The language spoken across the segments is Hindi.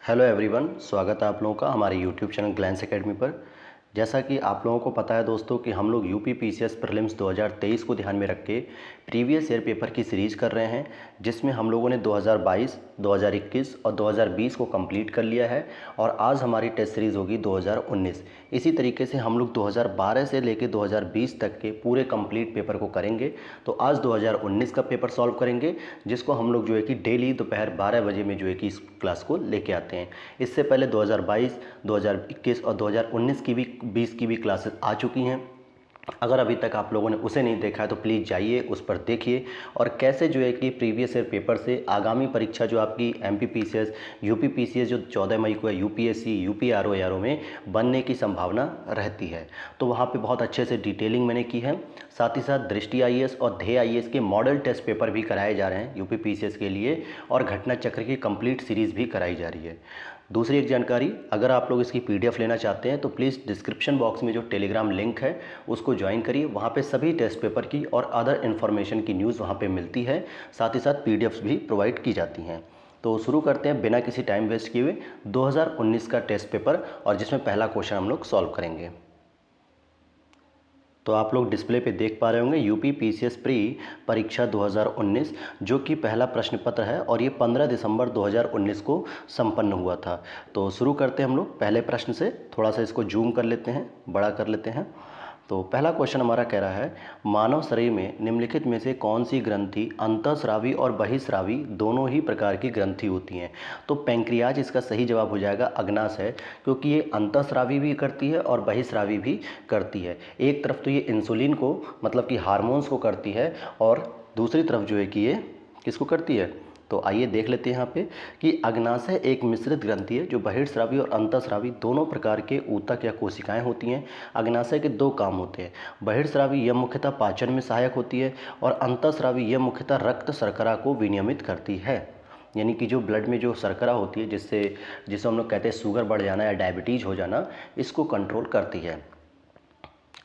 हेलो एवरीवन, स्वागत है आप लोगों का हमारे यूट्यूब चैनल ग्लैंस एकेडमी पर। जैसा कि आप लोगों को पता है दोस्तों कि हम लोग यूपी पीसीएस प्रीलिम्स 2023 को ध्यान में रख के प्रीवियस ईयर पेपर की सीरीज़ कर रहे हैं, जिसमें हम लोगों ने 2022, 2021 और 2020 को कंप्लीट कर लिया है और आज हमारी टेस्ट सीरीज़ होगी 2019। इसी तरीके से हम लोग 2012 से लेकर 2020 तक के पूरे कंप्लीट पेपर को करेंगे। तो आज 2019 का पेपर सॉल्व करेंगे, जिसको हम लोग जो है कि डेली दोपहर 12 बजे में जो है कि इस क्लास को लेके आते हैं। इससे पहले 2022, 2021 और 2019 की भी 20 की भी क्लासेस आ चुकी हैं। अगर अभी तक आप लोगों ने उसे नहीं देखा है तो प्लीज़ जाइए, उस पर देखिए और कैसे जो है कि प्रीवियस ईयर पेपर से आगामी परीक्षा जो आपकी एमपी पीसीएस, यूपी पीसीएस जो 14 मई को है, यूपीएससी, यूपीआरओ एआरओ में बनने की संभावना रहती है। तो वहाँ पे बहुत अच्छे से डिटेलिंग मैंने की है। साथ ही साथ दृष्टि आईएएस और ध्येय आईएएस के मॉडल टेस्ट पेपर भी कराए जा रहे हैं यूपी पीसीएस के लिए, और घटना चक्र की कंप्लीट सीरीज़ भी कराई जा रही है। दूसरी एक जानकारी, अगर आप लोग इसकी पीडीएफ लेना चाहते हैं तो प्लीज़ डिस्क्रिप्शन बॉक्स में जो टेलीग्राम लिंक है उसको ज्वाइन करिए। वहाँ पे सभी टेस्ट पेपर की और अदर इन्फॉर्मेशन की न्यूज़ वहाँ पे मिलती है, साथ ही साथ पीडीएफ्स भी प्रोवाइड की जाती हैं। तो शुरू करते हैं बिना किसी टाइम वेस्ट किए हुए 2019 का टेस्ट पेपर, और जिसमें पहला क्वेश्चन हम लोग सॉल्व करेंगे। तो आप लोग डिस्प्ले पे देख पा रहे होंगे यूपी पीसीएस प्री परीक्षा 2019, जो कि पहला प्रश्न पत्र है और ये 15 दिसंबर 2019 को संपन्न हुआ था। तो शुरू करते हैं हम लोग पहले प्रश्न से। थोड़ा सा इसको जूम कर लेते हैं, बड़ा कर लेते हैं। तो पहला क्वेश्चन हमारा कह रहा है, मानव शरीर में निम्नलिखित में से कौन सी ग्रंथि अंतःस्रावी और बहिःस्रावी दोनों ही प्रकार की ग्रंथि होती हैं। तो पैंक्रियाज इसका सही जवाब हो जाएगा, अग्नाशय, क्योंकि ये अंतःस्रावी भी करती है और बहिःस्रावी भी करती है। एक तरफ तो ये इंसुलिन को मतलब कि हार्मोन्स को करती है, और दूसरी तरफ जो है कि ये किसको करती है। तो आइए देख लेते हैं यहाँ पे कि अग्नाशय एक मिश्रित ग्रंथि है जो बहिर्स्रावी और अंतःस्रावी दोनों प्रकार के ऊतक या कोशिकाएं होती हैं। अग्नाशय के दो काम होते हैं, बहिर्स्रावी यह मुख्यतः पाचन में सहायक होती है और अंतःस्रावी यह मुख्यतः रक्त शर्करा को विनियमित करती है। यानी कि जो ब्लड में जो शर्करा होती है, जिसे हम लोग कहते हैं शुगर बढ़ जाना या डायबिटीज़ हो जाना, इसको कंट्रोल करती है।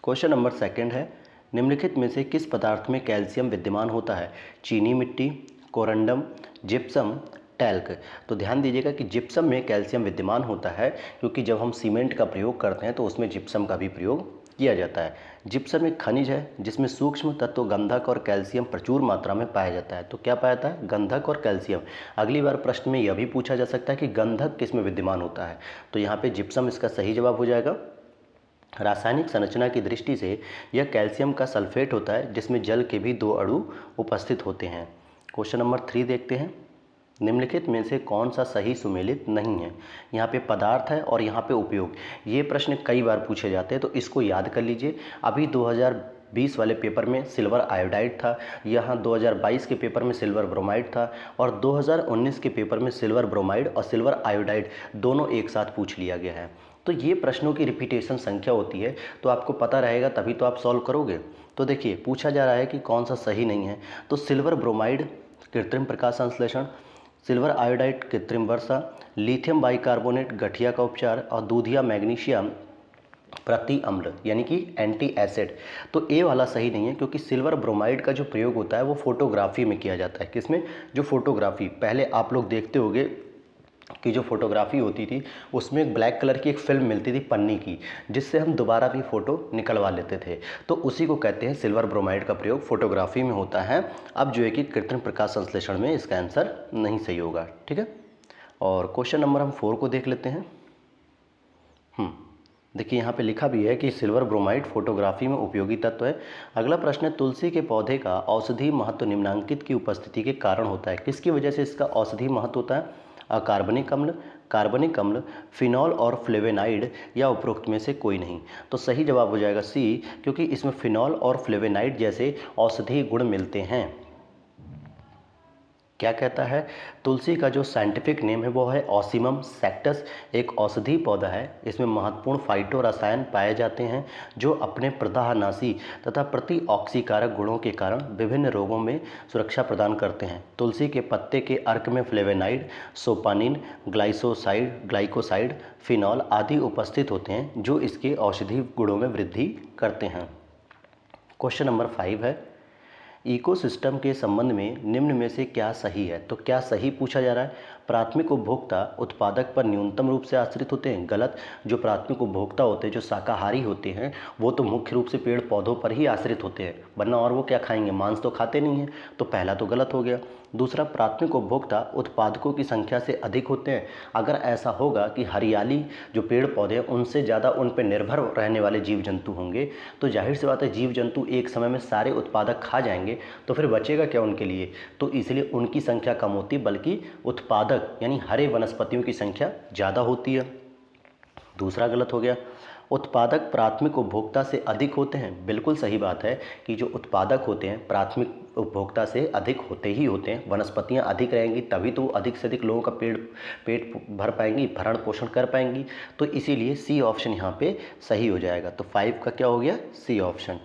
क्वेश्चन नंबर सेकंड है, निम्नलिखित में से किस पदार्थ में कैल्शियम विद्यमान होता है। चीनी मिट्टी, कोरंडम, जिप्सम, टैल्क। तो ध्यान दीजिएगा कि जिप्सम में कैल्शियम विद्यमान होता है, क्योंकि जब हम सीमेंट का प्रयोग करते हैं तो उसमें जिप्सम का भी प्रयोग किया जाता है। जिप्सम एक खनिज है जिसमें सूक्ष्म तत्व गंधक और कैल्शियम प्रचुर मात्रा में पाया जाता है। तो क्या पाया जाता है, गंधक और कैल्शियम। अगली बार प्रश्न में यह भी पूछा जा सकता है कि गंधक किस में विद्यमान होता है, तो यहाँ पे जिप्सम इसका सही जवाब हो जाएगा। रासायनिक संरचना की दृष्टि से यह कैल्शियम का सल्फेट होता है, जिसमें जल के भी दो अणु उपस्थित होते हैं। क्वेश्चन नंबर 3 देखते हैं, निम्नलिखित में से कौन सा सही सुमेलित नहीं है। यहाँ पे पदार्थ है और यहाँ पे उपयोग। ये प्रश्न कई बार पूछे जाते हैं, तो इसको याद कर लीजिए। अभी 2020 वाले पेपर में सिल्वर आयोडाइड था, यहाँ 2022 के पेपर में सिल्वर ब्रोमाइड था, और 2019 के पेपर में सिल्वर ब्रोमाइड और सिल्वर आयोडाइड दोनों एक साथ पूछ लिया गया है। तो ये प्रश्नों की रिपीटेशन संख्या होती है, तो आपको पता रहेगा तभी तो आप सॉल्व करोगे। तो देखिए पूछा जा रहा है कि कौन सा सही नहीं है। तो सिल्वर ब्रोमाइड कृत्रिम प्रकाश संश्लेषण, सिल्वर आयोडाइड कृत्रिम वर्षा, लिथियम बाइकार्बोनेट गठिया का उपचार, और दूधिया मैग्नीशियम प्रति अम्ल यानी कि एंटी एसिड। तो ए वाला सही नहीं है, क्योंकि सिल्वर ब्रोमाइड का जो प्रयोग होता है वो फोटोग्राफी में किया जाता है। किसमें, जो फोटोग्राफी, पहले आप लोग देखते होंगे कि जो फोटोग्राफी होती थी उसमें एक ब्लैक कलर की एक फिल्म मिलती थी पन्नी की, जिससे हम दोबारा भी फ़ोटो निकलवा लेते थे। तो उसी को कहते हैं सिल्वर ब्रोमाइड का प्रयोग फोटोग्राफी में होता है। अब जो है कि कृत्रिम प्रकाश संश्लेषण में इसका आंसर नहीं सही होगा। ठीक है, और क्वेश्चन नंबर हम 4 को देख लेते हैं। देखिए यहाँ पे लिखा भी है कि सिल्वर ब्रोमाइड फोटोग्राफी में उपयोगी तत्व है। अगला प्रश्न है, तुलसी के पौधे का औषधि महत्व निम्नांकित की उपस्थिति के कारण होता है। किसकी वजह से इसका औषधि महत्व होता है। अकार्बनिक अम्ल, कार्बनिक अम्ल, फिनॉल और फ्लेवेनाइड, या उपरोक्त में से कोई नहीं। तो सही जवाब हो जाएगा सी, क्योंकि इसमें फिनॉल और फ्लेवेनाइड जैसे औषधीय गुण मिलते हैं। क्या कहता है, तुलसी का जो साइंटिफिक नेम है वो है ऑसीमम सेक्टस, एक औषधि पौधा है। इसमें महत्वपूर्ण फाइटो रसायन पाए जाते हैं जो अपने प्रदाहनाशी तथा प्रतिऑक्सीकारक गुणों के कारण विभिन्न रोगों में सुरक्षा प्रदान करते हैं। तुलसी के पत्ते के अर्क में फ्लेवेनाइड, सोपानिन, ग्लाइकोसाइड, फिनॉल आदि उपस्थित होते हैं, जो इसके औषधि गुणों में वृद्धि करते हैं। क्वेश्चन नंबर 5 है, इकोसिस्टम के संबंध में निम्न में से क्या सही है? तो क्या सही पूछा जा रहा है? प्राथमिक उपभोक्ता उत्पादक पर न्यूनतम रूप से आश्रित होते हैं। गलत। जो प्राथमिक उपभोक्ता होते हैं, जो शाकाहारी होते हैं, वो तो मुख्य रूप से पेड़ पौधों पर ही आश्रित होते हैं, वरना और वो क्या खाएंगे? मांस तो खाते नहीं हैं। तो पहला तो गलत हो गया। दूसरा, प्राथमिक उपभोक्ता उत्पादकों की संख्या से अधिक होते हैं। अगर ऐसा होगा कि हरियाली जो पेड़ पौधे हैं उनसे ज़्यादा उन पर निर्भर रहने वाले जीव जंतु होंगे, तो जाहिर सी बात है जीव जंतु एक समय में सारे उत्पादक खा जाएंगे, तो फिर बचेगा क्या उनके लिए? तो इसलिए उनकी संख्या कम होती, बल्कि उत्पादक यानी हरे वनस्पतियों की संख्या ज़्यादा होती है। दूसरा गलत हो गया। उत्पादक प्राथमिक उपभोक्ता से अधिक होते हैं। बिल्कुल सही बात है कि जो उत्पादक होते हैं प्राथमिक उपभोक्ता से अधिक होते ही होते हैं। वनस्पतियां अधिक रहेंगी तभी तो अधिक से अधिक लोगों का पेट भर पाएंगी, भरण पोषण कर पाएंगी। तो इसीलिए सी ऑप्शन यहाँ पे सही हो जाएगा। तो 5 का क्या हो गया? C option.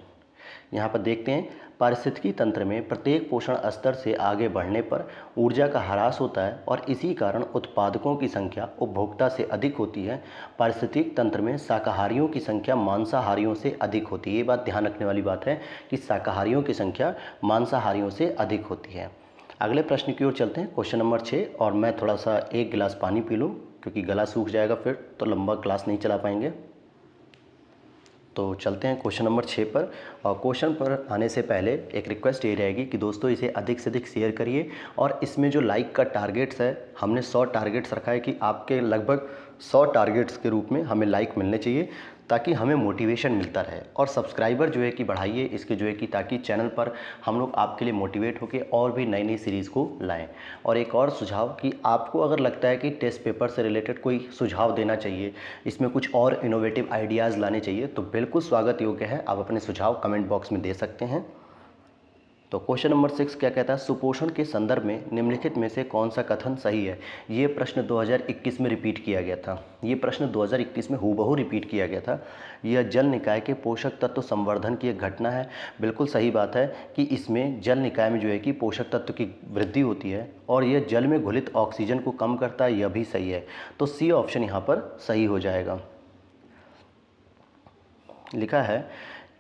यहाँ पर देखते हैं, पारिस्थितिकी तंत्र में प्रत्येक पोषण स्तर से आगे बढ़ने पर ऊर्जा का ह्रास होता है और इसी कारण उत्पादकों की संख्या उपभोक्ता से अधिक होती है। पारिस्थितिक तंत्र में शाकाहारियों की संख्या मांसाहारियों से अधिक होती है। ये बात ध्यान रखने वाली बात है कि शाकाहारियों की संख्या मांसाहारियों से अधिक होती है। अगले प्रश्न की ओर चलते हैं, क्वेश्चन नंबर 6। और मैं थोड़ा सा एक गिलास पानी पी लूँ क्योंकि गला सूख जाएगा, फिर तो लंबा क्लास नहीं चला पाएंगे। तो चलते हैं क्वेश्चन नंबर 6 पर। और क्वेश्चन पर आने से पहले एक रिक्वेस्ट ये रहेगी कि दोस्तों इसे अधिक से अधिक शेयर करिए। और इसमें जो लाइक का टारगेट्स है, हमने 100 टारगेट्स रखा है कि आपके लगभग 100 टारगेट्स के रूप में हमें लाइक मिलने चाहिए ताकि हमें मोटिवेशन मिलता रहे। और सब्सक्राइबर जो है कि बढ़ाइए इसके, जो है कि ताकि चैनल पर हम लोग आपके लिए मोटिवेट होकर और भी नई नई सीरीज़ को लाएं। और एक और सुझाव कि आपको अगर लगता है कि टेस्ट पेपर से रिलेटेड कोई सुझाव देना चाहिए, इसमें कुछ और इनोवेटिव आइडियाज़ लाने चाहिए, तो बिल्कुल स्वागत योग्य है। आप अपने सुझाव कमेंट बॉक्स में दे सकते हैं। तो क्वेश्चन नंबर 6 क्या कहता है? सुपोषण के संदर्भ में निम्नलिखित में से कौन सा कथन सही है? ये प्रश्न 2021 में रिपीट किया गया था। ये प्रश्न 2021 में हूबहू रिपीट किया गया था। यह जल निकाय के पोषक तत्व संवर्धन की एक घटना है। बिल्कुल सही बात है कि इसमें जल निकाय में जो है कि पोषक तत्व की वृद्धि होती है और यह जल में घुलित ऑक्सीजन को कम करता है। यह भी सही है। तो सी ऑप्शन यहाँ पर सही हो जाएगा। लिखा है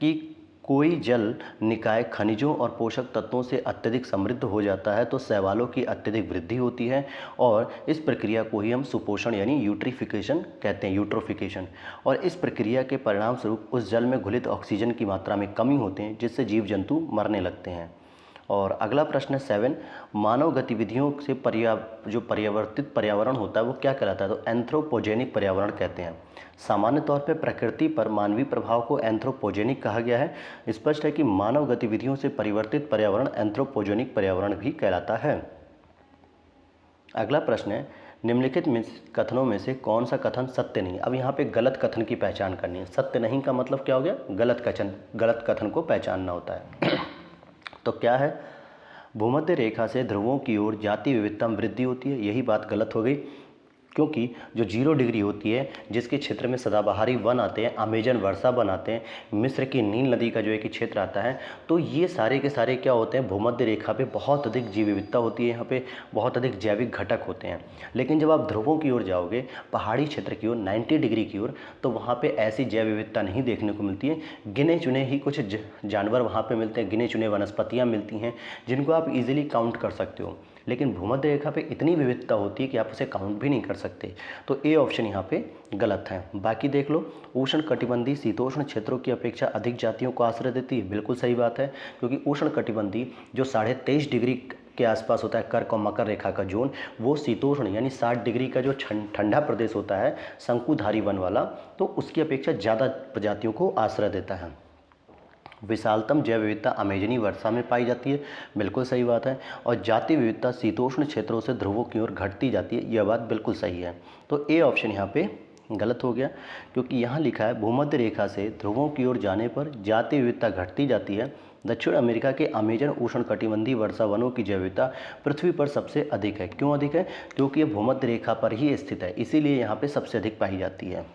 कि कोई जल निकाय खनिजों और पोषक तत्वों से अत्यधिक समृद्ध हो जाता है तो शैवालों की अत्यधिक वृद्धि होती है और इस प्रक्रिया को ही हम सुपोषण यानी यूट्रिफिकेशन कहते हैं, यूट्रोफिकेशन। और इस प्रक्रिया के परिणाम स्वरूप उस जल में घुलित ऑक्सीजन की मात्रा में कमी होते हैं जिससे जीव जंतु मरने लगते हैं। और अगला प्रश्न है 7। मानव गतिविधियों से जो पर्यावर्तित पर्यावरण होता है वो क्या कहलाता है? तो एंथ्रोपोजेनिक पर्यावरण कहते हैं। सामान्य तौर पर प्रकृति पर मानवीय प्रभाव को एंथ्रोपोजेनिक कहा गया है। स्पष्ट है कि मानव गतिविधियों से परिवर्तित पर्यावरण एंथ्रोपोजेनिक पर्यावरण भी कहलाता है। अगला प्रश्न है, निम्नलिखित में कथनों में से कौन सा कथन सत्य नहीं? अब यहाँ पे गलत कथन की पहचान करनी है। सत्य नहीं का मतलब क्या हो गया? गलत कथन को पहचानना होता है। तो क्या है? भूमध्य रेखा से ध्रुवों की ओर जाति विविधता में वृद्धि होती है। यही बात गलत हो गई क्योंकि जो 0 डिग्री होती है जिसके क्षेत्र में सदाबहारी वन आते हैं, अमेजन वर्षा वन आते हैं, मिस्र की नील नदी का जो है कि क्षेत्र आता है, तो ये सारे के सारे क्या होते हैं? भूमध्य रेखा पे बहुत अधिक जीव विविधता होती है। यहाँ पे बहुत अधिक जैविक घटक होते हैं। लेकिन जब आप ध्रुवों की ओर जाओगे, पहाड़ी क्षेत्र की ओर, 90 डिग्री की ओर, तो वहाँ पे ऐसी जैव विविधता नहीं देखने को मिलती है। गिने चुने ही कुछ जानवर वहाँ पे मिलते हैं, गिने चुने वनस्पतियाँ मिलती हैं जिनको आप इजीली काउंट कर सकते हो। लेकिन भूमध्य रेखा पे इतनी विविधता होती है कि आप उसे काउंट भी नहीं कर सकते। तो ए ऑप्शन यहाँ पे गलत है। बाकी देख लो, उष्ण कटिबंधी शीतोष्ण क्षेत्रों की अपेक्षा अधिक जातियों को आश्रय देती है। बिल्कुल सही बात है क्योंकि उष्ण कटिबंधी जो 23.5 डिग्री के आसपास होता है, कर्क और मकर रेखा का जोन, वो शीतोष्ण यानी 60 डिग्री का जो ठंडा प्रदेश होता है, शंकुधारी वन वाला, तो उसकी अपेक्षा ज़्यादा प्रजातियों को आश्रय देता है। विशालतम जैव विविधता अमेजनी वर्षा में पाई जाती है। बिल्कुल सही बात है। और जाति विविधता शीतोष्ण क्षेत्रों से ध्रुवों की ओर घटती जाती है। यह बात बिल्कुल सही है। तो ए ऑप्शन यहाँ पे गलत हो गया क्योंकि यहाँ लिखा है भूमध्य रेखा से ध्रुवों की ओर जाने पर जाति विविधता घटती जाती है। दक्षिण अमेरिका के अमेजन उष्ण कटिबंधीय वर्षा वनों की जैव विविधता पृथ्वी पर सबसे अधिक है। क्यों अधिक है? क्योंकि ये भूमध्य रेखा पर ही स्थित है, इसीलिए यहाँ पे सबसे अधिक पाई जाती है।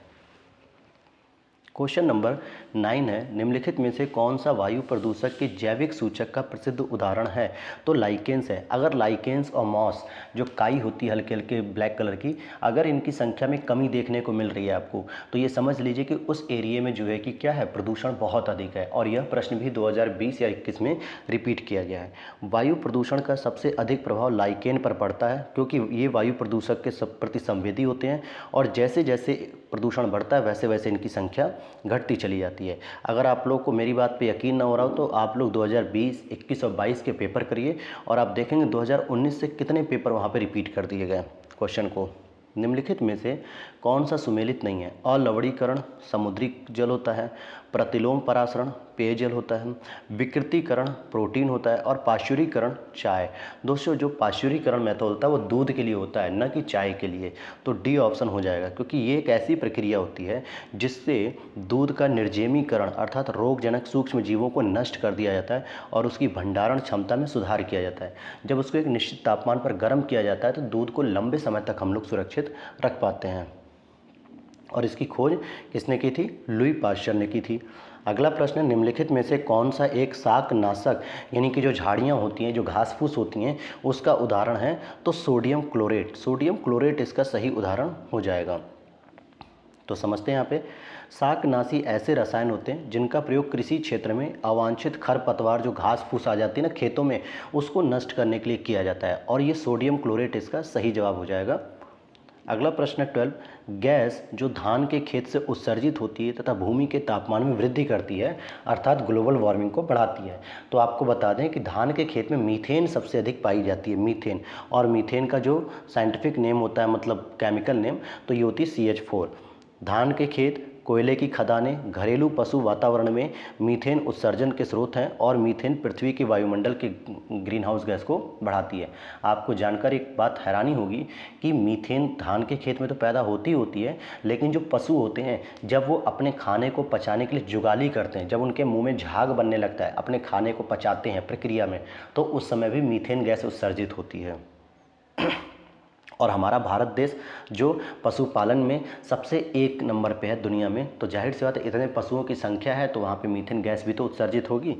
क्वेश्चन नंबर 9 है, निम्नलिखित में से कौन सा वायु प्रदूषक के जैविक सूचक का प्रसिद्ध उदाहरण है? तो लाइकेंस है। अगर लाइकेंस और मॉस, जो काई होती है हल्के हल्के ब्लैक कलर की, अगर इनकी संख्या में कमी देखने को मिल रही है आपको, तो ये समझ लीजिए कि उस एरिया में जो है कि क्या है, प्रदूषण बहुत अधिक है। और यह प्रश्न भी 2020 या 21 में रिपीट किया गया है। वायु प्रदूषण का सबसे अधिक प्रभाव लाइकेन पर पड़ता है, क्योंकि ये वायु प्रदूषक के प्रति संवेदी होते हैं, और जैसे जैसे प्रदूषण बढ़ता है वैसे वैसे इनकी संख्या घटती चली जाती है। अगर आप लोग को मेरी बात पे यकीन ना हो रहा हो तो आप लोग 2020, 21 और 22 के पेपर करिए, और आप देखेंगे 2019 से कितने पेपर वहाँ पे रिपीट कर दिए गए क्वेश्चन को। निम्नलिखित में से कौन सा सुमेलित नहीं है? अलवणीकरण समुद्री जल होता है, प्रतिलोम परासरण पेयजल होता है, विकृतीकरण प्रोटीन होता है, और पाश्चुरीकरण चाय। दोस्तों, जो पाश्चुरीकरण मेथड होता है वो दूध के लिए होता है, न कि चाय के लिए। तो डी ऑप्शन हो जाएगा, क्योंकि ये एक ऐसी प्रक्रिया होती है जिससे दूध का निर्जमीकरण अर्थात रोगजनक सूक्ष्म जीवों को नष्ट कर दिया जाता है और उसकी भंडारण क्षमता में सुधार किया जाता है। जब उसको एक निश्चित तापमान पर गर्म किया जाता है तो दूध को लंबे समय तक हम लोग सुरक्षित रख पाते हैं। और इसकी खोज किसने की थी? लुई पाश्चर ने की थी। अगला प्रश्न है, निम्नलिखित में से कौन सा एक शाकनाशक यानी कि जो झाड़ियाँ होती हैं, जो घास फूस होती हैं, उसका उदाहरण है? तो सोडियम क्लोरेट। सोडियम क्लोरेट इसका सही उदाहरण हो जाएगा। तो समझते हैं यहाँ पे, शाकनाशी ऐसे रसायन होते हैं जिनका प्रयोग कृषि क्षेत्र में अवांछित खरपतवार, जो घास फूस आ जाती है ना खेतों में, उसको नष्ट करने के लिए किया जाता है, और ये सोडियम क्लोरेट इसका सही जवाब हो जाएगा। अगला प्रश्न है 12, गैस जो धान के खेत से उत्सर्जित होती है तथा भूमि के तापमान में वृद्धि करती है अर्थात ग्लोबल वार्मिंग को बढ़ाती है। तो आपको बता दें कि धान के खेत में मीथेन सबसे अधिक पाई जाती है, मीथेन। और मीथेन का जो साइंटिफिक नेम होता है, मतलब केमिकल नेम, तो ये होती है CH4। धान के खेत, कोयले की खदानें, घरेलू पशु वातावरण में मीथेन उत्सर्जन के स्रोत हैं, और मीथेन पृथ्वी के वायुमंडल के ग्रीन हाउस गैस को बढ़ाती है। आपको जानकर एक बात हैरानी होगी कि मीथेन धान के खेत में तो पैदा होती है, लेकिन जो पशु होते हैं जब वो अपने खाने को पचाने के लिए जुगाली करते हैं, जब उनके मुंह में झाग बनने लगता है, अपने खाने को पचाते हैं प्रक्रिया में, तो उस समय भी मीथेन गैस उत्सर्जित होती है। और हमारा भारत देश जो पशुपालन में सबसे 1 नंबर पे है दुनिया में, तो जाहिर सी बात है, इतने पशुओं की संख्या है तो वहाँ पे मीथेन गैस भी तो उत्सर्जित होगी।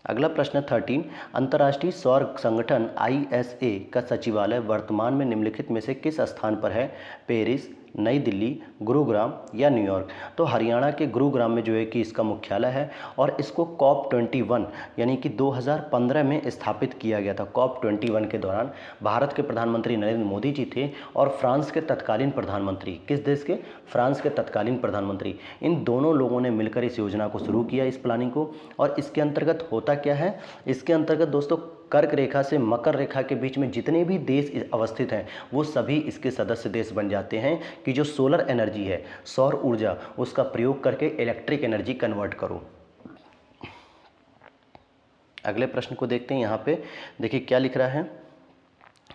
अगला प्रश्न 13, अंतर्राष्ट्रीय सौर संगठन ISA का सचिवालय वर्तमान में निम्नलिखित में से किस स्थान पर है? पेरिस, नई दिल्ली, गुरुग्राम या न्यूयॉर्क? तो हरियाणा के गुरुग्राम में जो है कि इसका मुख्यालय है, और इसको COP21 यानी कि 2015 में स्थापित किया गया था। COP21 के दौरान भारत के प्रधानमंत्री नरेंद्र मोदी जी थे, और फ्रांस के तत्कालीन प्रधानमंत्री, किस देश के? फ्रांस के तत्कालीन प्रधानमंत्री, इन दोनों लोगों ने मिलकर इस योजना को शुरू किया, इस प्लानिंग को। और इसके अंतर्गत होता क्या है? इसके अंतर्गत दोस्तों, कर्क रेखा से मकर रेखा के बीच में जितने भी देश अवस्थित हैं वो सभी इसके सदस्य देश बन जाते हैं कि जो सोलर एनर्जी है, सौर ऊर्जा, उसका प्रयोग करके इलेक्ट्रिक एनर्जी कन्वर्ट करो। अगले प्रश्न को देखते हैं। यहाँ पे देखिए क्या लिख रहा है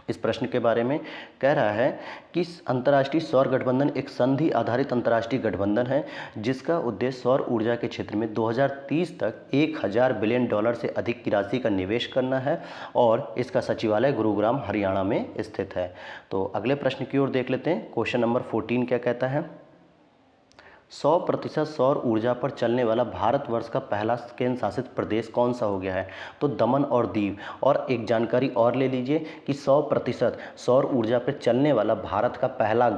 इस प्रश्न के बारे में। कह रहा है कि अंतर्राष्ट्रीय सौर गठबंधन एक संधि आधारित अंतर्राष्ट्रीय गठबंधन है जिसका उद्देश्य सौर ऊर्जा के क्षेत्र में 2030 तक 1000 बिलियन डॉलर से अधिक की राशि का निवेश करना है, और इसका सचिवालय गुरुग्राम हरियाणा में स्थित है। तो अगले प्रश्न की ओर देख लेते हैं। क्वेश्चन नंबर 14 क्या कहता है? 100% सौर ऊर्जा पर चलने वाला भारतवर्ष का पहला केंद्र शासित प्रदेश कौन सा हो गया है? तो दमन और दीव। और एक जानकारी और ले लीजिए कि 100% सौर ऊर्जा पर चलने वाला भारत का पहला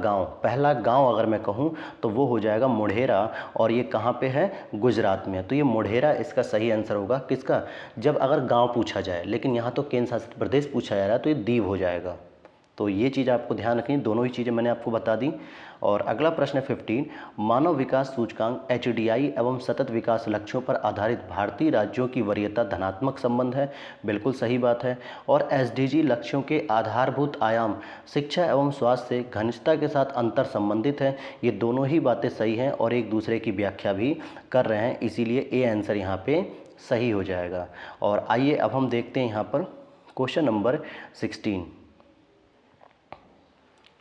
गांव अगर मैं कहूं तो वो हो जाएगा मोढेरा, और ये कहाँ पे है? गुजरात में है। तो ये मोढेरा इसका सही आंसर होगा। किसका? जब अगर गाँव पूछा जाए, लेकिन यहाँ तो केंद्र शासित प्रदेश पूछा जा रहा है, तो ये दीव हो जाएगा। तो ये चीज़ आपको ध्यान रखनी, दोनों ही चीज़ें मैंने आपको बता दी। और अगला प्रश्न है 15, मानव विकास सूचकांक HDI एवं सतत विकास लक्ष्यों पर आधारित भारतीय राज्यों की वरीयता धनात्मक संबंध है। बिल्कुल सही बात है। और SDG लक्ष्यों के आधारभूत आयाम शिक्षा एवं स्वास्थ्य से घनिष्ठता के साथ अंतर संबंधित है। ये दोनों ही बातें सही हैं और एक दूसरे की व्याख्या भी कर रहे हैं, इसीलिए ए आंसर यहाँ पे सही हो जाएगा। और आइए अब हम देखते हैं यहाँ पर क्वेश्चन नंबर 16।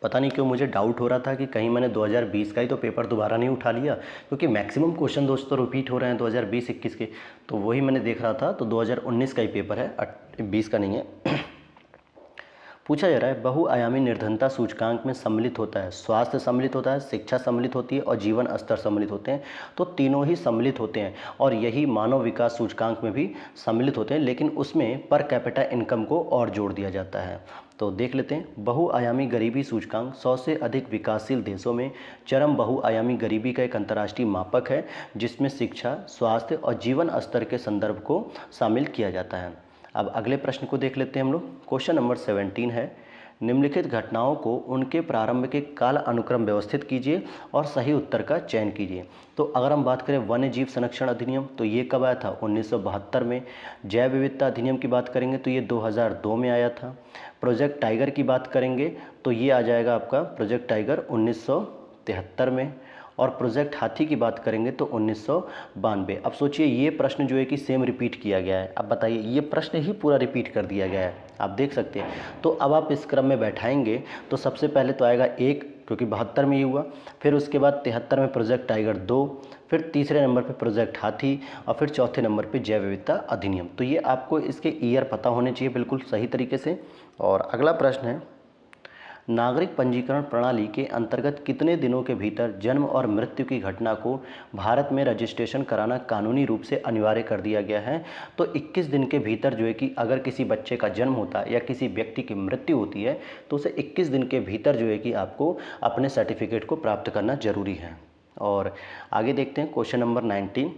पता नहीं क्यों मुझे डाउट हो रहा था कि कहीं मैंने 2020 का ही तो पेपर दोबारा नहीं उठा लिया, क्योंकि मैक्सिमम क्वेश्चन दोस्तों रिपीट हो रहे हैं 2020-21 के। तो वही मैंने देख रहा था, तो 2019 का ही पेपर है, 20 का नहीं है। पूछा जा रहा है बहुआयामी निर्धनता सूचकांक में सम्मिलित होता है, स्वास्थ्य सम्मिलित होता है, शिक्षा सम्मिलित होती है और जीवन स्तर सम्मिलित होते हैं। तो तीनों ही सम्मिलित होते हैं और यही मानव विकास सूचकांक में भी सम्मिलित होते हैं, लेकिन उसमें पर कैपिटा इनकम को और जोड़ दिया जाता है। तो देख लेते हैं, बहुआयामी गरीबी सूचकांक 100 से अधिक विकासशील देशों में चरम बहुआयामी गरीबी का एक अंतर्राष्ट्रीय मापक है, जिसमें शिक्षा, स्वास्थ्य और जीवन स्तर के संदर्भ को शामिल किया जाता है। अब अगले प्रश्न को देख लेते हैं हम लोग। क्वेश्चन नंबर 17 है, निम्नलिखित घटनाओं को उनके प्रारंभ के काल अनुक्रम व्यवस्थित कीजिए और सही उत्तर का चयन कीजिए। तो अगर हम बात करें वन्य जीव संरक्षण अधिनियम, तो ये कब आया था? 1972 में। जैव विविधता अधिनियम की बात करेंगे तो ये 2002 में आया था। प्रोजेक्ट टाइगर की बात करेंगे तो ये आ जाएगा आपका प्रोजेक्ट टाइगर 1973 में। और प्रोजेक्ट हाथी की बात करेंगे तो 1992। अब सोचिए ये प्रश्न जो है कि सेम रिपीट किया गया है। अब बताइए, ये प्रश्न ही पूरा रिपीट कर दिया गया है, आप देख सकते हैं। तो अब आप इस क्रम में बैठाएंगे तो सबसे पहले तो आएगा 1, क्योंकि 72 में ये हुआ। फिर उसके बाद 73 में प्रोजेक्ट टाइगर 2, फिर तीसरे नंबर पे प्रोजेक्ट हाथी और फिर चौथे नंबर पे जैव विविधता अधिनियम। तो ये आपको इसके ईयर पता होने चाहिए बिल्कुल सही तरीके से। और अगला प्रश्न है, नागरिक पंजीकरण प्रणाली के अंतर्गत कितने दिनों के भीतर जन्म और मृत्यु की घटना को भारत में रजिस्ट्रेशन कराना कानूनी रूप से अनिवार्य कर दिया गया है? तो 21 दिन के भीतर जो है कि अगर किसी बच्चे का जन्म होता है या किसी व्यक्ति की मृत्यु होती है तो उसे 21 दिन के भीतर जो है कि आपको अपने सर्टिफिकेट को प्राप्त करना जरूरी है। और आगे देखते हैं क्वेश्चन नंबर 19,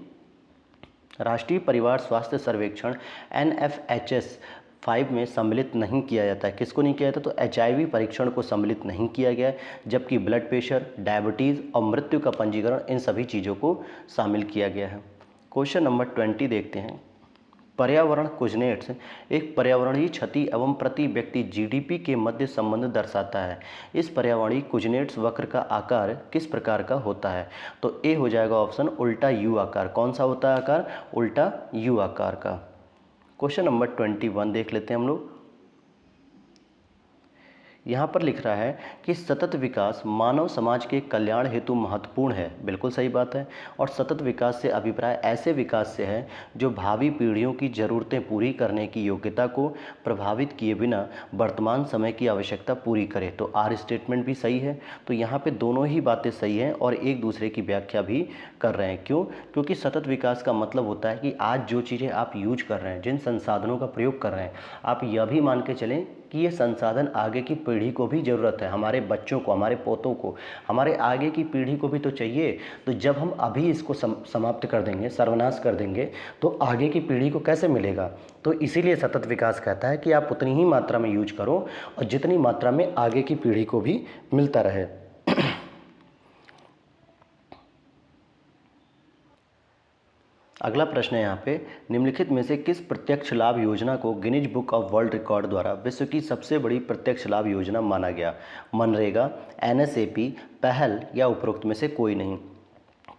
राष्ट्रीय परिवार स्वास्थ्य सर्वेक्षण NFHS 5 में सम्मिलित नहीं किया जाता है। किसको नहीं किया जाता? तो HIV परीक्षण को सम्मिलित नहीं किया गया है, जबकि ब्लड प्रेशर, डायबिटीज़ और मृत्यु का पंजीकरण, इन सभी चीज़ों को शामिल किया गया है। क्वेश्चन नंबर 20 देखते हैं, पर्यावरण कुजनेट्स एक पर्यावरणीय क्षति एवं प्रति व्यक्ति GDP के मध्य संबंध दर्शाता है। इस पर्यावरणीय कुजनेट्स वक्र का आकार किस प्रकार का होता है? तो ए हो जाएगा ऑप्शन उल्टा U आकार। कौन सा होता है आकार? उल्टा U आकार का। क्वेश्चन नंबर 21 देख लेते हैं हम लोग। यहाँ पर लिख रहा है कि सतत विकास मानव समाज के कल्याण हेतु महत्वपूर्ण है। बिल्कुल सही बात है। और सतत विकास से अभिप्राय ऐसे विकास से है जो भावी पीढ़ियों की ज़रूरतें पूरी करने की योग्यता को प्रभावित किए बिना वर्तमान समय की आवश्यकता पूरी करे। तो आर स्टेटमेंट भी सही है। तो यहाँ पे दोनों ही बातें सही हैं और एक दूसरे की व्याख्या भी कर रहे हैं। क्यों? क्योंकि सतत विकास का मतलब होता है कि आज जो चीज़ें आप यूज कर रहे हैं, जिन संसाधनों का प्रयोग कर रहे हैं, आप यह भी मान के चलें कि ये संसाधन आगे की पीढ़ी को भी ज़रूरत है, हमारे बच्चों को, हमारे पोतों को, हमारे आगे की पीढ़ी को भी तो चाहिए। तो जब हम अभी इसको समाप्त कर देंगे, सर्वनाश कर देंगे, तो आगे की पीढ़ी को कैसे मिलेगा? तो इसीलिए सतत विकास कहता है कि आप उतनी ही मात्रा में यूज करो और जितनी मात्रा में आगे की पीढ़ी को भी मिलता रहे। अगला प्रश्न है यहाँ पे, निम्नलिखित में से किस प्रत्यक्ष लाभ योजना को Guinness book of world record द्वारा विश्व की सबसे बड़ी प्रत्यक्ष लाभ योजना माना गया? मनरेगा, NSAP, पहल या उपरोक्त में से कोई नहीं?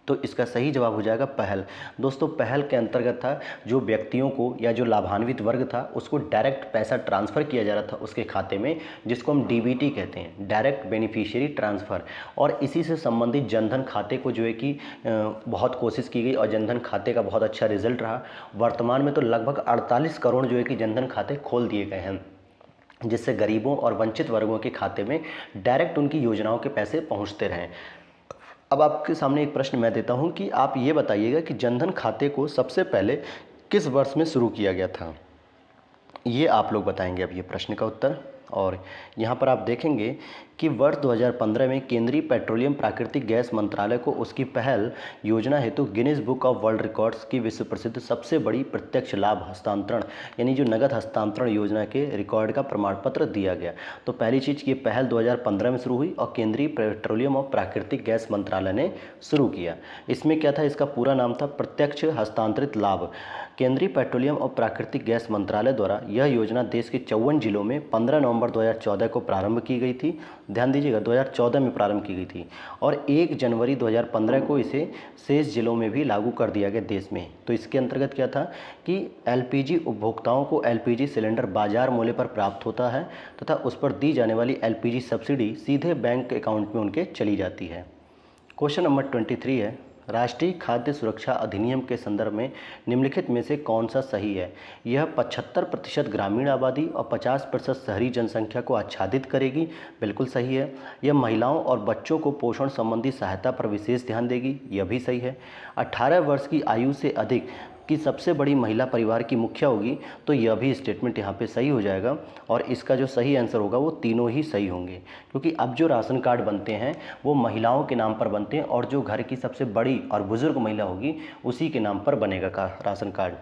तो इसका सही जवाब हो जाएगा पहल। दोस्तों, पहल के अंतर्गत था जो व्यक्तियों को या जो लाभान्वित वर्ग था उसको डायरेक्ट पैसा ट्रांसफ़र किया जा रहा था उसके खाते में, जिसको हम DBT कहते हैं, डायरेक्ट बेनिफिशियरी ट्रांसफ़र। और इसी से संबंधित जनधन खाते को जो है कि बहुत कोशिश की गई और जनधन खाते का बहुत अच्छा रिजल्ट रहा। वर्तमान में तो लगभग 48 करोड़ जो है कि जनधन खाते खोल दिए गए हैं, जिससे गरीबों और वंचित वर्गों के खाते में डायरेक्ट उनकी योजनाओं के पैसे पहुँचते रहें। अब आपके सामने एक प्रश्न मैं देता हूं कि आप ये बताइएगा कि जनधन खाते को सबसे पहले किस वर्ष में शुरू किया गया था? ये आप लोग बताएंगे अब ये प्रश्न का उत्तर। और यहाँ पर आप देखेंगे कि वर्ष 2015 में केंद्रीय पेट्रोलियम प्राकृतिक गैस मंत्रालय को उसकी पहल योजना हेतु Guinness book of world records की विश्व प्रसिद्ध सबसे बड़ी प्रत्यक्ष लाभ हस्तांतरण यानी जो नगद हस्तांतरण योजना के रिकॉर्ड का प्रमाण पत्र दिया गया। तो पहली चीज़ ये पहल 2015 में शुरू हुई और केंद्रीय पेट्रोलियम और प्राकृतिक गैस मंत्रालय ने शुरू किया। इसमें क्या था? इसका पूरा नाम था प्रत्यक्ष हस्तांतरित लाभ। केंद्रीय पेट्रोलियम और प्राकृतिक गैस मंत्रालय द्वारा यह योजना देश के 54 जिलों में 15 नवंबर 2014 को प्रारंभ की गई थी। ध्यान दीजिएगा, 2014 में प्रारंभ की गई थी और 1 जनवरी 2015 को इसे शेष जिलों में भी लागू कर दिया गया देश में। तो इसके अंतर्गत क्या था कि LPG उपभोक्ताओं को LPG सिलेंडर बाजार मूल्य पर प्राप्त होता है तथा उस पर दी जाने वाली LPG सब्सिडी सीधे बैंक अकाउंट में उनके चली जाती है। क्वेश्चन नंबर 23 है, राष्ट्रीय खाद्य सुरक्षा अधिनियम के संदर्भ में निम्नलिखित में से कौन सा सही है? यह 75% ग्रामीण आबादी और 50% शहरी जनसंख्या को आच्छादित करेगी, बिल्कुल सही है। यह महिलाओं और बच्चों को पोषण संबंधी सहायता पर विशेष ध्यान देगी, यह भी सही है। 18 वर्ष की आयु से अधिक की सबसे बड़ी महिला परिवार की मुखिया होगी, तो यह भी स्टेटमेंट यहाँ पे सही हो जाएगा। और इसका जो सही आंसर होगा वो तीनों ही सही होंगे, क्योंकि अब जो राशन कार्ड बनते हैं वो महिलाओं के नाम पर बनते हैं और जो घर की सबसे बड़ी और बुजुर्ग महिला होगी उसी के नाम पर बनेगा राशन कार्ड।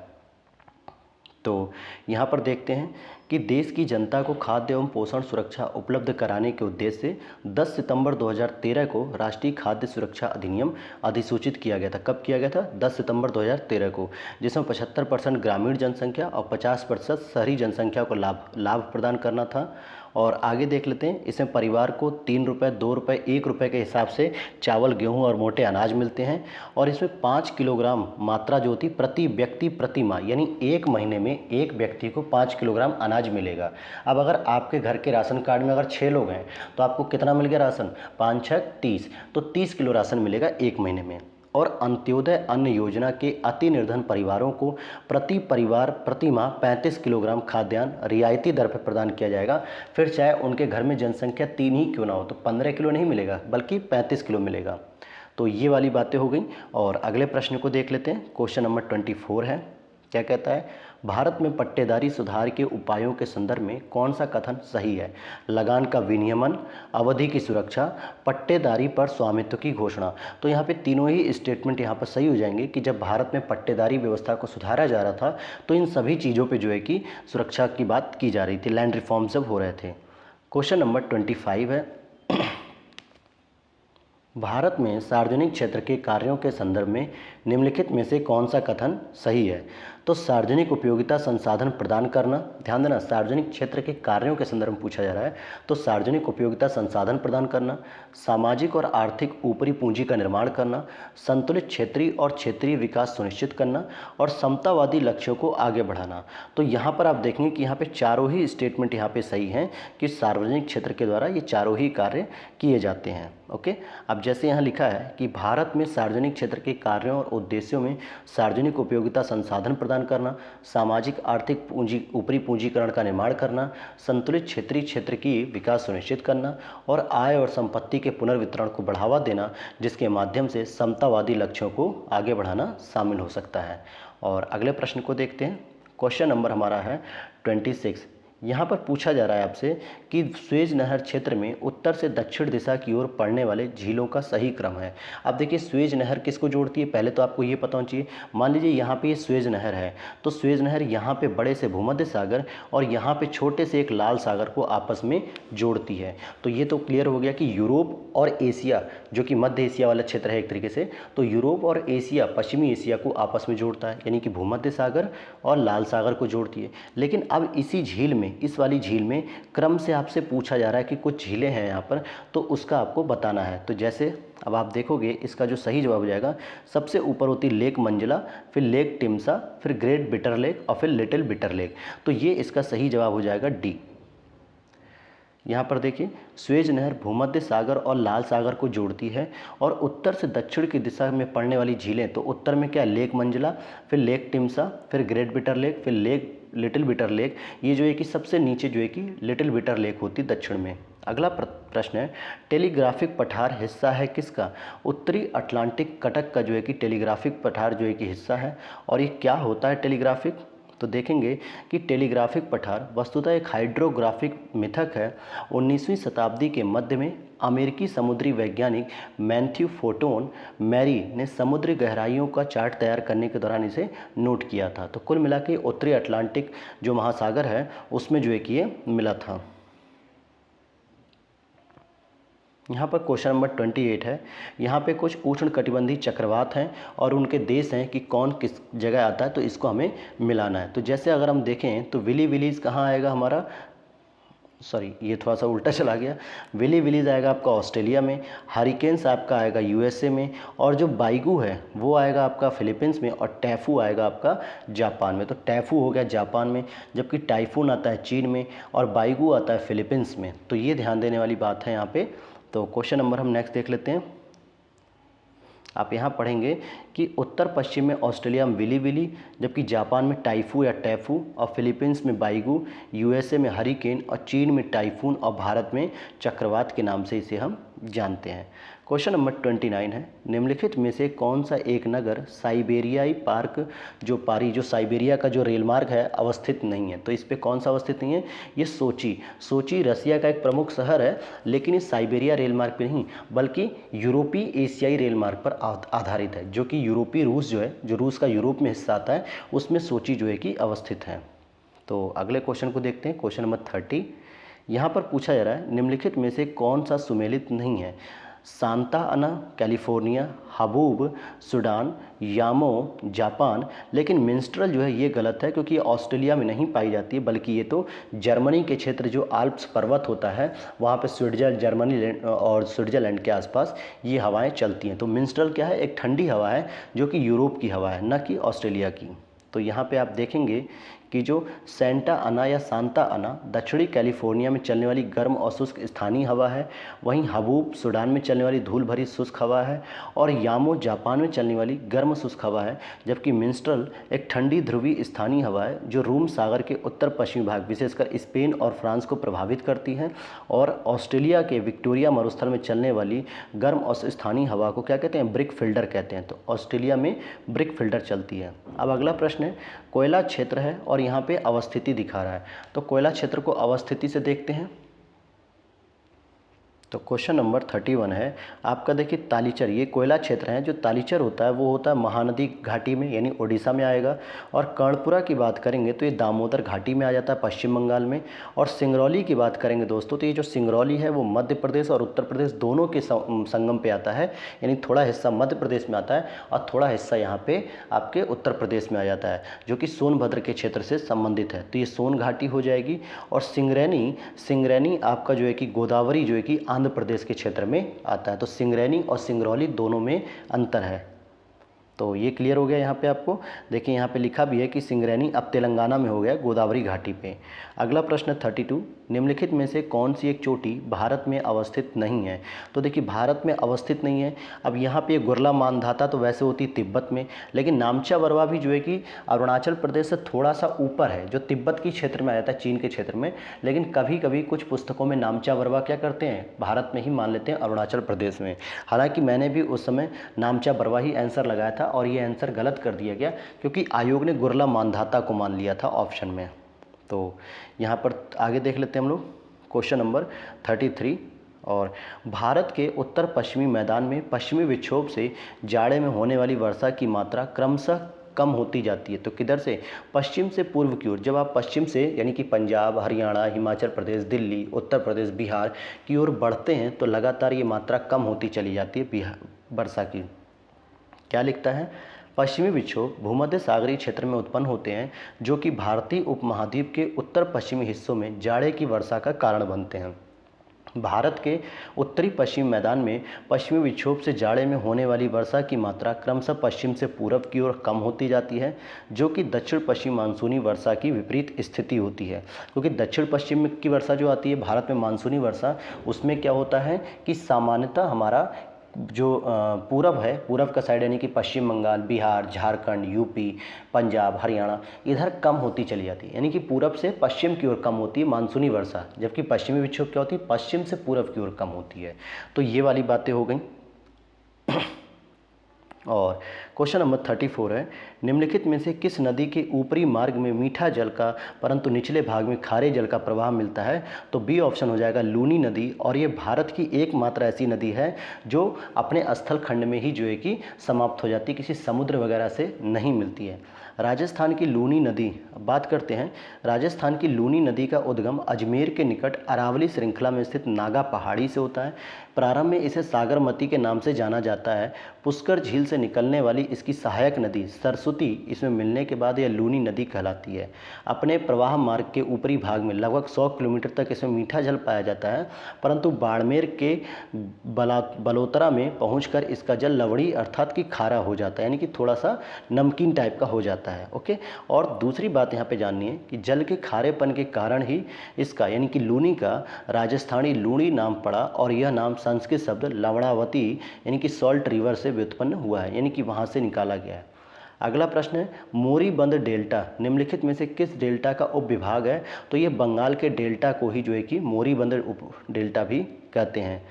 तो यहाँ पर देखते हैं कि देश की जनता को खाद्य एवं पोषण सुरक्षा उपलब्ध कराने के उद्देश्य से 10 सितंबर 2013 को राष्ट्रीय खाद्य सुरक्षा अधिनियम अधिसूचित किया गया था। कब किया गया था? 10 सितंबर 2013 को, जिसमें 75% ग्रामीण जनसंख्या और 50% शहरी जनसंख्या को लाभ प्रदान करना था। और आगे देख लेते हैं, इसमें परिवार को 3 रुपये, 2 रुपये, 1 रुपये के हिसाब से चावल, गेहूं और मोटे अनाज मिलते हैं। और इसमें 5 किलोग्राम मात्रा जो होती प्रति व्यक्ति प्रति माह, यानी एक महीने में एक व्यक्ति को 5 किलोग्राम अनाज मिलेगा। अब अगर आपके घर के राशन कार्ड में अगर 6 लोग हैं तो आपको कितना मिल गया राशन? 5 6 30, तो 30 किलो राशन मिलेगा एक महीने में। और अंत्योदय अन्न योजना के अति निर्धन परिवारों को प्रति परिवार प्रति माह 35 किलोग्राम खाद्यान्न रियायती दर पर प्रदान किया जाएगा। फिर चाहे उनके घर में जनसंख्या 3 ही क्यों ना हो, तो 15 किलो नहीं मिलेगा बल्कि 35 किलो मिलेगा। तो ये वाली बातें हो गई। और अगले प्रश्न को देख लेते हैं। क्वेश्चन नंबर 24 है, क्या कहता है? भारत में पट्टेदारी सुधार के उपायों के संदर्भ में कौन सा कथन सही है? लगान का विनियमन, अवधि की सुरक्षा, पट्टेदारी पर स्वामित्व की घोषणा। तो यहाँ पे तीनों ही स्टेटमेंट यहाँ पर सही हो जाएंगे कि जब भारत में पट्टेदारी व्यवस्था को सुधारा जा रहा था तो इन सभी चीज़ों पे जो है कि सुरक्षा की बात की जा रही थी, लैंड रिफॉर्म जब हो रहे थे। क्वेश्चन नंबर 25 है, भारत में सार्वजनिक क्षेत्र के कार्यों के संदर्भ में निम्नलिखित में से कौन सा कथन सही है? तो सार्वजनिक उपयोगिता संसाधन प्रदान करना, ध्यान देना, सार्वजनिक क्षेत्र के कार्यों के संदर्भ में पूछा जा रहा है, तो सार्वजनिक उपयोगिता संसाधन प्रदान करना, सामाजिक और आर्थिक ऊपरी पूंजी का निर्माण करना, संतुलित क्षेत्रीय और क्षेत्रीय विकास सुनिश्चित करना और समतावादी लक्ष्यों को आगे बढ़ाना। तो यहाँ पर आप देखेंगे कि यहाँ पे चारों ही स्टेटमेंट यहाँ पे सही हैं कि सार्वजनिक क्षेत्र के द्वारा ये चारों ही कार्य किए जाते हैं। ओके, अब जैसे यहाँ लिखा है कि भारत में सार्वजनिक क्षेत्र के कार्यों और उद्देश्यों में सार्वजनिक उपयोगिता संसाधन प्रदान करना, सामाजिक आर्थिक पूंजी ऊपरी पूंजीकरण का निर्माण करना, संतुलित क्षेत्रीय क्षेत्र की विकास सुनिश्चित करना और आय और संपत्ति के पुनर्वितरण को बढ़ावा देना, जिसके माध्यम से समतावादी लक्ष्यों को आगे बढ़ाना शामिल हो सकता है। और अगले प्रश्न को देखते हैं। क्वेश्चन नंबर हमारा है 26। यहाँ पर पूछा जा रहा है आपसे कि स्वेज नहर क्षेत्र में उत्तर से दक्षिण दिशा की ओर पड़ने वाले झीलों का सही क्रम है। अब देखिए, स्वेज नहर किसको जोड़ती है, पहले तो आपको ये पता होना चाहिए। मान लीजिए यहाँ पे ये स्वेज नहर है, तो स्वेज नहर यहाँ पे बड़े से भूमध्य सागर और यहाँ पे छोटे से एक लाल सागर को आपस में जोड़ती है। तो ये तो क्लियर हो गया कि यूरोप और एशिया, जो कि मध्य एशिया वाला क्षेत्र है एक तरीके से, तो यूरोप और एशिया पश्चिमी एशिया को आपस में जोड़ता है, यानी कि भूमध्य सागर और लाल सागर को जोड़ती है। लेकिन अब इसी झील में, इस वाली झील में क्रम से आपसे पूछा जा रहा है कि कुछ झीलें हैं यहाँ पर, तो उसका आपको बताना है। तो जैसे अब आप देखोगे, इसका जो सही जवाब हो जाएगा, सबसे ऊपर होती लेक मंजिला, फिर लेक टिम्सा, फिर ग्रेट बिटर लेक और फिर लिटिल बिटर लेक। तो ये इसका सही जवाब हो जाएगा डी। यहाँ पर देखिए, स्वेज नहर भूमध्य सागर और लाल सागर को जोड़ती है और उत्तर से दक्षिण की दिशा में पड़ने वाली झीलें, तो उत्तर में क्या है, लेक मंजिला, फिर लेक टिम्सा, फिर ग्रेट बिटर लेक, फिर लेक लिटिल बिटर लेक। ये जो है कि सबसे नीचे जो है कि लिटिल बिटर लेक होती दक्षिण में। अगला प्रश्न है, टेलीग्राफिक पठार हिस्सा है किसका? उत्तरी अटलांटिक कटक का जो है कि टेलीग्राफिक पठार जो है कि हिस्सा है। और ये क्या होता है टेलीग्राफिक? तो देखेंगे कि टेलीग्राफिक पठार वस्तुतः एक हाइड्रोग्राफिक मिथक है। 19वीं शताब्दी के मध्य में अमेरिकी समुद्री वैज्ञानिक मैथ्यू फोटोन मैरी ने समुद्री गहराइयों का चार्ट तैयार करने के दौरान इसे नोट किया था। तो कुल मिला के उत्तरी अटलांटिक जो महासागर है उसमें जो है कि ये मिला था। यहाँ पर क्वेश्चन नंबर 28 है। यहाँ पे कुछ उष्णकटिबंधीय चक्रवात हैं और उनके देश हैं कि कौन किस जगह आता है, तो इसको हमें मिलाना है। तो जैसे अगर हम देखें तो विली विलीज कहाँ आएगा हमारा, सॉरी ये थोड़ा सा उल्टा चला गया, विली विलीज आएगा आपका ऑस्ट्रेलिया में, हरिकेन्स आपका आएगा यूएसए में, और जो बाइगू है वो आएगा आपका फिलीपींस में, और टैफू आएगा आपका जापान में। तो टैफू हो गया जापान में, जबकि टाइफून आता है चीन में, और बाइगू आता है फिलीपींस में। तो ये ध्यान देने वाली बात है यहाँ पे। तो क्वेश्चन नंबर हम नेक्स्ट देख लेते हैं। आप यहाँ पढ़ेंगे कि उत्तर पश्चिम में ऑस्ट्रेलिया में विली विली, जबकि जापान में टाइफू या टैफू, और फिलीपींस में बाइगू, यूएसए में हरिकेन, और चीन में टाइफून, और भारत में चक्रवात के नाम से इसे हम जानते हैं। क्वेश्चन नंबर 29 है, निम्नलिखित में से कौन सा एक नगर साइबेरियाई पार्क जो साइबेरिया का जो रेल मार्ग है अवस्थित नहीं है? तो इस पे कौन सा अवस्थित नहीं है? ये सोची रसिया का एक प्रमुख शहर है, लेकिन ये साइबेरिया रेल मार्ग पे नहीं बल्कि यूरोपीय एशियाई रेल मार्ग पर आधारित है, जो कि यूरोपीय रूस जो है, जो रूस का यूरोप में हिस्सा आता है, उसमें सोची जो है कि अवस्थित है। तो अगले क्वेश्चन को देखते हैं, क्वेश्चन नंबर 30। यहाँ पर पूछा जा रहा है, निम्नलिखित में से कौन सा सुमेलित नहीं है? सांता अना कैलिफोर्निया, हबूब सूडान, यामो जापान। लेकिन मिंस्ट्रल जो है ये गलत है, क्योंकि ये ऑस्ट्रेलिया में नहीं पाई जाती है, बल्कि ये तो जर्मनी के क्षेत्र जो आल्प्स पर्वत होता है वहाँ पे स्विट्जरलैंड के आसपास ये हवाएं चलती हैं। तो मिंस्ट्रल क्या है? एक ठंडी हवा है जो कि यूरोप की हवा है, न कि ऑस्ट्रेलिया की। तो यहाँ पे आप देखेंगे कि जो सेंटा अना या सांता अना दक्षिणी कैलिफोर्निया में चलने वाली गर्म और शुष्क स्थानीय हवा है, वहीं हबूब सूडान में चलने वाली धूल भरी शुष्क हवा है, और यामो जापान में चलने वाली गर्म शुष्क हवा है, जबकि मिंस्ट्रल एक ठंडी ध्रुवीय स्थानीय हवा है जो रोम सागर के उत्तर पश्चिमी भाग विशेषकर स्पेन और फ्रांस को प्रभावित करती है, और ऑस्ट्रेलिया के विक्टोरिया मरुस्थल में चलने वाली गर्म और स्थानीय हवा को क्या कहते हैं? ब्रिक फिल्डर कहते हैं। तो ऑस्ट्रेलिया में ब्रिक फिल्डर चलती है। अब अगला प्रश्न है, कोयला क्षेत्र है और यहाँ पे अवस्थिति दिखा रहा है, तो कोयला क्षेत्र को अवस्थिति से देखते हैं। तो क्वेश्चन नंबर 31 है आपका, देखिए तालीचर, ये कोयला क्षेत्र है। जो तालीचर होता है वो होता है महानदी घाटी में, यानी ओडिशा में आएगा। और कर्णपुरा की बात करेंगे तो ये दामोदर घाटी में आ जाता है, पश्चिम बंगाल में। और सिंगरौली की बात करेंगे दोस्तों, तो ये जो सिंगरौली है वो मध्य प्रदेश और उत्तर प्रदेश दोनों के संगम पे आता है, यानी थोड़ा हिस्सा मध्य प्रदेश में आता है और थोड़ा हिस्सा यहाँ पे आपके उत्तर प्रदेश में आ जाता है, जो कि सोनभद्र के क्षेत्र से संबंधित है। तो ये सोन घाटी हो जाएगी। और सिंगरैनी आपका जो है कि गोदावरी जो है कि आंध्र प्रदेश के क्षेत्र में आता है। तो सिंगरैनी और सिंगरौली दोनों में अंतर है। तो ये क्लियर हो गया। यहाँ पे आपको देखिए, यहाँ पे लिखा भी है कि सिंगरैनी अब तेलंगाना में हो गया, गोदावरी घाटी पे। अगला प्रश्न 32, निम्नलिखित में से कौन सी एक चोटी भारत में अवस्थित नहीं है? तो देखिए भारत में अवस्थित नहीं है। अब यहाँ पे गुरला मानधाता तो वैसे होती है तिब्बत में, लेकिन नामचा बरवा भी जो है कि अरुणाचल प्रदेश से थोड़ा सा ऊपर है, जो तिब्बत की क्षेत्र में आ जाता है, चीन के क्षेत्र में। लेकिन कभी कभी कुछ पुस्तकों में नामचा बरवा क्या करते हैं, भारत में ही मान लेते हैं, अरुणाचल प्रदेश में। हालांकि मैंने भी उस समय नामचा बरवा ही आंसर लगाया था और ये आंसर गलत कर दिया गया, क्योंकि आयोग ने गुरला मानधाता को मान लिया था ऑप्शन में। तो यहाँ पर आगे देख लेते हैं हम लोग, क्वेश्चन नंबर 33। और भारत के उत्तर पश्चिमी मैदान में पश्चिमी विक्षोभ से जाड़े में होने वाली वर्षा की मात्रा क्रमशः कम होती जाती है। तो किधर से? पश्चिम से पूर्व की ओर। जब आप पश्चिम से यानी कि पंजाब, हरियाणा, हिमाचल प्रदेश, दिल्ली, उत्तर प्रदेश, बिहार की ओर बढ़ते हैं तो लगातार ये मात्रा कम होती चली जाती है बिहार वर्षा की। क्या लिखता है? पश्चिमी विक्षोभ भूमध्य सागरीय क्षेत्र में उत्पन्न होते हैं, जो कि भारतीय उपमहाद्वीप के उत्तर पश्चिमी हिस्सों में जाड़े की वर्षा का कारण बनते हैं। भारत के उत्तरी पश्चिमी मैदान में पश्चिमी विक्षोभ से जाड़े में होने वाली वर्षा की मात्रा क्रमशः पश्चिम से पूरब की ओर कम होती जाती है, जो कि दक्षिण पश्चिम मानसूनी वर्षा की विपरीत स्थिति होती है। क्योंकि दक्षिण पश्चिम की वर्षा जो आती है भारत में, मानसूनी वर्षा, उसमें क्या होता है कि सामान्यतः हमारा जो पूरब है, पूरब का साइड यानी कि पश्चिम बंगाल, बिहार, झारखंड, यूपी, पंजाब, हरियाणा, इधर कम होती चली जाती है, यानी कि पूरब से पश्चिम की ओर कम होती है मानसूनी वर्षा, जबकि पश्चिमी विक्षोभ क्या होती है, पश्चिम से पूरब की ओर कम होती है। तो ये वाली बातें हो गई। और क्वेश्चन नंबर 34 है, निम्नलिखित में से किस नदी के ऊपरी मार्ग में मीठा जल का परंतु निचले भाग में खारे जल का प्रवाह मिलता है? तो बी ऑप्शन हो जाएगा लूनी नदी। और ये भारत की एकमात्र ऐसी नदी है जो अपने स्थल खंड में ही जो है कि समाप्त हो जाती है, किसी समुद्र वगैरह से नहीं मिलती है। राजस्थान की लूनी नदी, बात करते हैं। राजस्थान की लूनी नदी का उद्गम अजमेर के निकट अरावली श्रृंखला में स्थित नागा पहाड़ी से होता है। प्रारंभ में इसे सागरमती के नाम से जाना जाता है। पुष्कर झील से निकलने वाली इसकी सहायक नदी सरस्वती इसमें मिलने के बाद यह लूनी नदी कहलाती है। अपने प्रवाह मार्ग के ऊपरी भाग में लगभग 100 किलोमीटर तक इसमें मीठा जल पाया जाता है, परंतु बाड़मेर के बलोतरा में पहुंचकर इसका जल लवणी अर्थात कि खारा हो जाता है, यानी कि थोड़ा सा नमकीन टाइप का हो जाता है। जाता है। ओके, और दूसरी बात यहाँ पे जाननी है कि जल के खारेपन के कारण ही इसका यानी कि लूनी का राजस्थानी लूणी नाम पड़ा, और यह नाम संस्कृत शब्द लवणावती यानी कि सॉल्ट रिवर से व्युत्पन्न हुआ है, यानी कि वहाँ से निकाला गया है। अगला प्रश्न है, मोरीबंद डेल्टा निम्नलिखित में से किस डेल्टा का उपविभाग है? तो ये बंगाल के डेल्टा को ही जो है कि मोरीबंद उप डेल्टा भी कहते हैं।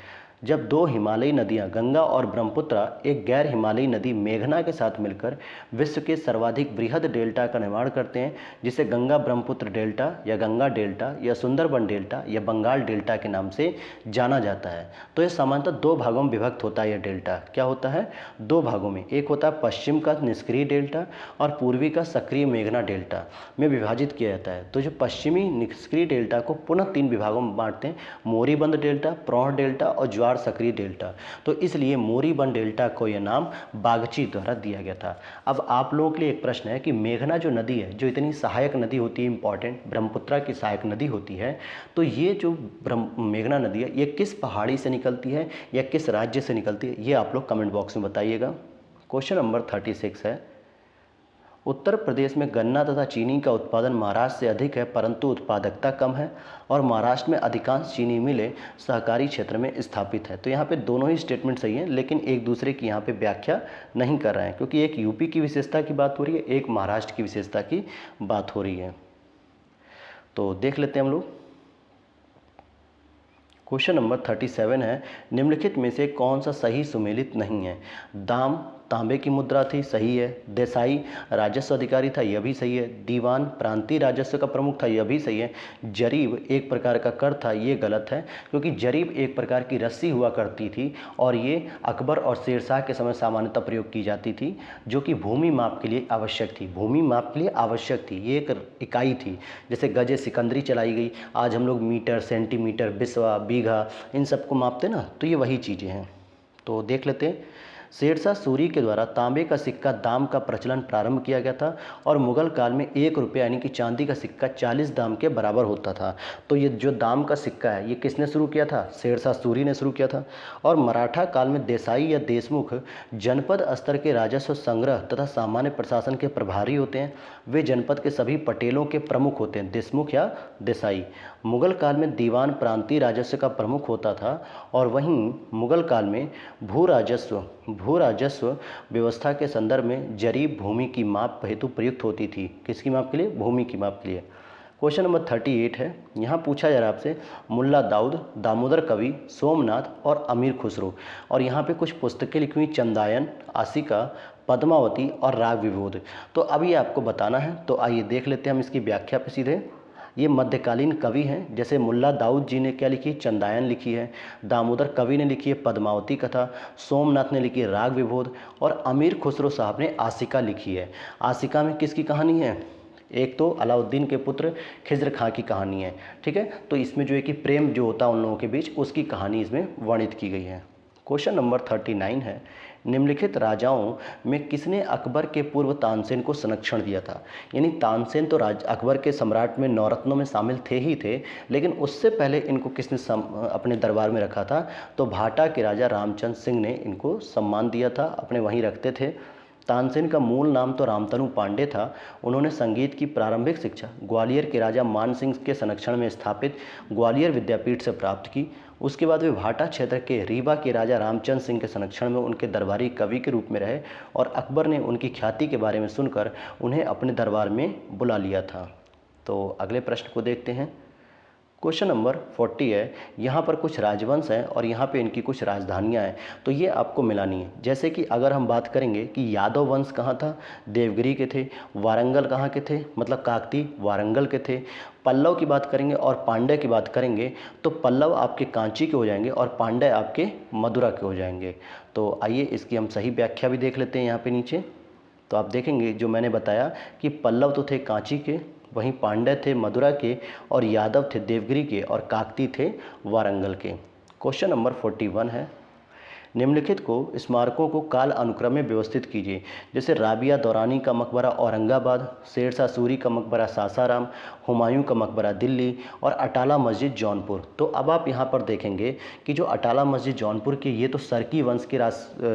जब दो हिमालयी नदियां गंगा और ब्रह्मपुत्र एक गैर हिमालयी नदी मेघना के साथ मिलकर विश्व के सर्वाधिक बृहद डेल्टा का निर्माण करते हैं, जिसे गंगा ब्रह्मपुत्र डेल्टा या गंगा डेल्टा या सुंदरबन डेल्टा या बंगाल डेल्टा के नाम से जाना जाता है। तो यह सामान्यतः दो भागों में विभक्त होता है। यह डेल्टा क्या होता है? दो भागों में, एक होता है पश्चिम का निष्क्रिय डेल्टा और पूर्वी का सक्रिय मेघना डेल्टा में विभाजित किया जाता है। तो जो पश्चिमी निष्क्रिय डेल्टा को पुनः तीन विभागों में बांटते हैं, मोरीबंद डेल्टा, प्रौढ़ डेल्टा और ज्वार सक्रिय डेल्टा। तो इसलिए मोरीबंद डेल्टा को यह नाम बागची द्वारा दिया गया था। अब आप लोगों के लिए एक प्रश्न है कि मेघना जो नदी है, जो इतनी सहायक नदी होती है, इंपॉर्टेंट ब्रह्मपुत्र की सहायक नदी होती है, तो ये जो मेघना नदी है ये किस पहाड़ी से निकलती है या किस राज्य से निकलती है, ये आप लोग कमेंट बॉक्स में बताइएगा। क्वेश्चन नंबर 36 है, उत्तर प्रदेश में गन्ना तथा चीनी का उत्पादन महाराष्ट्र से अधिक है परंतु उत्पादकता कम है, और महाराष्ट्र में अधिकांश चीनी मिलें सहकारी क्षेत्र में स्थापित है। तो यहाँ पे दोनों ही स्टेटमेंट सही हैं, लेकिन एक दूसरे की यहाँ पे व्याख्या नहीं कर रहे हैं, क्योंकि एक यूपी की विशेषता की बात हो रही है, एक महाराष्ट्र की विशेषता की बात हो रही है। तो देख लेते हैं हम लोग। क्वेश्चन नंबर 37 है, निम्नलिखित में से कौन सा सही सुमेलित नहीं है? दाम तांबे की मुद्रा थी, सही है। देसाई राजस्व अधिकारी था, यह भी सही है। दीवान प्रांतीय राजस्व का प्रमुख था, यह भी सही है। जरीब एक प्रकार का कर था, ये गलत है, क्योंकि जरीब एक प्रकार की रस्सी हुआ करती थी और ये अकबर और शेरशाह के समय सामान्यतः प्रयोग की जाती थी, जो कि भूमि माप के लिए आवश्यक थी। भूमि माप के लिए आवश्यक थी, ये एक इकाई थी। जैसे गजे सिकंदरी चलाई गई, आज हम लोग मीटर, सेंटीमीटर, बिस्वा, बीघा इन सबको मापते ना, तो ये वही चीज़ें हैं। तो देख लेते हैं। शेरशाह सूरी के द्वारा तांबे का सिक्का दाम का प्रचलन प्रारंभ किया गया था, और मुगल काल में 1 रुपया यानी कि चांदी का सिक्का 40 दाम के बराबर होता था। तो ये जो दाम का सिक्का है ये किसने शुरू किया था? शेरशाह सूरी ने शुरू किया था। और मराठा काल में देसाई या देशमुख जनपद स्तर के राजस्व संग्रह तथा सामान्य प्रशासन के प्रभारी होते हैं। वे जनपद के सभी पटेलों के प्रमुख होते हैं, देशमुख या देसाई। मुगल काल में दीवान प्रांतीय राजस्व का प्रमुख होता था, और वहीं मुगल काल में भू राजस्व व्यवस्था के संदर्भ में जरीब भूमि की माप हेतु प्रयुक्त होती थी। किसकी माप के लिए? भूमि की माप के लिए। क्वेश्चन नंबर 38 है, यहाँ पूछा जा रहा है आपसे मुल्ला दाऊद, दामोदर कवि, सोमनाथ और अमीर खुसरो, और यहाँ पे कुछ पुस्तकें लिखी हुई, चंदायन, आसिका, पद्मावती और राग विबोध। तो अब ये आपको बताना है, तो आइए देख लेते हैं हम इसकी व्याख्या पे सीधे। ये मध्यकालीन कवि हैं, जैसे मुल्ला दाऊद जी ने क्या लिखी? चंदायन लिखी है। दामोदर कवि ने लिखी है पद्मावती कथा। सोमनाथ ने लिखी है राग विबोध, और अमीर खुसरो साहब ने आसिका लिखी है। आसिका में किसकी कहानी है? एक तो अलाउद्दीन के पुत्र खिज्र खां की कहानी है, ठीक है। तो इसमें जो है कि प्रेम जो होता है उन लोगों के बीच, उसकी कहानी इसमें वर्णित की गई है। क्वेश्चन नंबर 39 है, निम्नलिखित राजाओं में किसने अकबर के पूर्व तानसेन को संरक्षण दिया था? यानी तानसेन तो अकबर के सम्राट में नौरत्नों में शामिल थे ही थे, लेकिन उससे पहले इनको किसने अपने दरबार में रखा था? तो भाटा के राजा रामचंद्र सिंह ने इनको सम्मान दिया था, अपने वहीं रखते थे। तानसेन का मूल नाम तो रामतनु पांडे था। उन्होंने संगीत की प्रारंभिक शिक्षा ग्वालियर के राजा मान सिंह के संरक्षण में स्थापित ग्वालियर विद्यापीठ से प्राप्त की। उसके बाद वे भाटा क्षेत्र के रीवा के राजा रामचंद्र सिंह के संरक्षण में उनके दरबारी कवि के रूप में रहे, और अकबर ने उनकी ख्याति के बारे में सुनकर उन्हें अपने दरबार में बुला लिया था। तो अगले प्रश्न को देखते हैं। क्वेश्चन नंबर 40 है, यहाँ पर कुछ राजवंश हैं और यहाँ पे इनकी कुछ राजधानियाँ हैं, तो ये आपको मिलानी है। जैसे कि अगर हम बात करेंगे कि यादव वंश कहाँ था? देवगिरी के थे। वारंगल कहाँ के थे? मतलब काकती वारंगल के थे। पल्लव की बात करेंगे और पांड्य की बात करेंगे तो पल्लव आपके कांची के हो जाएंगे और पांड्य आपके मदुरा के हो जाएंगे। तो आइए इसकी हम सही व्याख्या भी देख लेते हैं यहाँ पे नीचे। तो आप देखेंगे जो मैंने बताया कि पल्लव तो थे कांची के, वहीं पांड्य थे मदुरा के, और यादव थे देवगिरी के, और काकती थे वारंगल के। क्वेश्चन नंबर 41 है, निम्नलिखित को स्मारकों को काल अनुक्रम में व्यवस्थित कीजिए। जैसे राबिया दौरानी का मकबरा औरंगाबाद, शेरशाह सूरी का मकबरा सासाराम, हुमायूं का मकबरा दिल्ली और अटाला मस्जिद जौनपुर। तो अब आप यहाँ पर देखेंगे कि जो अटाला मस्जिद जौनपुर की, ये तो सरकी वंश के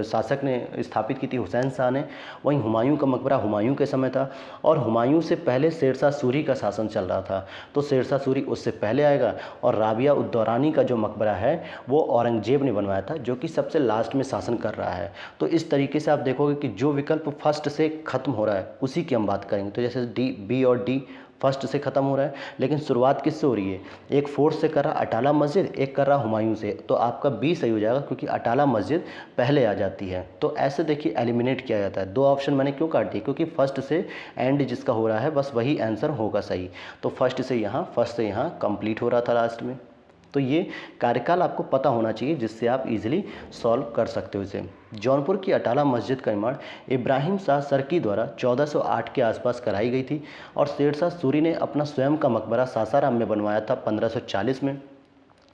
शासक ने स्थापित की थी, हुसैन शाह ने। वहीं हुमायूं का मकबरा हुमायूं के समय था, और हुमायूं से पहले शेरशाह सूरी का शासन चल रहा था, तो शेरशाह सूरी उससे पहले आएगा। और राबिया उद दौरानी का जो मकबरा है वो औरंगजेब ने बनवाया था, जो कि सबसे लास्ट में शासन कर रहा है। तो इस तरीके से आप देखोगे कि जो विकल्प फर्स्ट से खत्म हो रहा है उसी की हम बात करेंगे। तो जैसे डी, बी और डी फर्स्ट से ख़त्म हो रहा है, लेकिन शुरुआत किससे हो रही है? एक फोर्थ से कर रहा अटाला मस्जिद, एक कर रहा हुमायूं से, तो आपका बी सही हो जाएगा, क्योंकि अटाला मस्जिद पहले आ जाती है। तो ऐसे देखिए एलिमिनेट किया जाता है। दो ऑप्शन मैंने क्यों काट दिए? क्योंकि फर्स्ट से एंड जिसका हो रहा है बस वही आंसर होगा सही। तो फर्स्ट से यहाँ कंप्लीट हो रहा था लास्ट में। तो ये कार्यकाल आपको पता होना चाहिए, जिससे आप इजीली सॉल्व कर सकते हो इसे। जौनपुर की अटाला मस्जिद का निर्माण इब्राहिम शाह सरकी द्वारा 1408 के आसपास कराई गई थी, और शेरशाह सूरी ने अपना स्वयं का मकबरा सासाराम में बनवाया था 1540 में।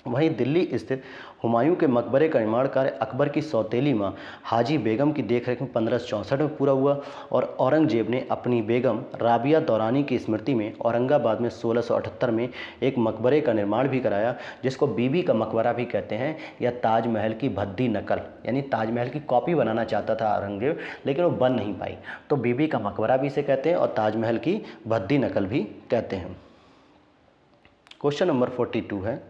वहीं दिल्ली स्थित हुमायूं के मकबरे का निर्माण कार्य अकबर की सौतेली मां हाजी बेगम की देखरेख में 1564 में पूरा हुआ, और औरंगजेब ने अपनी बेगम राबिया दौरानी की स्मृति में औरंगाबाद में 1678 में एक मकबरे का निर्माण भी कराया, जिसको बीबी का मकबरा भी कहते हैं, या ताजमहल की भद्दी नकल। यानी ताजमहल की कॉपी बनाना चाहता था औरंगजेब, लेकिन वो बन नहीं पाई, तो बीबी का मकबरा भी इसे कहते हैं और ताजमहल की भद्दी नकल भी कहते हैं। क्वेश्चन नंबर 42 है,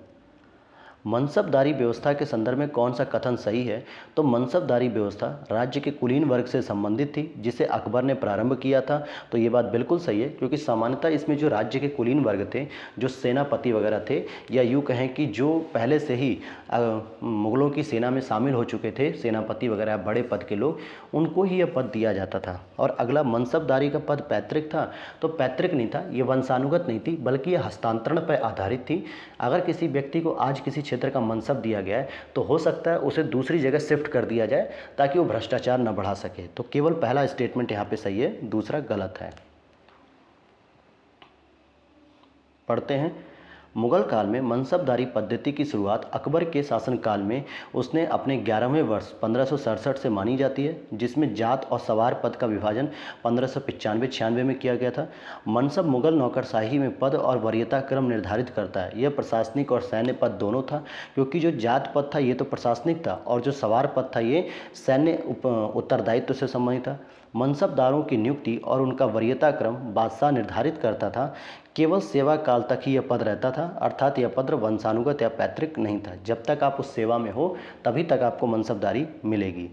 मनसबदारी व्यवस्था के संदर्भ में कौन सा कथन सही है? तो मनसबदारी व्यवस्था राज्य के कुलीन वर्ग से संबंधित थी, जिसे अकबर ने प्रारंभ किया था। तो ये बात बिल्कुल सही है, क्योंकि सामान्यतः इसमें जो राज्य के कुलीन वर्ग थे, जो सेनापति वगैरह थे, या यूँ कहें कि जो पहले से ही मुगलों की सेना में शामिल हो चुके थे, सेनापति वगैरह बड़े पद के लोग, उनको ही यह पद दिया जाता था। और अगला मनसबदारी का पद पैतृक था, तो पैतृक नहीं था, ये वंशानुगत नहीं थी, बल्कि यह हस्तांतरण पर आधारित थी। अगर किसी व्यक्ति को आज किसी क्षेत्र का मनसब दिया गया है, तो हो सकता है उसे दूसरी जगह शिफ्ट कर दिया जाए, ताकि वो भ्रष्टाचार न बढ़ा सके। तो केवल पहला स्टेटमेंट यहाँ पे सही है, दूसरा गलत है। पढ़ते हैं। मुगल काल में मनसबदारी पद्धति की शुरुआत अकबर के शासनकाल में उसने अपने 11वें वर्ष 1567 से मानी जाती है, जिसमें जात और सवार पद का विभाजन 1595-96 में किया गया था। मनसब मुगल नौकरशाही में पद और वरीयता क्रम निर्धारित करता है। यह प्रशासनिक और सैन्य पद दोनों था, क्योंकि जो जात पद था ये तो प्रशासनिक था, और जो सवार पद था ये सैन्य उत्तरदायित्व से संबंधित था। मनसबदारों की नियुक्ति और उनका वरीयता क्रम बादशाह निर्धारित करता था। केवल सेवा काल तक ही यह पद रहता था, अर्थात यह पद वंशानुगत या पैतृक नहीं था। जब तक आप उस सेवा में हो तभी तक आपको मनसबदारी मिलेगी।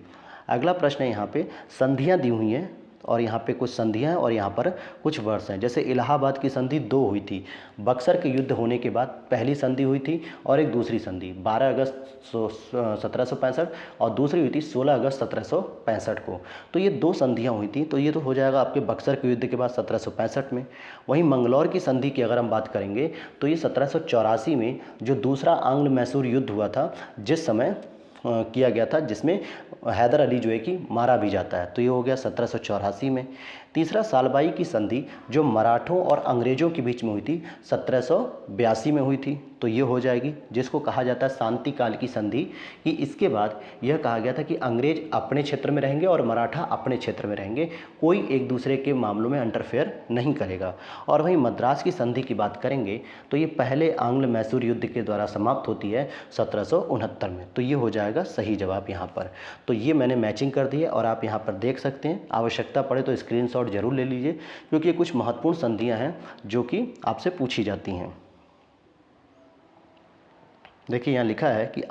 अगला प्रश्न है, यहाँ पे संधियाँ दी हुई हैं, और यहाँ पे कुछ संधियाँ हैं और यहाँ पर कुछ वर्ष हैं। जैसे इलाहाबाद की संधि 2 हुई थी। बक्सर के युद्ध होने के बाद पहली संधि हुई थी, और एक दूसरी संधि 12 अगस्त 1765, और दूसरी हुई थी 16 अगस्त 1765 को। तो ये 2 संधियाँ हुई थी। तो ये तो हो जाएगा आपके बक्सर के युद्ध के बाद 1765 में। वहीं मंगलौर की संधि की अगर हम बात करेंगे, तो ये 1784 में जो दूसरा आंग्ल मैसूर युद्ध हुआ था, जिस समय किया गया था, जिसमें हैदर अली जो है कि मारा भी जाता है। तो ये हो गया 1784 में। तीसरा सालबाई की संधि जो मराठों और अंग्रेज़ों के बीच में हुई थी, 1782 में हुई थी। तो ये हो जाएगी, जिसको कहा जाता है शांति काल की संधि, कि इसके बाद यह कहा गया था कि अंग्रेज अपने क्षेत्र में रहेंगे और मराठा अपने क्षेत्र में रहेंगे, कोई एक दूसरे के मामलों में इंटरफेयर नहीं करेगा। और वहीं मद्रास की संधि की बात करेंगे, तो ये पहले आंग्ल मैसूर युद्ध के द्वारा समाप्त होती है 1769 में। तो ये हो जाएगा सही जवाब यहाँ पर। तो ये मैंने मैचिंग कर दी है, और आप यहाँ पर देख सकते हैं। आवश्यकता पड़े तो स्क्रीनशॉट जरूर ले लीजिए, क्योंकि ये कुछ महत्वपूर्ण संधियां हैं जो कि आपसे पूछी जाती हैं। देखिए यहाँ लिखा है कि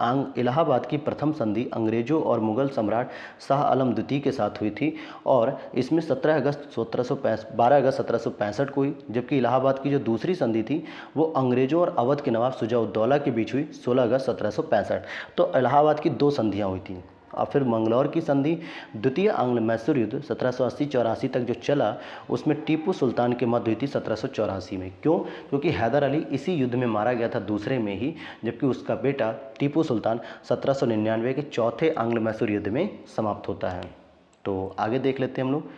इलाहाबाद की प्रथम संधि अंग्रेजों और मुगल सम्राट शाह आलम द्वितीय के साथ हुई थी, और इसमें 12 अगस्त 1765 को हुई। जबकि इलाहाबाद की जो दूसरी संधि थी वो अंग्रेजों और अवध के नवाब शुजा-उद-दौला के बीच हुई 16 अगस्त 1765। तो इलाहाबाद की 2 संधियाँ हुई थी। और फिर मंगलौर की संधि द्वितीय आंग्ल मैसूर युद्ध 1780-84 तक जो चला, उसमें टीपू सुल्तान के मध्य हुई थी 1784 में। क्यों? क्योंकि हैदर अली इसी युद्ध में मारा गया था, दूसरे में ही, जबकि उसका बेटा टीपू सुल्तान 1799 के चौथे आंग्ल मैसूर युद्ध में समाप्त होता है। तो आगे देख लेते हैं हम लोग।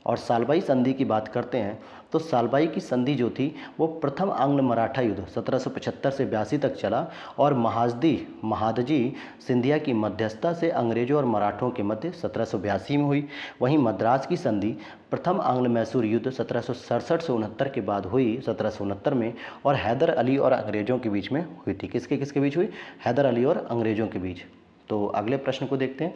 और सालबाई संधि की बात करते हैं तो सालबाई की संधि जो थी वो प्रथम आंग्ल मराठा युद्ध 1775 से 82 तक चला और महादजी सिंधिया की मध्यस्थता से अंग्रेजों और मराठों के मध्य 1782 में हुई। वहीं मद्रास की संधि प्रथम आंग्ल मैसूर युद्ध 1767 से 69 के बाद हुई 1769 में, और हैदर अली और अंग्रेजों के बीच में हुई थी। किसके किसके बीच हुई? हैदर अली और अंग्रेजों के बीच। तो अगले प्रश्न को देखते हैं।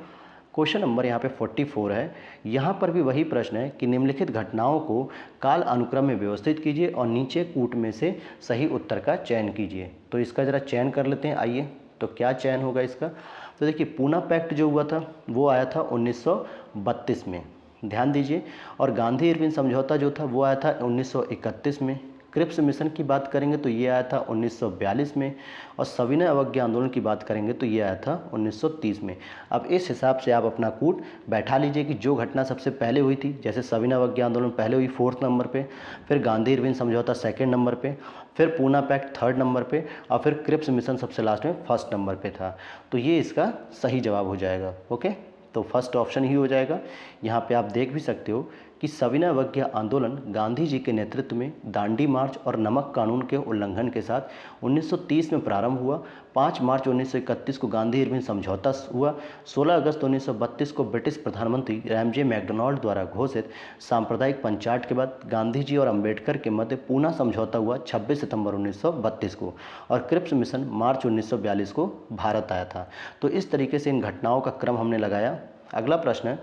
क्वेश्चन नंबर यहाँ पे 44 है। यहाँ पर भी वही प्रश्न है कि निम्नलिखित घटनाओं को काल अनुक्रम में व्यवस्थित कीजिए और नीचे कूट में से सही उत्तर का चयन कीजिए। तो इसका ज़रा चयन कर लेते हैं, आइए। तो क्या चयन होगा इसका? तो देखिए, पूना पैक्ट जो हुआ था वो आया था 1932 में, ध्यान दीजिए। और गांधी इरविन समझौता जो था वो आया था 1931 में। क्रिप्स मिशन की बात करेंगे तो ये आया था 1942 में। और सविनय अवज्ञा आंदोलन की बात करेंगे तो ये आया था 1930 में। अब इस हिसाब से आप अपना कूट बैठा लीजिए कि जो घटना सबसे पहले हुई थी, जैसे सविनय अवज्ञा आंदोलन पहले हुई 4th नंबर पे, फिर गांधी इरविन समझौता 2nd नंबर पे, फिर पूना पैक्ट 3rd नंबर पे, और फिर क्रिप्स मिशन सबसे लास्ट में 1st नंबर पे था। तो ये इसका सही जवाब हो जाएगा। ओके, तो फर्स्ट ऑप्शन ही हो जाएगा। यहाँ पे आप देख भी सकते हो कि सविनय अवज्ञा आंदोलन गांधी जी के नेतृत्व में दांडी मार्च और नमक कानून के उल्लंघन के साथ 1930 में प्रारंभ हुआ। 5 मार्च 1931 को गांधी इरविन समझौता हुआ। 16 अगस्त 1932 को ब्रिटिश प्रधानमंत्री रैमजे मैकडोनाल्ड द्वारा घोषित सांप्रदायिक पंचायत के बाद गांधी जी और अंबेडकर के मध्य पूना समझौता हुआ 26 सितंबर 1932 को, और क्रिप्स मिशन मार्च 1942 को भारत आया था। तो इस तरीके से इन घटनाओं का क्रम हमने लगाया। अगला प्रश्न है,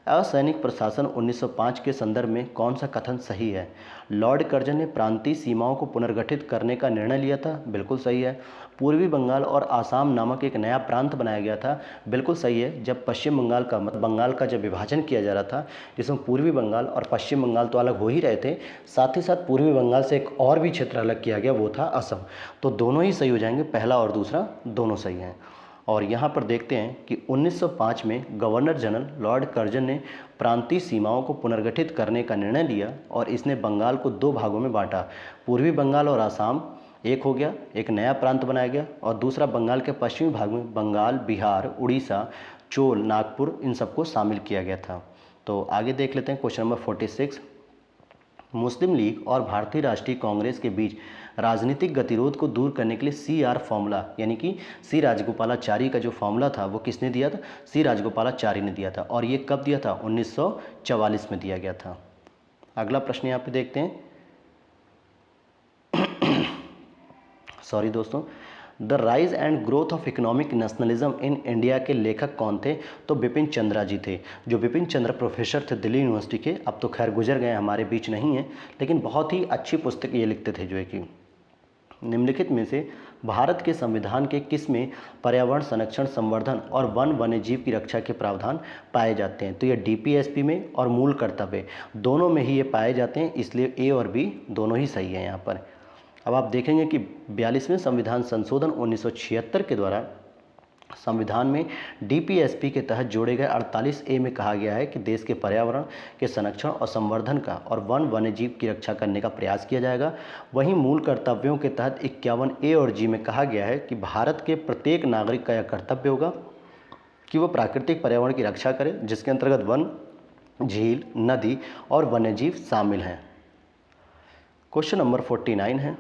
असैनिक प्रशासन 1905 के संदर्भ में कौन सा कथन सही है? लॉर्ड कर्जन ने प्रांतीय सीमाओं को पुनर्गठित करने का निर्णय लिया था, बिल्कुल सही है। पूर्वी बंगाल और आसाम नामक एक नया प्रांत बनाया गया था, बिल्कुल सही है। जब पश्चिम बंगाल का बंगाल का जब विभाजन किया जा रहा था, जिसमें पूर्वी बंगाल और पश्चिम बंगाल तो अलग हो ही रहे थे, साथ ही साथ पूर्वी बंगाल से एक और भी क्षेत्र अलग किया गया, वो था असम। तो दोनों ही सही हो जाएंगे, पहला और दूसरा दोनों सही हैं। और यहाँ पर देखते हैं कि 1905 में गवर्नर जनरल लॉर्ड कर्जन ने प्रांतीय सीमाओं को पुनर्गठित करने का निर्णय लिया और इसने बंगाल को 2 भागों में बांटा। पूर्वी बंगाल और आसाम एक हो गया, एक नया प्रांत बनाया गया, और दूसरा बंगाल के पश्चिमी भाग में बंगाल, बिहार, उड़ीसा, चोल, नागपुर, इन सबको शामिल किया गया था। तो आगे देख लेते हैं क्वेश्चन नंबर 46। मुस्लिम लीग और भारतीय राष्ट्रीय कांग्रेस के बीच राजनीतिक गतिरोध को दूर करने के लिए CR फॉर्मूला, यानी कि सी राजगोपालाचारी का जो फॉर्मूला था वो किसने दिया था? सी राजगोपालाचारी ने दिया था। और ये कब दिया था? 1944 में दिया गया था। अगला प्रश्न यहाँ पे देखते हैं। सॉरी दोस्तों, the rise and growth of economic nationalism in India के लेखक कौन थे? तो बिपिन चंद्रा जी थे। जो बिपिन चंद्र प्रोफेसर थे दिल्ली यूनिवर्सिटी के, अब तो खैर गुजर गए, हमारे बीच नहीं है, लेकिन बहुत ही अच्छी पुस्तक ये लिखते थे, जो है कि निम्नलिखित में से भारत के संविधान के किस में पर्यावरण संरक्षण, संवर्धन और वन्य जीव की रक्षा के प्रावधान पाए जाते हैं? तो ये DPSP में और मूल कर्तव्य दोनों में ही ये पाए जाते हैं, इसलिए A और B दोनों ही सही है यहाँ पर। अब आप देखेंगे कि 42वें संविधान संशोधन 1976 के द्वारा संविधान में DPSP के तहत जोड़े गए 48A में कहा गया है कि देश के पर्यावरण के संरक्षण और संवर्धन का और वन्य जीव की रक्षा करने का प्रयास किया जाएगा। वहीं मूल कर्तव्यों के तहत 51A और G में कहा गया है कि भारत के प्रत्येक नागरिक का यह कर्तव्य होगा कि वो प्राकृतिक पर्यावरण की रक्षा करे, जिसके अंतर्गत वन, झील, नदी और वन्यजीव शामिल हैं। क्वेश्चन नंबर 49 है,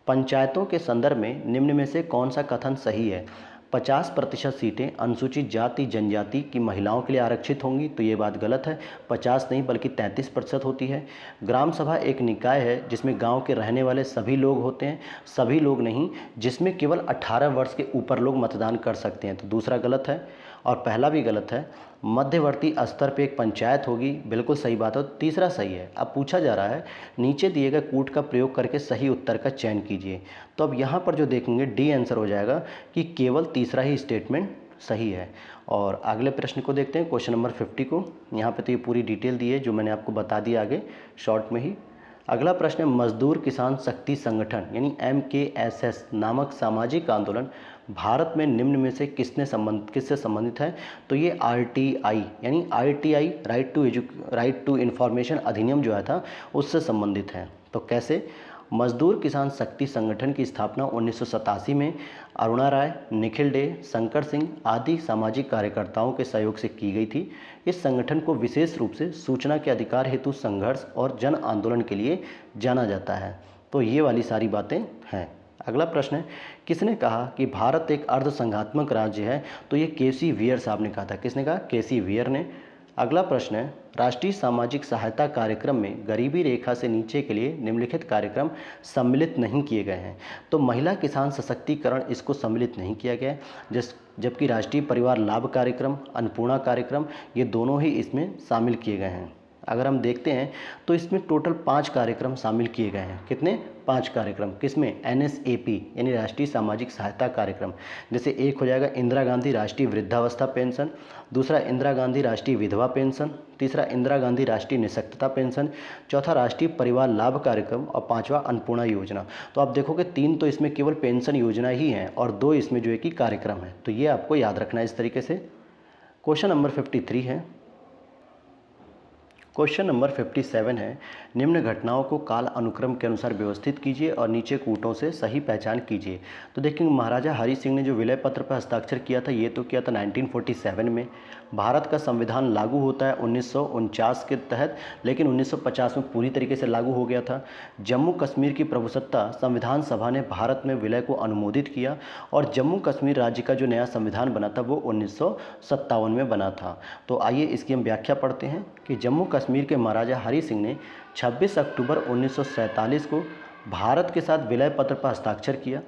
पंचायतों के संदर्भ में निम्न में से कौन सा कथन सही है? 50% सीटें अनुसूचित जाति जनजाति की महिलाओं के लिए आरक्षित होंगी, तो ये बात गलत है। 50 नहीं बल्कि 33% होती है। ग्राम सभा एक निकाय है जिसमें गांव के रहने वाले सभी लोग होते हैं, सभी लोग नहीं, जिसमें केवल 18 वर्ष के ऊपर लोग मतदान कर सकते हैं, तो दूसरा गलत है और पहला भी गलत है। मध्यवर्ती स्तर पे एक पंचायत होगी, बिल्कुल सही बात है, तीसरा सही है। अब पूछा जा रहा है नीचे दिए गए कूट का प्रयोग करके सही उत्तर का चयन कीजिए। तो अब यहाँ पर जो देखेंगे D आंसर हो जाएगा कि केवल तीसरा ही स्टेटमेंट सही है। और अगले प्रश्न को देखते हैं, क्वेश्चन नंबर 50 को। यहाँ पे तो ये पूरी डिटेल दी है जो मैंने आपको बता दिया आगे शॉर्ट में ही। अगला प्रश्न है, मजदूर किसान शक्ति संगठन यानी MKSS नामक सामाजिक आंदोलन भारत में निम्न में से किससे संबंधित है? तो ये RTI यानी ITI राइट टू इन्फॉर्मेशन अधिनियम जो है था उससे संबंधित है। तो कैसे? मजदूर किसान शक्ति संगठन की स्थापना 1987 में अरुणा राय, निखिल डे, शंकर सिंह आदि सामाजिक कार्यकर्ताओं के सहयोग से की गई थी। इस संगठन को विशेष रूप से सूचना के अधिकार हेतु संघर्ष और जन आंदोलन के लिए जाना जाता है। तो ये वाली सारी बातें हैं। अगला प्रश्न है, किसने कहा कि भारत एक अर्धसंघात्मक राज्य है? तो ये केसी वियर साहब ने कहा था। किसने कहा? केसी वियर ने। अगला प्रश्न है, राष्ट्रीय सामाजिक सहायता कार्यक्रम में गरीबी रेखा से नीचे के लिए निम्नलिखित कार्यक्रम सम्मिलित नहीं किए गए हैं। तो महिला किसान सशक्तिकरण इसको सम्मिलित नहीं किया गया है, जबकि राष्ट्रीय परिवार लाभ कार्यक्रम, अन्नपूर्णा कार्यक्रम ये दोनों ही इसमें शामिल किए गए हैं। अगर हम देखते हैं तो इसमें टोटल 5 कार्यक्रम शामिल किए गए हैं। कितने? 5 कार्यक्रम। किसमें? NSAP यानी राष्ट्रीय सामाजिक सहायता कार्यक्रम। जैसे एक हो जाएगा इंदिरा गांधी राष्ट्रीय वृद्धावस्था पेंशन, दूसरा इंदिरा गांधी राष्ट्रीय विधवा पेंशन, तीसरा इंदिरा गांधी राष्ट्रीय निःशक्तता पेंशन, चौथा राष्ट्रीय परिवार लाभ कार्यक्रम और पांचवा अन्नपूर्णा योजना। तो आप देखोगे 3 तो इसमें केवल पेंशन योजना ही है और 2 इसमें जो है कि कार्यक्रम है। तो ये आपको याद रखना है इस तरीके से। क्वेश्चन नंबर 53 है। क्वेश्चन नंबर 57 है, निम्न घटनाओं को काल अनुक्रम के अनुसार व्यवस्थित कीजिए और नीचे कूटों से सही पहचान कीजिए। तो देखिए, महाराजा हरि सिंह ने जो विलय पत्र पर हस्ताक्षर किया था, ये तो किया था 1947 में। भारत का संविधान लागू होता है 1949 के तहत, लेकिन 1950 में पूरी तरीके से लागू हो गया था। जम्मू कश्मीर की प्रभुसत्ता संविधान सभा ने भारत में विलय को अनुमोदित किया और जम्मू कश्मीर राज्य का जो नया संविधान बना था वो 1957 में बना था। तो आइए इसकी हम व्याख्या पढ़ते हैं कि जम्मू कश्मीर के महाराजा हरि सिंह ने 26 अक्टूबर 1947 को भारत के साथ विलय पत्र पर हस्ताक्षर किया।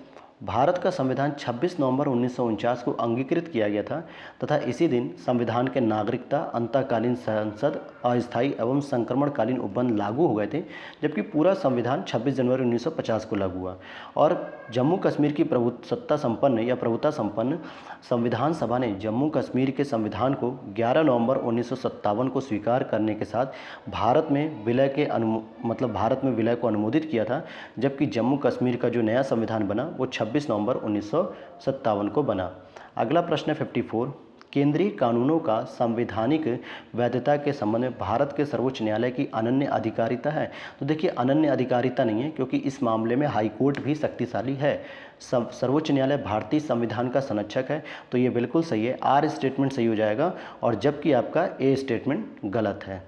भारत का संविधान 26 नवंबर 1949 को अंगीकृत किया गया था तथा इसी दिन संविधान के नागरिकता, अंतःकालीन संसद, अस्थायी एवं संक्रमणकालीन उपबंध लागू हो गए थे, जबकि पूरा संविधान 26 जनवरी 1950 को लागू हुआ। और जम्मू कश्मीर की प्रभुता संपन्न संविधान सभा ने जम्मू कश्मीर के संविधान को 11 नवंबर 1957 को स्वीकार करने के साथ भारत में विलय को अनुमोदित किया था, जबकि जम्मू कश्मीर का जो नया संविधान बना वो 26 नवंबर 1957 को बना। अगला प्रश्न है 54, केंद्रीय कानूनों का संवैधानिक वैधता के संबंध में भारत के सर्वोच्च न्यायालय की अनन्य अधिकारिता है। तो देखिए, अनन्य अधिकारिता नहीं है, क्योंकि इस मामले में हाई कोर्ट भी शक्तिशाली है। सर्वोच्च न्यायालय भारतीय संविधान का संरक्षक है। तो ये बिल्कुल सही है, आर स्टेटमेंट सही हो जाएगा, और जबकि आपका ए स्टेटमेंट गलत है।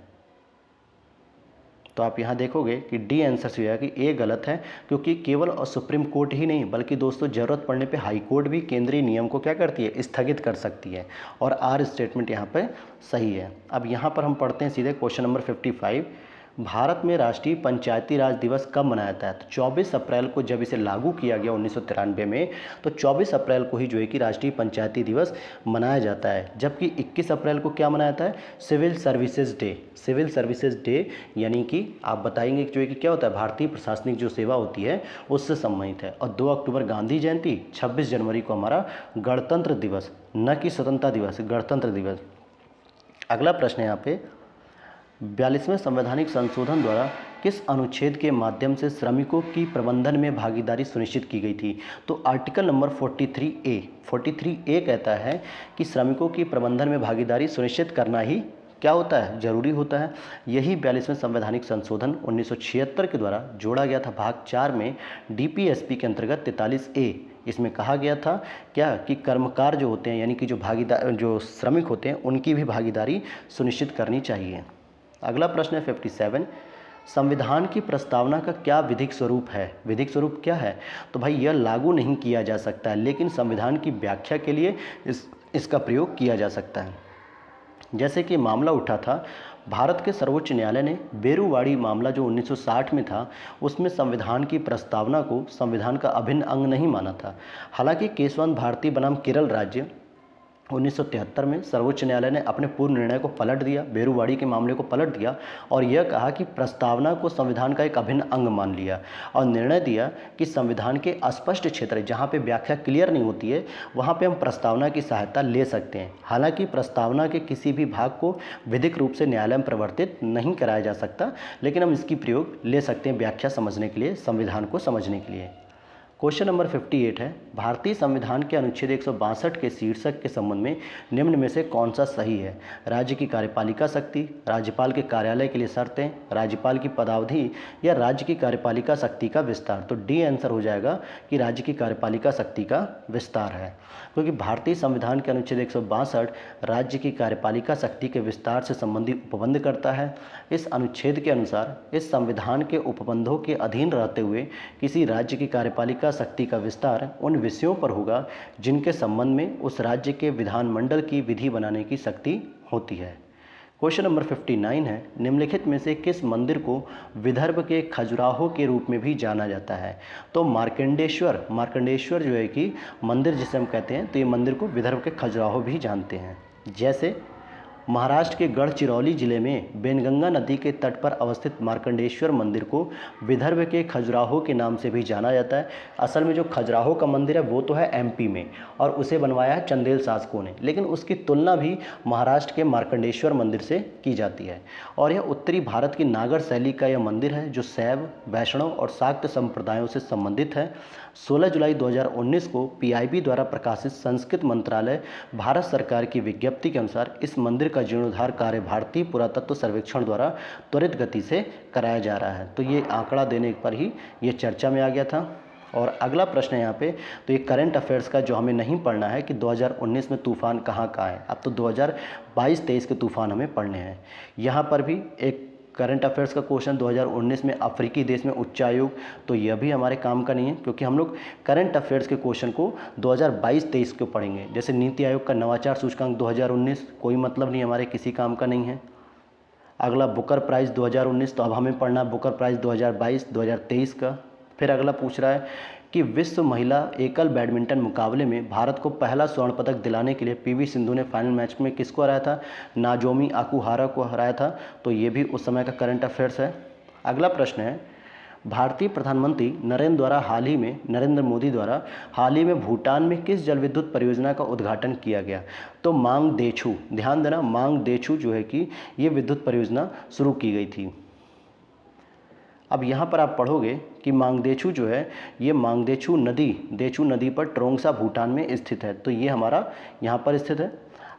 तो आप यहाँ देखोगे कि डी आंसर से होगा कि ए गलत है, क्योंकि केवल और सुप्रीम कोर्ट ही नहीं बल्कि दोस्तों ज़रूरत पड़ने पे हाई कोर्ट भी केंद्रीय नियम को क्या करती है? स्थगित कर सकती है, और आर स्टेटमेंट यहाँ पे सही है। अब यहाँ पर हम पढ़ते हैं सीधे क्वेश्चन नंबर 55, भारत में राष्ट्रीय पंचायती राज दिवस कब मनाया जाता है? तो 24 अप्रैल को जब इसे लागू किया गया 1993 में, तो 24 अप्रैल को ही जो है कि राष्ट्रीय पंचायती दिवस मनाया जाता है। जबकि 21 अप्रैल को क्या मनाया जाता है? Civil services day. Civil services day यानी कि आप बताएंगे जो है कि क्या होता है? भारतीय प्रशासनिक जो सेवा होती है उससे संबंधित है। और 2 अक्टूबर गांधी जयंती, 26 जनवरी को हमारा गणतंत्र दिवस, न कि स्वतंत्रता दिवस, गणतंत्र दिवस। अगला प्रश्न है यहाँ पे, 42वें संवैधानिक संशोधन द्वारा किस अनुच्छेद के माध्यम से श्रमिकों की प्रबंधन में भागीदारी सुनिश्चित की गई थी? तो आर्टिकल नंबर 43A कहता है कि श्रमिकों की प्रबंधन में भागीदारी सुनिश्चित करना ही क्या होता है? जरूरी होता है। यही 42वें संवैधानिक संशोधन 1976 के द्वारा जोड़ा गया था भाग 4 में DPSP के अंतर्गत 43A। इसमें कहा गया था क्या कि कर्मकार जो होते हैं यानी कि जो श्रमिक होते हैं उनकी भी भागीदारी सुनिश्चित करनी चाहिए। अगला प्रश्न है 57, संविधान की प्रस्तावना का क्या विधिक स्वरूप है? विधिक स्वरूप क्या है? तो भाई यह लागू नहीं किया जा सकता है, लेकिन संविधान की व्याख्या के लिए इसका प्रयोग किया जा सकता है। जैसे कि मामला उठा था, भारत के सर्वोच्च न्यायालय ने बेरुवाड़ी मामला जो 1960 में था, उसमें संविधान की प्रस्तावना को संविधान का अभिन्न अंग नहीं माना था। हालांकि केशवंत भारती बनाम केरल राज्य 1973 में सर्वोच्च न्यायालय ने अपने पूर्व निर्णय को पलट दिया, बेरुवाड़ी के मामले को पलट दिया और यह कहा कि प्रस्तावना को संविधान का एक अभिन्न अंग मान लिया और निर्णय दिया कि संविधान के अस्पष्ट क्षेत्र जहां पे व्याख्या क्लियर नहीं होती है वहां पे हम प्रस्तावना की सहायता ले सकते हैं। हालांकि प्रस्तावना के किसी भी भाग को विधिक रूप से न्यायालय में प्रवर्तित नहीं कराया जा सकता, लेकिन हम इसकी प्रयोग ले सकते हैं व्याख्या समझने के लिए, संविधान को समझने के लिए। क्वेश्चन नंबर 58 है, भारतीय संविधान के अनुच्छेद 162 के शीर्षक के संबंध में निम्न में से कौन सा सही है? राज्य की कार्यपालिका शक्ति, राज्यपाल के कार्यालय के लिए शर्तें, राज्यपाल की पदावधि या राज्य की कार्यपालिका शक्ति का विस्तार। तो डी आंसर हो जाएगा कि राज्य की कार्यपालिका शक्ति का विस्तार है, क्योंकि भारतीय संविधान के अनुच्छेद 162 राज्य की कार्यपालिका शक्ति के विस्तार से संबंधित उपबंध करता है। इस अनुच्छेद के अनुसार इस संविधान के उपबंधों के अधीन रहते हुए किसी राज्य की कार्यपालिका शक्ति का विस्तार उन विषयों पर होगा जिनके संबंध में उस राज्य के विधानमंडल की विधि बनाने की शक्ति होती है। क्वेश्चन नंबर 59 है, निम्नलिखित में से किस मंदिर को विदर्भ के खजुराहो के रूप में भी जाना जाता है? तो मार्कंडेश्वर जो है कि मंदिर जिसे हम कहते हैं, तो ये मंदिर को विदर्भ के खजुराहो भी जानते हैं। जैसे महाराष्ट्र के गढ़चिरौली जिले में बेनगंगा नदी के तट पर अवस्थित मार्कंडेश्वर मंदिर को विदर्भ के खजुराहो के नाम से भी जाना जाता है। असल में जो खजुराहो का मंदिर है वो तो है एमपी में, और उसे बनवाया है चंदेल शासकों ने, लेकिन उसकी तुलना भी महाराष्ट्र के मार्कंडेश्वर मंदिर से की जाती है। और यह उत्तरी भारत की नागर शैली का यह मंदिर है जो शैव, वैष्णव और शाक्त संप्रदायों से संबंधित है। 16 जुलाई 2019 को पीआईबी द्वारा प्रकाशित संस्कृत मंत्रालय भारत सरकार की विज्ञप्ति के अनुसार इस मंदिर का जीर्णोद्धार कार्य भारतीय पुरातत्व सर्वेक्षण द्वारा त्वरित गति से कराया जा रहा है। तो ये आंकड़ा देने पर ही ये चर्चा में आ गया था। और अगला प्रश्न है यहाँ पे, तो ये करंट अफेयर्स का जो हमें नहीं पढ़ना है कि 2019 में तूफान कहाँ है, अब तो 2022-23 के तूफान हमें पढ़ने हैं। यहाँ पर भी एक करंट अफेयर्स का क्वेश्चन 2019 में अफ्रीकी देश में उच्चायोग, तो यह भी हमारे काम का नहीं है, क्योंकि हम लोग करंट अफेयर्स के क्वेश्चन को 2022-23 को पढ़ेंगे। जैसे नीति आयोग का नवाचार सूचकांक 2019, कोई मतलब नहीं, हमारे किसी काम का नहीं है। अगला बुकर प्राइज़ 2019, तो अब हमें पढ़ना बुकर प्राइज़ 2022-2023 का। फिर अगला पूछ रहा है कि विश्व महिला एकल बैडमिंटन मुकाबले में भारत को पहला स्वर्ण पदक दिलाने के लिए पीवी सिंधु ने फाइनल मैच में किसको हराया था? नाजोमी ओकुहारा को हराया था। तो ये भी उस समय का करंट अफेयर्स है। अगला प्रश्न है, भारतीय प्रधानमंत्री नरेंद्र मोदी द्वारा हाल ही में भूटान में किस जल विद्युत परियोजना का उद्घाटन किया गया? तो मांगदेछू, ध्यान देना, मांगदेछू जो है कि ये विद्युत परियोजना शुरू की गई थी। अब यहाँ पर आप पढ़ोगे कि मांगदेछू जो है, ये मांगदेछू नदी पर ट्रोंगसा भूटान में स्थित है। तो ये हमारा यहाँ पर स्थित है।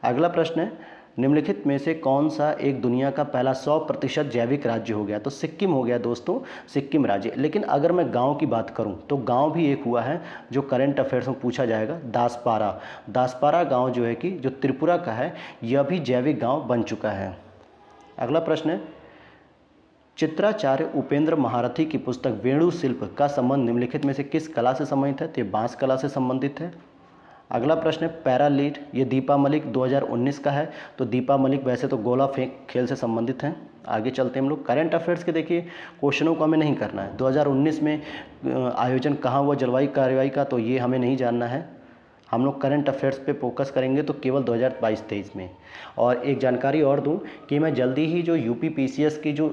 अगला प्रश्न है, निम्नलिखित में से कौन सा एक दुनिया का पहला 100% जैविक राज्य हो गया? तो सिक्किम हो गया दोस्तों, सिक्किम राज्य। लेकिन अगर मैं गांव की बात करूं तो गांव भी एक हुआ है जो करंट अफेयर्स में पूछा जाएगा, दासपारा गांव जो है कि जो त्रिपुरा का है, यह भी जैविक गांव बन चुका है। अगला प्रश्न है, चित्राचार्य उपेंद्र महारथी की पुस्तक वेणु शिल्प का संबंध निम्नलिखित में से किस कला से संबंधित है? तो ये बांस कला से संबंधित है। अगला प्रश्न है, पैरालीट, ये दीपा मलिक 2019 का है। तो दीपा मलिक वैसे तो गोला फेंक खेल से संबंधित हैं। आगे चलते हैं हम लोग करंट अफेयर्स के। देखिए क्वेश्चनों को हमें नहीं करना है 2019 में आयोजन कहाँ हुआ जलवायु कार्रवाई का, तो ये हमें नहीं जानना है। हम लोग करंट अफेयर्स पे फोकस करेंगे तो केवल 2022-23 में। और एक जानकारी और दूं कि मैं जल्दी ही जो यूपी पीसीएस की जो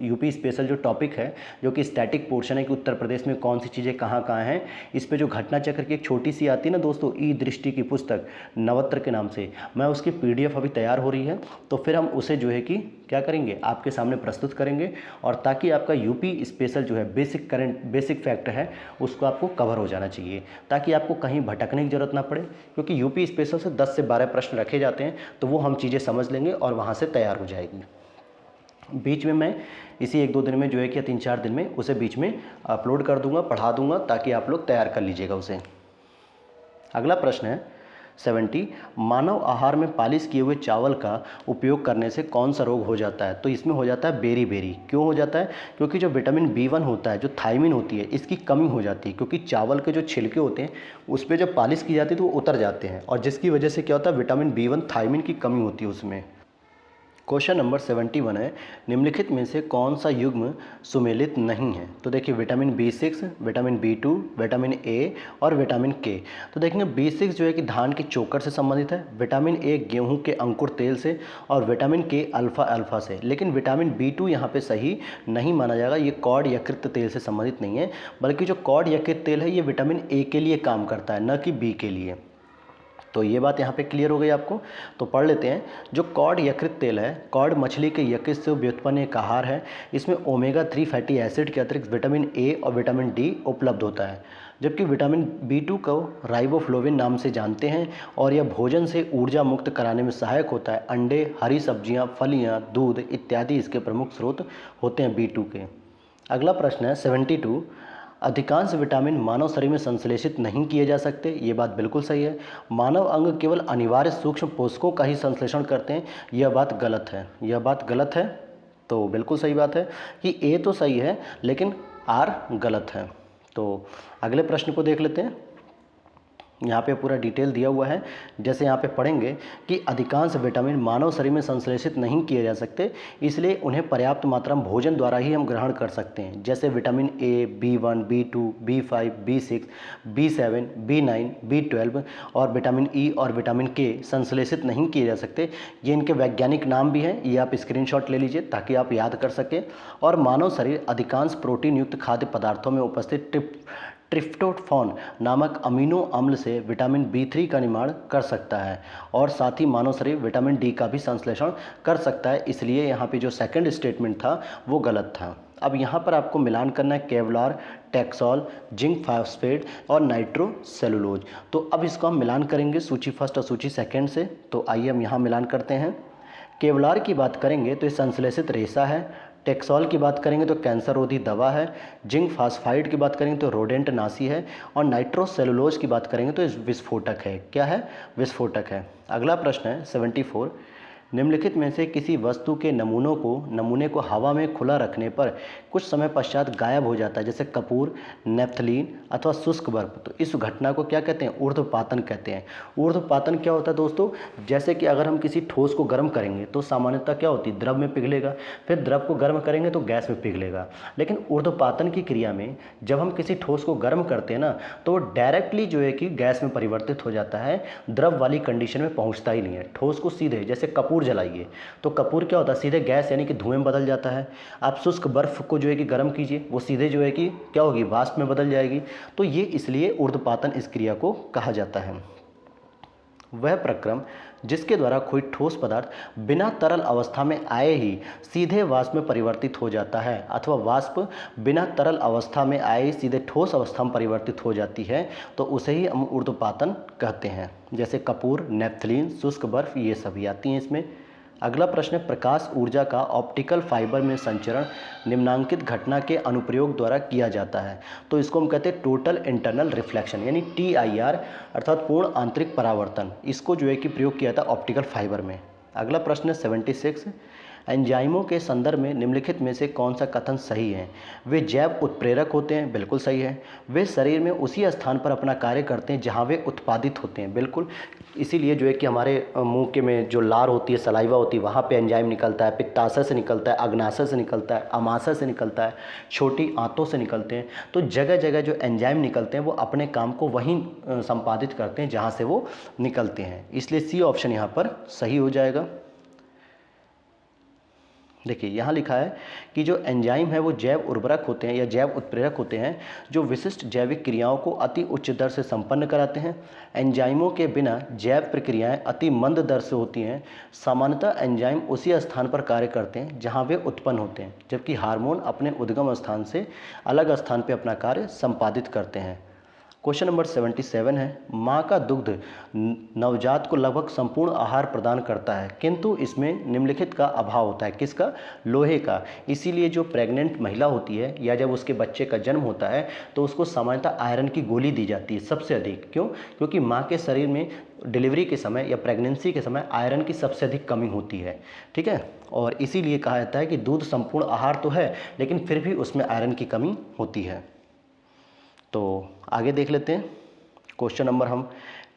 यूपी स्पेशल जो टॉपिक है, जो कि स्टैटिक पोर्शन है कि उत्तर प्रदेश में कौन सी चीज़ें कहाँ कहाँ हैं, इस पे जो घटना चक्र की एक छोटी सी आती है ना दोस्तों, ई दृष्टि की पुस्तक नवत्र के नाम से, मैं उसकी पीडीएफ अभी तैयार हो रही है। तो फिर हम उसे जो है कि क्या करेंगे, आपके सामने प्रस्तुत करेंगे, और ताकि आपका यूपी स्पेशल जो है बेसिक फैक्ट है उसको आपको कवर हो जाना चाहिए, ताकि आपको कहीं भटकने की जरूरत ना पड़े। क्योंकि यूपी स्पेशल से 10 से 12 प्रश्न रखे जाते हैं, तो वो हम चीज़ें समझ लेंगे और वहाँ से तैयार हो जाएगी। बीच में मैं इसी 1-2 दिन में जो है कि 3-4 दिन में उसे बीच में अपलोड कर दूंगा, पढ़ा दूंगा, ताकि आप लोग तैयार कर लीजिएगा उसे। अगला प्रश्न है 70, मानव आहार में पालिश किए हुए चावल का उपयोग करने से कौन सा रोग हो जाता है? तो इसमें हो जाता है बेरी। क्यों हो जाता है? क्योंकि जो विटामिन B1 होता है, जो थायमिन होती है, इसकी कमी हो जाती है। क्योंकि चावल के जो छिलके होते हैं उस पर जब पालिश की जाती है तो वो उतर जाते हैं, और जिसकी वजह से क्या होता है, विटामिन B1 थायमिन की कमी होती है उसमें। क्वेश्चन नंबर 71 है, निम्नलिखित में से कौन सा युग्म सुमेलित नहीं है? तो देखिए vitamin B6, vitamin B2, vitamin A और विटामिन K। तो देखेंगे B6 जो है कि धान के चोकर से संबंधित है, विटामिन A गेहूं के अंकुर तेल से, और विटामिन K अल्फा से। लेकिन विटामिन B2 यहाँ पे सही नहीं माना जाएगा, ये कॉड यकृत तेल से संबंधित नहीं है, बल्कि जो कॉड यकृत तेल है ये विटामिन A के लिए काम करता है, न कि B के लिए। तो ये बात यहाँ पे क्लियर हो गई आपको। तो पढ़ लेते हैं, जो कॉड यकृत तेल है, कॉड मछली के यकृत से व्युत्पन्न एक आहार है। इसमें ओमेगा 3 फैटी एसिड के अतिरिक्त विटामिन A और विटामिन D उपलब्ध होता है। जबकि विटामिन B2 को राइबोफ्लोविन नाम से जानते हैं और यह भोजन से ऊर्जा मुक्त कराने में सहायक होता है। अंडे, हरी सब्जियां, फलियां, दूध इत्यादि इसके प्रमुख स्रोत होते हैं B2 के। अगला प्रश्न है 72। अधिकांश विटामिन मानव शरीर में संश्लेषित नहीं किए जा सकते। ये बात बिल्कुल सही है। मानव अंग केवल अनिवार्य सूक्ष्म पोषकों का ही संश्लेषण करते हैं। यह बात गलत है। यह बात गलत है। तो बिल्कुल सही बात है कि ए तो सही है लेकिन आर गलत है। तो अगले प्रश्न को देख लेते हैं। यहाँ पे पूरा डिटेल दिया हुआ है। जैसे यहाँ पे पढ़ेंगे कि अधिकांश विटामिन मानव शरीर में संश्लेषित नहीं किए जा सकते, इसलिए उन्हें पर्याप्त मात्रा में भोजन द्वारा ही हम ग्रहण कर सकते हैं। जैसे vitamin A, B1, B2, B5, B6, B7, B9, B12 और विटामिन ई और विटामिन के संश्लेषित नहीं किए जा सकते। ये इनके वैज्ञानिक नाम भी हैं, ये आप स्क्रीनशॉट ले लीजिए ताकि आप याद कर सकें। और मानव शरीर अधिकांश प्रोटीन युक्त खाद्य पदार्थों में उपस्थित ट्रिप्टोफैन नामक अमीनो अम्ल से विटामिन B3 का निर्माण कर सकता है और साथ ही मानव शरीर विटामिन डी का भी संश्लेषण कर सकता है। इसलिए यहाँ पे जो सेकंड स्टेटमेंट था वो गलत था। अब यहाँ पर आपको मिलान करना है केवलार, टैक्सोल, जिंक फास्फेट और नाइट्रोसेलुलोज। तो अब इसको हम मिलान करेंगे सूची फर्स्ट और सूची सेकंड से। तो आइए हम यहाँ मिलान करते हैं। केवलार की बात करेंगे तो ये संश्लेषित रेशा है। टैक्सोल की बात करेंगे तो कैंसर रोधी दवा है। जिंक फास्फाइड की बात करेंगे तो रोडेंट नाशी है। और नाइट्रोसेलुलोज की बात करेंगे तो विस्फोटक है। क्या है? विस्फोटक है। अगला प्रश्न है 74। निम्नलिखित में से किसी वस्तु के नमूने को हवा में खुला रखने पर कुछ समय पश्चात गायब हो जाता है, जैसे कपूर, नेफ्थलीन अथवा शुष्क बर्फ। तो इस घटना को क्या कहते हैं? ऊर्ध्वपातन कहते हैं। ऊर्ध्वपातन क्या होता है दोस्तों? जैसे कि अगर हम किसी ठोस को गर्म करेंगे तो सामान्यतः क्या होती है? द्रव में पिघलेगा, फिर द्रव को गर्म करेंगे तो गैस में पिघलेगा। लेकिन ऊर्ध्वपातन की क्रिया में जब हम किसी ठोस को गर्म करते हैं ना, तो वो डायरेक्टली जो है कि गैस में परिवर्तित हो जाता है, द्रव वाली कंडीशन में पहुँचता ही नहीं है। ठोस को सीधे, जैसे कपूर जलाइए तो कपूर क्या होता है? सीधे गैस यानी कि धुएं में बदल जाता है। आप शुष्क बर्फ को जो है कि गर्म कीजिए, वो सीधे जो है कि क्या होगी? वाष्प में बदल जाएगी। तो ये इसलिए ऊर्ध्वपातन इस क्रिया को कहा जाता है। वह प्रक्रम जिसके द्वारा कोई ठोस पदार्थ बिना तरल अवस्था में आए ही सीधे वाष्प में परिवर्तित हो जाता है, अथवा वाष्प बिना तरल अवस्था में आए सीधे ठोस अवस्था में परिवर्तित हो जाती है, तो उसे ही हम ऊर्ध्वपातन कहते हैं। जैसे कपूर, नेफ्थलीन, शुष्क बर्फ, ये सभी आती हैं इसमें। अगला प्रश्न है प्रकाश ऊर्जा का ऑप्टिकल फाइबर में संचरण निम्नांकित घटना के अनुप्रयोग द्वारा किया जाता है। तो इसको हम कहते हैं टोटल इंटरनल रिफ्लेक्शन यानी TIR अर्थात पूर्ण आंतरिक परावर्तन। इसको जो है कि प्रयोग किया था ऑप्टिकल फाइबर में। अगला प्रश्न है 76। एंजाइमों के संदर्भ में निम्नलिखित में से कौन सा कथन सही है? वे जैव उत्प्रेरक होते हैं। बिल्कुल सही है। वे शरीर में उसी स्थान पर अपना कार्य करते हैं जहां वे उत्पादित होते हैं। बिल्कुल, इसीलिए जो है कि हमारे मुंह के में जो लार होती है, सलाइवा होती है, वहाँ पे एंजाइम निकलता है। पित्ताशय से निकलता है, अग्नाशय से निकलता है, अमाशय से निकलता है, छोटी आंतों से निकलते हैं। तो जगह जगह जो एंजाइम निकलते हैं वो अपने काम को वहीं संपादित करते हैं जहाँ से वो निकलते हैं। इसलिए सी ऑप्शन यहाँ पर सही हो जाएगा। देखिए यहाँ लिखा है कि जो एंजाइम है वो जैव उर्वरक होते हैं या जैव उत्प्रेरक होते हैं जो विशिष्ट जैविक क्रियाओं को अति उच्च दर से संपन्न कराते हैं। एंजाइमों के बिना जैव प्रक्रियाएं अति मंद दर से होती हैं। सामान्यतः एंजाइम उसी स्थान पर कार्य करते हैं जहां वे उत्पन्न होते हैं, जबकि हार्मोन अपने उद्गम स्थान से अलग स्थान पर अपना कार्य संपादित करते हैं। क्वेश्चन नंबर 77 है माँ का दुग्ध नवजात को लगभग संपूर्ण आहार प्रदान करता है, किंतु इसमें निम्नलिखित का अभाव होता है। किसका? लोहे का। इसीलिए जो प्रेग्नेंट महिला होती है या जब उसके बच्चे का जन्म होता है तो उसको सामान्यतः आयरन की गोली दी जाती है सबसे अधिक। क्यों? क्योंकि माँ के शरीर में डिलीवरी के समय या प्रेगनेंसी के समय आयरन की सबसे अधिक कमी होती है। ठीक है, और इसीलिए कहा जाता है कि दूध संपूर्ण आहार तो है लेकिन फिर भी उसमें आयरन की कमी होती है। तो आगे देख लेते हैं क्वेश्चन नंबर हम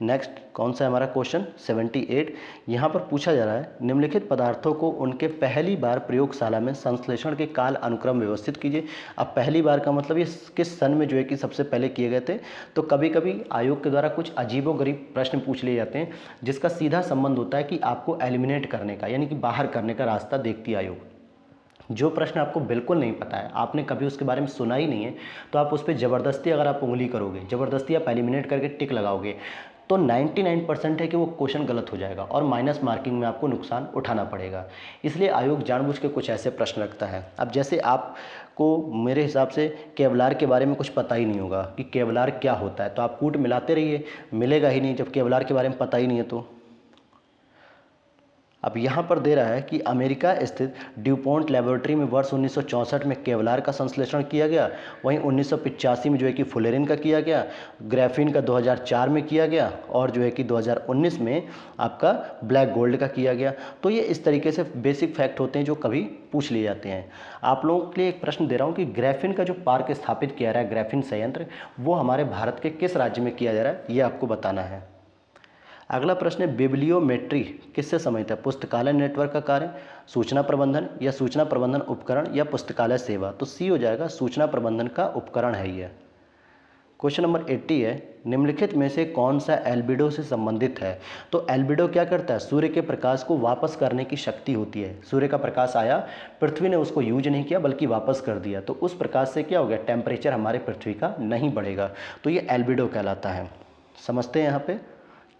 नेक्स्ट कौन सा है हमारा क्वेश्चन 78। यहाँ पर पूछा जा रहा है निम्नलिखित पदार्थों को उनके पहली बार प्रयोगशाला में संश्लेषण के काल अनुक्रम व्यवस्थित कीजिए। अब पहली बार का मतलब ये किस सन में जो है कि सबसे पहले किए गए थे। तो कभी कभी आयोग के द्वारा कुछ अजीबोगरीब प्रश्न पूछ लिए जाते हैं जिसका सीधा संबंध होता है कि आपको एलिमिनेट करने का यानी कि बाहर करने का रास्ता देखती है आयोग। जो प्रश्न आपको बिल्कुल नहीं पता है, आपने कभी उसके बारे में सुना ही नहीं है, तो आप उस पर ज़बरदस्ती अगर आप उंगली करोगे, ज़बरदस्ती आप एलिमिनेट करके टिक लगाओगे, तो 99% है कि वो क्वेश्चन गलत हो जाएगा और माइनस मार्किंग में आपको नुकसान उठाना पड़ेगा। इसलिए आयोग जानबूझ के कुछ ऐसे प्रश्न रखता है। अब जैसे आपको मेरे हिसाब से केवलार के बारे में कुछ पता ही नहीं होगा कि केवलार क्या होता है, तो आप कूट मिलाते रहिए, मिलेगा ही नहीं जब केवलार के बारे में पता ही नहीं है तो। अब यहाँ पर दे रहा है कि अमेरिका स्थित ड्यूपॉन्ट लेबोरेटरी में वर्ष 1964 में केवलार का संश्लेषण किया गया, वहीं 1985 में जो है कि फुलेरिन का किया गया, ग्राफीन का 2004 में किया गया और जो है कि 2019 में आपका ब्लैक गोल्ड का किया गया। तो ये इस तरीके से बेसिक फैक्ट होते हैं जो कभी पूछ लिए जाते हैं। आप लोगों के लिए एक प्रश्न दे रहा हूँ कि ग्राफीन का जो पार्क स्थापित किया रहा है, ग्राफीन संयंत्र, वो हमारे भारत के किस राज्य में किया जा रहा है, ये आपको बताना है। अगला प्रश्न है बिब्लियोमेट्री किससे संबंधित है? पुस्तकालय नेटवर्क का कार्य, सूचना प्रबंधन या सूचना प्रबंधन उपकरण या पुस्तकालय सेवा। तो सी हो जाएगा, सूचना प्रबंधन का उपकरण है ये। क्वेश्चन नंबर 80 है, निम्नलिखित में से कौन सा एल्बिडो से संबंधित है? तो एल्बिडो क्या करता है? सूर्य के प्रकाश को वापस करने की शक्ति होती है। सूर्य का प्रकाश आया, पृथ्वी ने उसको यूज नहीं किया बल्कि वापस कर दिया, तो उस प्रकाश से क्या हो गया? टेम्परेचर हमारे पृथ्वी का नहीं बढ़ेगा, तो ये एल्बिडो कहलाता है। समझते हैं यहाँ पे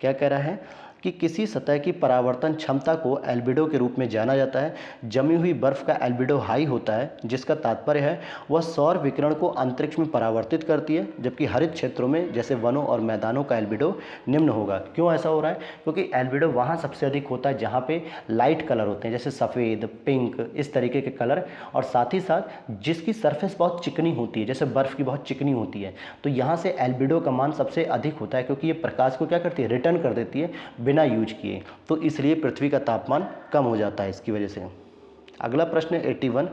क्या कह रहा है कि किसी सतह की परावर्तन क्षमता को एल्बिडो के रूप में जाना जाता है। जमी हुई बर्फ का एल्बिडो हाई होता है, जिसका तात्पर्य है वह सौर विकिरण को अंतरिक्ष में परावर्तित करती है, जबकि हरित क्षेत्रों में जैसे वनों और मैदानों का एल्बिडो निम्न होगा। क्यों ऐसा हो रहा है? क्योंकि एल्बिडो वहाँ सबसे अधिक होता है जहाँ पे लाइट कलर होते हैं, जैसे सफ़ेद, पिंक, इस तरीके के कलर, और साथ ही साथ जिसकी सरफेस बहुत चिकनी होती है, जैसे बर्फ़ की बहुत चिकनी होती है, तो यहाँ से एल्बिडो का मान सबसे अधिक होता है, क्योंकि ये प्रकाश को क्या करती है? रिटर्न कर देती है बिना यूज किए, तो इसलिए पृथ्वी का तापमान कम हो जाता है इसकी वजह से। अगला प्रश्न है 81,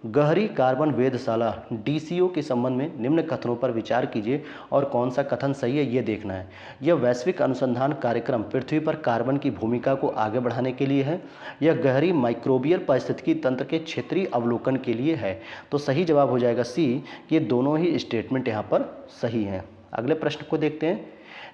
गहरी कार्बन वेधशाला DCO के संबंध में निम्न कथनों पर विचार कीजिए और कौन सा कथन सही है ये देखना है। यह वैश्विक अनुसंधान कार्यक्रम पृथ्वी पर कार्बन की भूमिका को आगे बढ़ाने के लिए है, यह गहरी माइक्रोबियल पारिस्थितिकी तंत्र के क्षेत्रीय अवलोकन के लिए है। तो सही जवाब हो जाएगा सी, कि ये दोनों ही स्टेटमेंट यहाँ पर सही हैं। अगले प्रश्न को देखते हैं,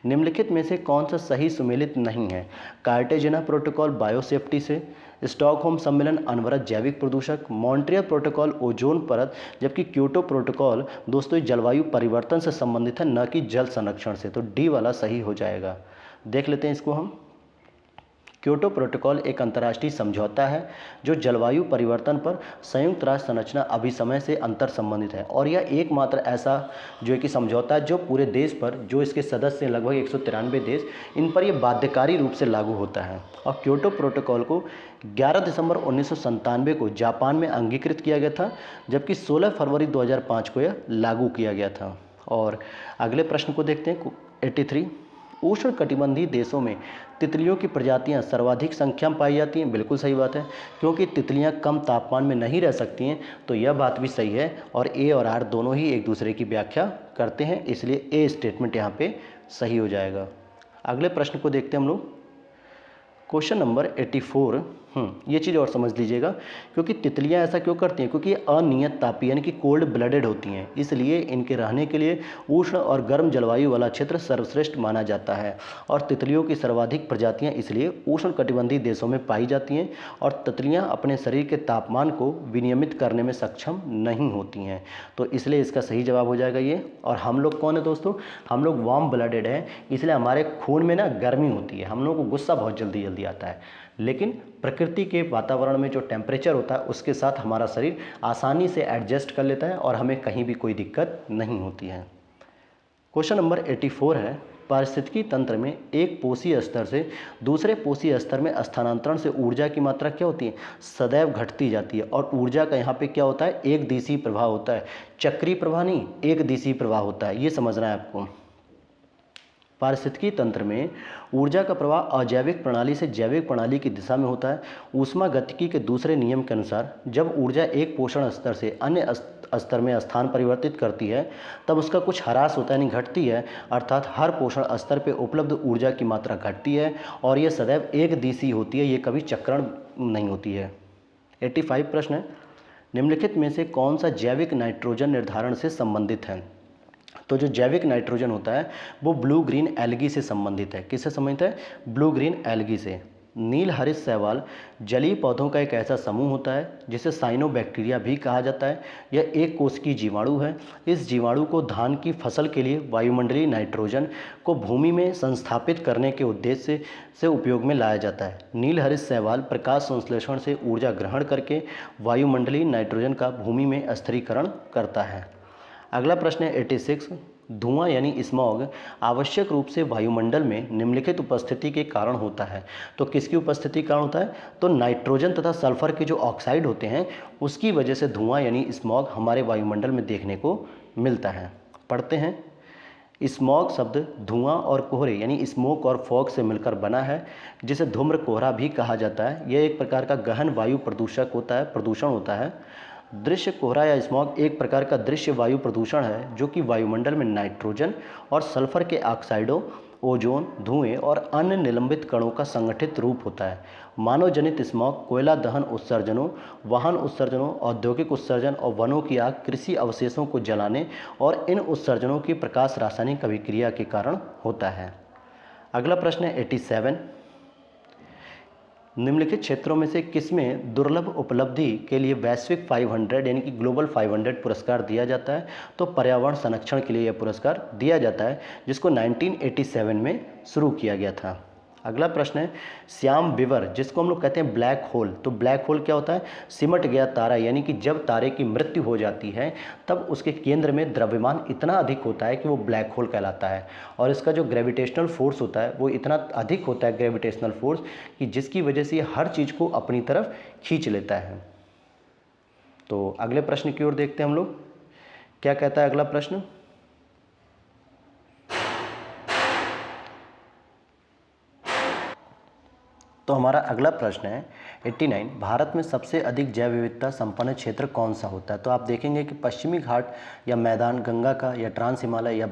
निम्नलिखित में से कौन सा सही सुमेलित नहीं है? कार्टेजेना प्रोटोकॉल बायोसेफ्टी से, स्टॉकहोम सम्मेलन अनवरत जैविक प्रदूषक, मॉन्ट्रियल प्रोटोकॉल ओजोन परत, जबकि क्योटो प्रोटोकॉल दोस्तों जलवायु परिवर्तन से संबंधित है, न कि जल संरक्षण से। तो डी वाला सही हो जाएगा। देख लेते हैं इसको हम। क्योटो प्रोटोकॉल एक अंतर्राष्ट्रीय समझौता है जो जलवायु परिवर्तन पर संयुक्त राष्ट्र संरचना अभिसमय से अंतर संबंधित है, और यह एकमात्र ऐसा जो है कि समझौता है जो पूरे देश पर, जो इसके सदस्य हैं लगभग 193 देश, इन पर यह बाध्यकारी रूप से लागू होता है। और क्योटो प्रोटोकॉल को 11 दिसंबर 1997 को जापान में अंगीकृत किया गया था, जबकि 16 फरवरी 2005 को यह लागू किया गया था। और अगले प्रश्न को देखते हैं 83, उष्ण कटिबंधीय देशों में तितलियों की प्रजातियां सर्वाधिक संख्या में पाई जाती हैं। बिल्कुल सही बात है, क्योंकि तितलियां कम तापमान में नहीं रह सकती हैं, तो यह बात भी सही है। और ए और आर दोनों ही एक दूसरे की व्याख्या करते हैं, इसलिए ए स्टेटमेंट यहाँ पे सही हो जाएगा। अगले प्रश्न को देखते हैं हम लोग, क्वेश्चन नंबर 84। ये चीज़ और समझ लीजिएगा, क्योंकि तितलियां ऐसा क्यों करती हैं? क्योंकि ये अनियत तापीय यानी कि कोल्ड ब्लडेड होती हैं, इसलिए इनके रहने के लिए उष्ण और गर्म जलवायु वाला क्षेत्र सर्वश्रेष्ठ माना जाता है। और तितलियों की सर्वाधिक प्रजातियां इसलिए उष्ण कटिबंधीय देशों में पाई जाती हैं, और तितलियां अपने शरीर के तापमान को विनियमित करने में सक्षम नहीं होती हैं, तो इसलिए इसका सही जवाब हो जाएगा ये। और हम लोग कौन है दोस्तों? हम लोग वार्म ब्लडेड हैं, इसलिए हमारे खून में ना गर्मी होती है, हम लोगों को गुस्सा बहुत जल्दी जल्दी आता है, लेकिन प्रकृति के वातावरण में जो टेम्परेचर होता है उसके साथ हमारा शरीर आसानी से एडजस्ट कर लेता है और हमें कहीं भी कोई दिक्कत नहीं होती है। क्वेश्चन नंबर 84 है, पारिस्थितिकी तंत्र में एक पोषीय स्तर से दूसरे पोषीय स्तर में स्थानांतरण से ऊर्जा की मात्रा क्या होती है? सदैव घटती जाती है। और ऊर्जा का यहाँ पे क्या होता है? एक दिशीय प्रवाह होता है, चक्रीय प्रवाह नहीं, एक दिशीय प्रवाह होता है, ये समझना है आपको। पारिस्थितिकी तंत्र में ऊर्जा का प्रवाह अजैविक प्रणाली से जैविक प्रणाली की दिशा में होता है। ऊष्मागतिकी के दूसरे नियम के अनुसार जब ऊर्जा एक पोषण स्तर से अन्य स्तर में स्थान परिवर्तित करती है तब उसका कुछ ह्रास होता है, यानी घटती है, अर्थात हर पोषण स्तर पर उपलब्ध ऊर्जा की मात्रा घटती है और यह सदैव एक दिशीय होती है, ये कभी चक्रण नहीं होती है। 85 प्रश्न है, निम्नलिखित में से कौन सा जैविक नाइट्रोजन निर्धारण से संबंधित है? तो जो जैविक नाइट्रोजन होता है वो ब्लू ग्रीन एल्गी से संबंधित है। किससे संबंधित है? ब्लू ग्रीन एल्गी से। नील हरित शैवाल जलीय पौधों का एक ऐसा समूह होता है जिसे साइनोबैक्टीरिया भी कहा जाता है। यह एक कोशिकीय जीवाणु है। इस जीवाणु को धान की फसल के लिए वायुमंडलीय नाइट्रोजन को भूमि में संस्थापित करने के उद्देश्य से उपयोग में लाया जाता है। नील हरित शैवाल प्रकाश संश्लेषण से ऊर्जा ग्रहण करके वायुमंडलीय नाइट्रोजन का भूमि में स्थिरीकरण करता है। अगला प्रश्न है 86। धुआं यानी स्मॉग आवश्यक रूप से वायुमंडल में निम्नलिखित उपस्थिति के कारण होता है। तो किसकी उपस्थिति के कारण होता है? तो नाइट्रोजन तथा सल्फर के जो ऑक्साइड होते हैं उसकी वजह से धुआं यानी स्मॉग हमारे वायुमंडल में देखने को मिलता है। पढ़ते हैं। स्मॉग शब्द धुआं और कोहरे यानी स्मोक और फॉग से मिलकर बना है, जिसे धूम्र कोहरा भी कहा जाता है। यह एक प्रकार का गहन वायु प्रदूषण होता है। दृश्य कोहरा या स्मॉग एक प्रकार का दृश्य वायु प्रदूषण है जो कि वायुमंडल में नाइट्रोजन और सल्फर के ऑक्साइडों, ओजोन, धुएं और अन्य निलंबित कणों का संगठित रूप होता है। मानव जनित स्मॉग कोयला दहन उत्सर्जनों, वाहन उत्सर्जनों, औद्योगिक उत्सर्जन और वनों की आग, कृषि अवशेषों को जलाने और इन उत्सर्जनों की प्रकाश रासायनिक अभिक्रिया के कारण होता है। अगला प्रश्न है 87। निम्नलिखित क्षेत्रों में से किसमें दुर्लभ उपलब्धि के लिए वैश्विक 500 यानी कि ग्लोबल 500 पुरस्कार दिया जाता है? तो पर्यावरण संरक्षण के लिए यह पुरस्कार दिया जाता है, जिसको 1987 में शुरू किया गया था। अगला प्रश्न है श्याम विवर, जिसको हम लोग कहते हैं ब्लैक होल। तो ब्लैक होल क्या होता है? सिमट गया तारा, यानी कि जब तारे की मृत्यु हो जाती है तब उसके केंद्र में द्रव्यमान इतना अधिक होता है कि वो ब्लैक होल कहलाता है। और इसका जो ग्रेविटेशनल फोर्स होता है वो इतना अधिक होता है, ग्रेविटेशनल फोर्स, कि जिसकी वजह से ये हर चीज़ को अपनी तरफ खींच लेता है। तो अगले प्रश्न की ओर देखते हैं हम लोग। क्या कहता है अगला प्रश्न? तो हमारा अगला प्रश्न है 89। भारत में सबसे अधिक जैव विविधता संपन्न क्षेत्र कौन सा होता है? तो आप देखेंगे कि पश्चिमी घाट या मैदान गंगा का या ट्रांस हिमालय या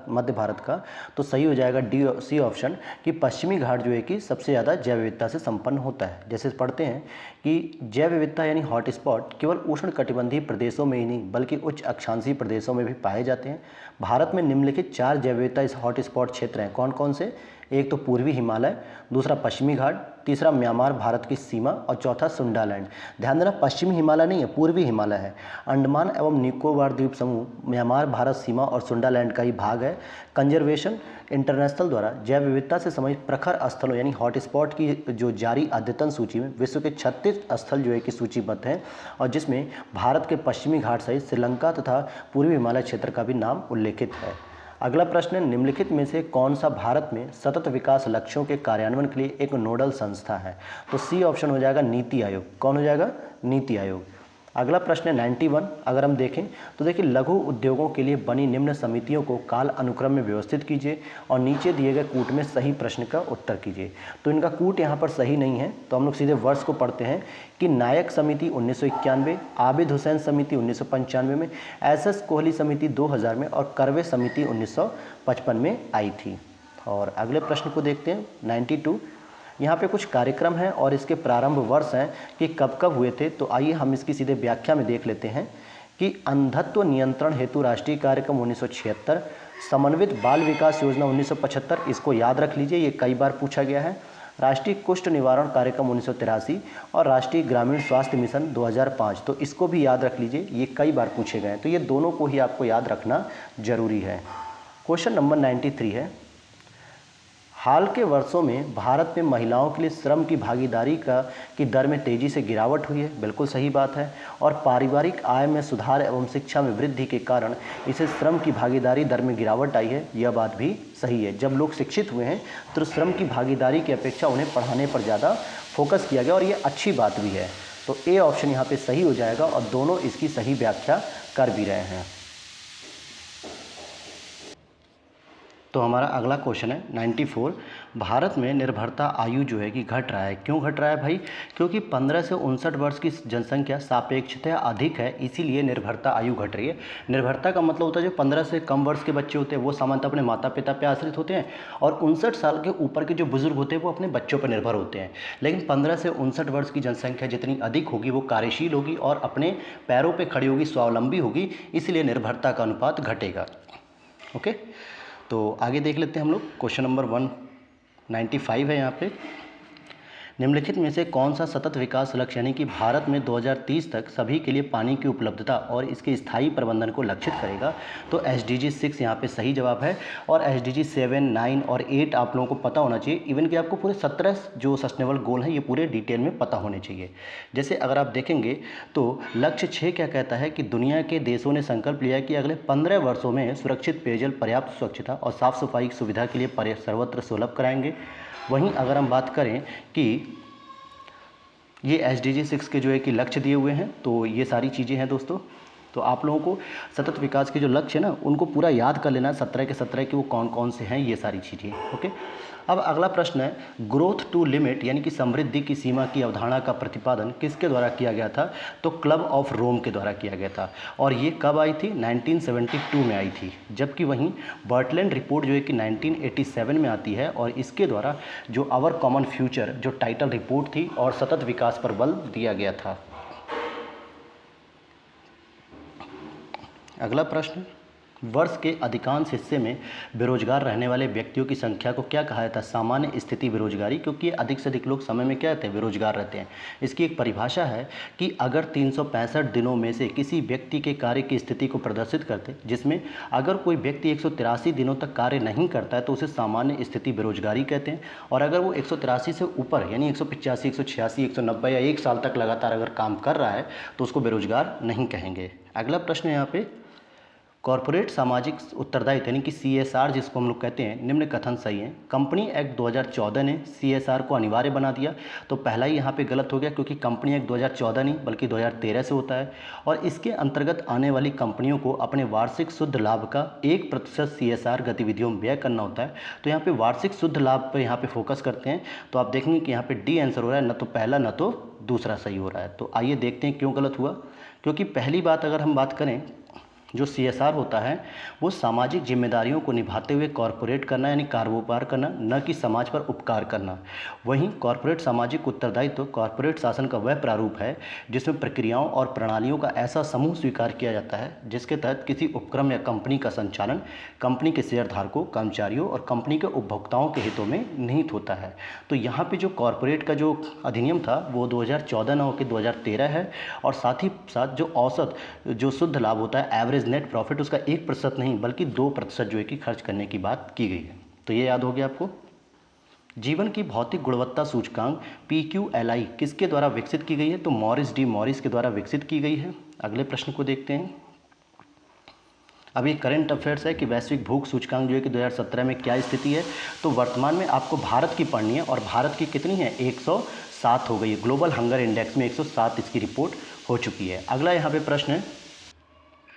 मध्य भारत का। तो सही हो जाएगा सी ऑप्शन, कि पश्चिमी घाट जो है कि सबसे ज़्यादा जैव विविधता से संपन्न होता है। जैसे पढ़ते हैं कि जैव विविधता यानी हॉट स्पॉट केवल उष्ण कटिबंधीय प्रदेशों में ही नहीं बल्कि उच्च अक्षांशीय प्रदेशों में भी पाए जाते हैं। भारत में निम्नलिखित 4 जैव विविधता इस हॉट स्पॉट क्षेत्र हैं। कौन कौन से? एक तो पूर्वी हिमालय, दूसरा पश्चिमी घाट, तीसरा म्यांमार भारत की सीमा और चौथा सुंडालैंड। ध्यान देना, पश्चिमी हिमालय नहीं है, पूर्वी हिमालय है। अंडमान एवं निकोबार द्वीप समूह म्यांमार भारत सीमा और सुंडालैंड का ही भाग है। कंजर्वेशन इंटरनेशनल द्वारा जैव विविधता से संबंधित प्रखर स्थलों यानी हॉट स्पॉट की जो जारी अद्यतन सूची में विश्व के 36 स्थल जो है कि सूचीबद्ध हैं, और जिसमें भारत के पश्चिमी घाट सहित श्रीलंका तथा पूर्वी हिमालय क्षेत्र का भी नाम उल्लेखित है। अगला प्रश्न है निम्नलिखित में से कौन सा भारत में सतत विकास लक्ष्यों के कार्यान्वयन के लिए एक नोडल संस्था है? तो सी ऑप्शन हो जाएगा नीति आयोग। कौन हो जाएगा? नीति आयोग। अगला प्रश्न है 91। अगर हम देखें तो देखिए, लघु उद्योगों के लिए बनी निम्न समितियों को काल अनुक्रम में व्यवस्थित कीजिए और नीचे दिए गए कूट में सही प्रश्न का उत्तर कीजिए। तो इनका कूट यहाँ पर सही नहीं है, तो हम लोग सीधे वर्ष को पढ़ते हैं कि नायक समिति 1991, आबिद हुसैन समिति 1995 में, SS कोहली समिति 2000 में और करवे समिति 1955 में आई थी। और अगले प्रश्न को देखते हैं 92। यहाँ पे कुछ कार्यक्रम हैं और इसके प्रारंभ वर्ष हैं कि कब कब हुए थे। तो आइए हम इसकी सीधे व्याख्या में देख लेते हैं कि अंधत्व नियंत्रण हेतु राष्ट्रीय कार्यक्रम 1976, समन्वित बाल विकास योजना 1975, इसको याद रख लीजिए, ये कई बार पूछा गया है। राष्ट्रीय कुष्ठ निवारण कार्यक्रम 1983 और राष्ट्रीय ग्रामीण स्वास्थ्य मिशन 2005, तो इसको भी याद रख लीजिए, ये कई बार पूछे गए हैं, तो ये दोनों को ही आपको याद रखना जरूरी है। क्वेश्चन नंबर 93 है, हाल के वर्षों में भारत में महिलाओं के लिए श्रम की भागीदारी की दर में तेजी से गिरावट हुई है। बिल्कुल सही बात है। और पारिवारिक आय में सुधार एवं शिक्षा में वृद्धि के कारण इसे श्रम की भागीदारी दर में गिरावट आई है, यह बात भी सही है। जब लोग शिक्षित हुए हैं तो श्रम की भागीदारी की अपेक्षा उन्हें पढ़ाने पर ज़्यादा फोकस किया गया और ये अच्छी बात भी है। तो ए ऑप्शन यहाँ पर सही हो जाएगा और दोनों इसकी सही व्याख्या कर भी रहे हैं। तो हमारा अगला क्वेश्चन है 94। भारत में निर्भरता आयु जो है कि घट रहा है। क्यों घट रहा है भाई? क्योंकि 15 से 59 वर्ष की जनसंख्या सापेक्षतः अधिक है, इसीलिए निर्भरता आयु घट रही है। निर्भरता का मतलब होता है जो 15 से कम वर्ष के बच्चे होते हैं वो सामान्यतः अपने माता पिता पर आश्रित होते हैं, और 59 साल के ऊपर के जो बुजुर्ग होते हैं वो अपने बच्चों पर निर्भर होते हैं। लेकिन 15 से 59 वर्ष की जनसंख्या जितनी अधिक होगी वो कार्यशील होगी और अपने पैरों पर खड़ी होगी, स्वावलंबी होगी, इसलिए निर्भरता का अनुपात घटेगा। ओके, तो आगे देख लेते हैं हम लोग। क्वेश्चन नंबर 195 है यहाँ पे। निम्नलिखित में से कौन सा सतत विकास लक्ष्य यानी कि भारत में 2030 तक सभी के लिए पानी की उपलब्धता और इसके स्थायी प्रबंधन को लक्षित करेगा? तो SDG 6 यहाँ पे सही जवाब है। और SDG 7, 9 और 8 आप लोगों को पता होना चाहिए। इवन कि आपको पूरे 17 जो सस्टेनेबल गोल हैं ये पूरे डिटेल में पता होने चाहिए। जैसे अगर आप देखेंगे तो लक्ष्य 6 क्या कहता है कि दुनिया के देशों ने संकल्प लिया कि अगले 15 वर्षों में सुरक्षित पेयजल, पर्याप्त स्वच्छता और साफ सफाई की सुविधा के लिए सर्वत्र सुलभ कराएंगे। वहीं अगर हम बात करें कि ये SDG 6 के जो है कि लक्ष्य दिए हुए हैं, तो ये सारी चीज़ें हैं दोस्तों। तो आप लोगों को सतत विकास के जो लक्ष्य है ना उनको पूरा याद कर लेना, 17 के 17 कि वो कौन कौन से हैं, ये सारी चीज़ें। ओके, अब अगला प्रश्न है, ग्रोथ टू लिमिट यानी कि समृद्धि की सीमा की अवधारणा का प्रतिपादन किसके द्वारा किया गया था? तो क्लब ऑफ रोम के द्वारा किया गया था। और ये कब आई थी? 1972 में आई थी। जबकि वहीं बर्टलैंड रिपोर्ट जो है कि 1987 में आती है और इसके द्वारा जो आवर कॉमन फ्यूचर जो टाइटल रिपोर्ट थी और सतत विकास पर बल दिया गया था। अगला प्रश्न, वर्ष के अधिकांश हिस्से में बेरोजगार रहने वाले व्यक्तियों की संख्या को क्या कहा जाता है? सामान्य स्थिति बेरोजगारी, क्योंकि अधिक से अधिक लोग समय में क्या रहते हैं? बेरोजगार रहते हैं। इसकी एक परिभाषा है कि अगर 365 दिनों में से किसी व्यक्ति के कार्य की स्थिति को प्रदर्शित करते, जिसमें अगर कोई व्यक्ति 183 दिनों तक कार्य नहीं करता है तो उसे सामान्य स्थिति बेरोजगारी कहते हैं। और अगर वो 183 से ऊपर यानी 185, 186, 190 या 1 साल तक लगातार अगर काम कर रहा है तो उसको बेरोजगार नहीं कहेंगे। अगला प्रश्न है यहाँ पे, कॉर्पोरेट सामाजिक उत्तरदायित्व यानी कि CSR जिसको हम लोग कहते हैं, निम्न कथन सही है। कंपनी एक्ट 2014 ने CSR को अनिवार्य बना दिया। तो पहला ही यहाँ पे गलत हो गया, क्योंकि कंपनी एक्ट 2014 नहीं बल्कि 2013 से होता है। और इसके अंतर्गत आने वाली कंपनियों को अपने वार्षिक शुद्ध लाभ का 1% CSR गतिविधियों में व्यय करना होता है। तो यहाँ पे वार्षिक शुद्ध लाभ पर यहाँ पे फोकस करते हैं। तो आप देखेंगे कि यहाँ पे डी आंसर हो रहा है, न तो पहला न तो दूसरा सही हो रहा है। तो आइए देखते हैं क्यों गलत हुआ। क्योंकि पहली बात अगर हम बात करें, जो CSR होता है वो सामाजिक जिम्मेदारियों को निभाते हुए कॉरपोरेट करना यानी कारोबार करना, न कि समाज पर उपकार करना। वहीं कॉरपोरेट सामाजिक उत्तरदायित्व कॉरपोरेट शासन का वह प्रारूप है जिसमें प्रक्रियाओं और प्रणालियों का ऐसा समूह स्वीकार किया जाता है जिसके तहत किसी उपक्रम या कंपनी का संचालन कंपनी के शेयरधारकों, कर्मचारियों और कंपनी के उपभोक्ताओं के हितों में निहित होता है। तो यहाँ पे जो कॉरपोरेट का जो अधिनियम था वो 2014 न होकर 2013 है। और साथ ही साथ जो औसत जो शुद्ध लाभ होता है, एवरेज नेट प्रॉफिट, उसका 1% नहीं बल्कि 2% जो है कि खर्च करने की बात की गई है। तो ये याद हो गया आपको। जीवन की भौतिक गुणवत्ता सूचकांक PQLI किसके द्वारा विकसित की गई है? तो मॉरिस डी मॉरिस के द्वारा विकसित की गई है। अगले प्रश्न को देखते हैं। अब ये करंट अफेयर्स है कि वैश्विक भूख सूचकांक जो है कि 2017 में क्या स्थिति है। तो वर्तमान में आपको भारत की पढ़नी है और भारत की कितनी है? 107 हो गई है। ग्लोबल हंगर इंडेक्स में 107 इसकी रिपोर्ट हो चुकी है। अगला यहाँ पे प्रश्न है,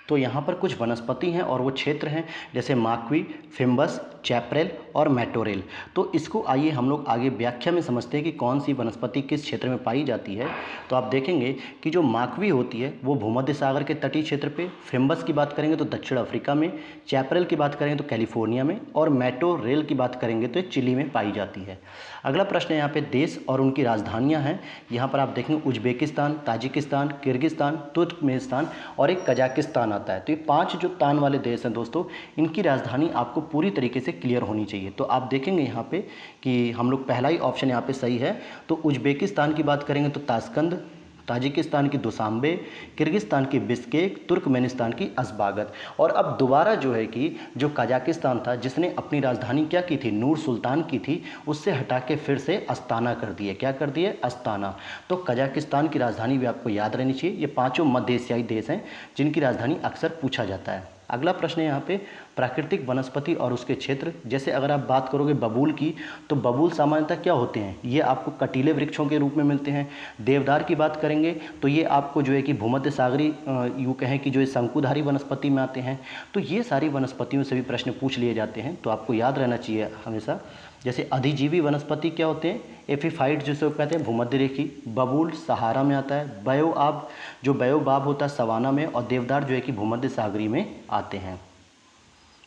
तो यहाँ पर कुछ वनस्पति हैं और वो क्षेत्र हैं जैसे माक्वी, फिम्बस, चैपरेल और मैटोरेल। तो इसको आइए हम लोग आगे व्याख्या में समझते हैं कि कौन सी वनस्पति किस क्षेत्र में पाई जाती है। तो आप देखेंगे कि जो माक्वी होती है वो भूमध्य सागर के तटीय क्षेत्र पे, फिम्बस की बात करेंगे तो दक्षिण अफ्रीका में, चैपरेल की बात करेंगे तो कैलिफोर्निया में, और मैटोरेल की बात करेंगे तो चिली में पाई जाती है। अगला प्रश्न है यहाँ पे देश और उनकी राजधानियाँ हैं। यहाँ पर आप देखेंगे उज्बेकिस्तान, ताजिकिस्तान, किर्गिस्तान, तुर्कमेनिस्तान और एक कजाकिस्तान आता है। तो ये 5 जो तान वाले देश हैं दोस्तों, इनकी राजधानी आपको पूरी तरीके से क्लियर होनी चाहिए। तो आप देखेंगे यहाँ पे कि हम लोग पहला ही ऑप्शन यहाँ पे सही है। तो उज्बेकिस्तान की बात करेंगे तो ताशकंद, ताजिकिस्तान की दुशांबे, किर्गिस्तान की बिश्केक, तुर्कमेनिस्तान की अशबागत। और अब दोबारा जो है कि जो कजाकिस्तान था जिसने अपनी राजधानी क्या की थी? नूर सुल्तान की थी, उससे हटा के फिर से अस्ताना कर दिए। क्या कर दिए? अस्ताना। तो कजाकिस्तान की राजधानी भी आपको याद रहनी चाहिए। ये 5 मध्य एशियाई देश हैं जिनकी राजधानी अक्सर पूछा जाता है। अगला प्रश्न है यहाँ पे प्राकृतिक वनस्पति और उसके क्षेत्र। जैसे अगर आप बात करोगे बबूल की, तो बबूल सामान्यतः क्या होते हैं? ये आपको कटीले वृक्षों के रूप में मिलते हैं। देवदार की बात करेंगे तो ये आपको जो है कि भूमध्य सागरी यूँ कहें कि जो ये शंकुधारी वनस्पति में आते हैं। तो ये सारी वनस्पतियों से भी प्रश्न पूछ लिए जाते हैं, तो आपको याद रहना चाहिए हमेशा। जैसे अधिजीवी वनस्पति क्या होते हैं? एपिफाइट जिसे कहते हैं भूमध्य रेखी, बबूल सहारा में आता है, बायोआब जो बायोबाब होता है सवाना में, और देवदार जो है कि भूमध्य सागरी में आते हैं।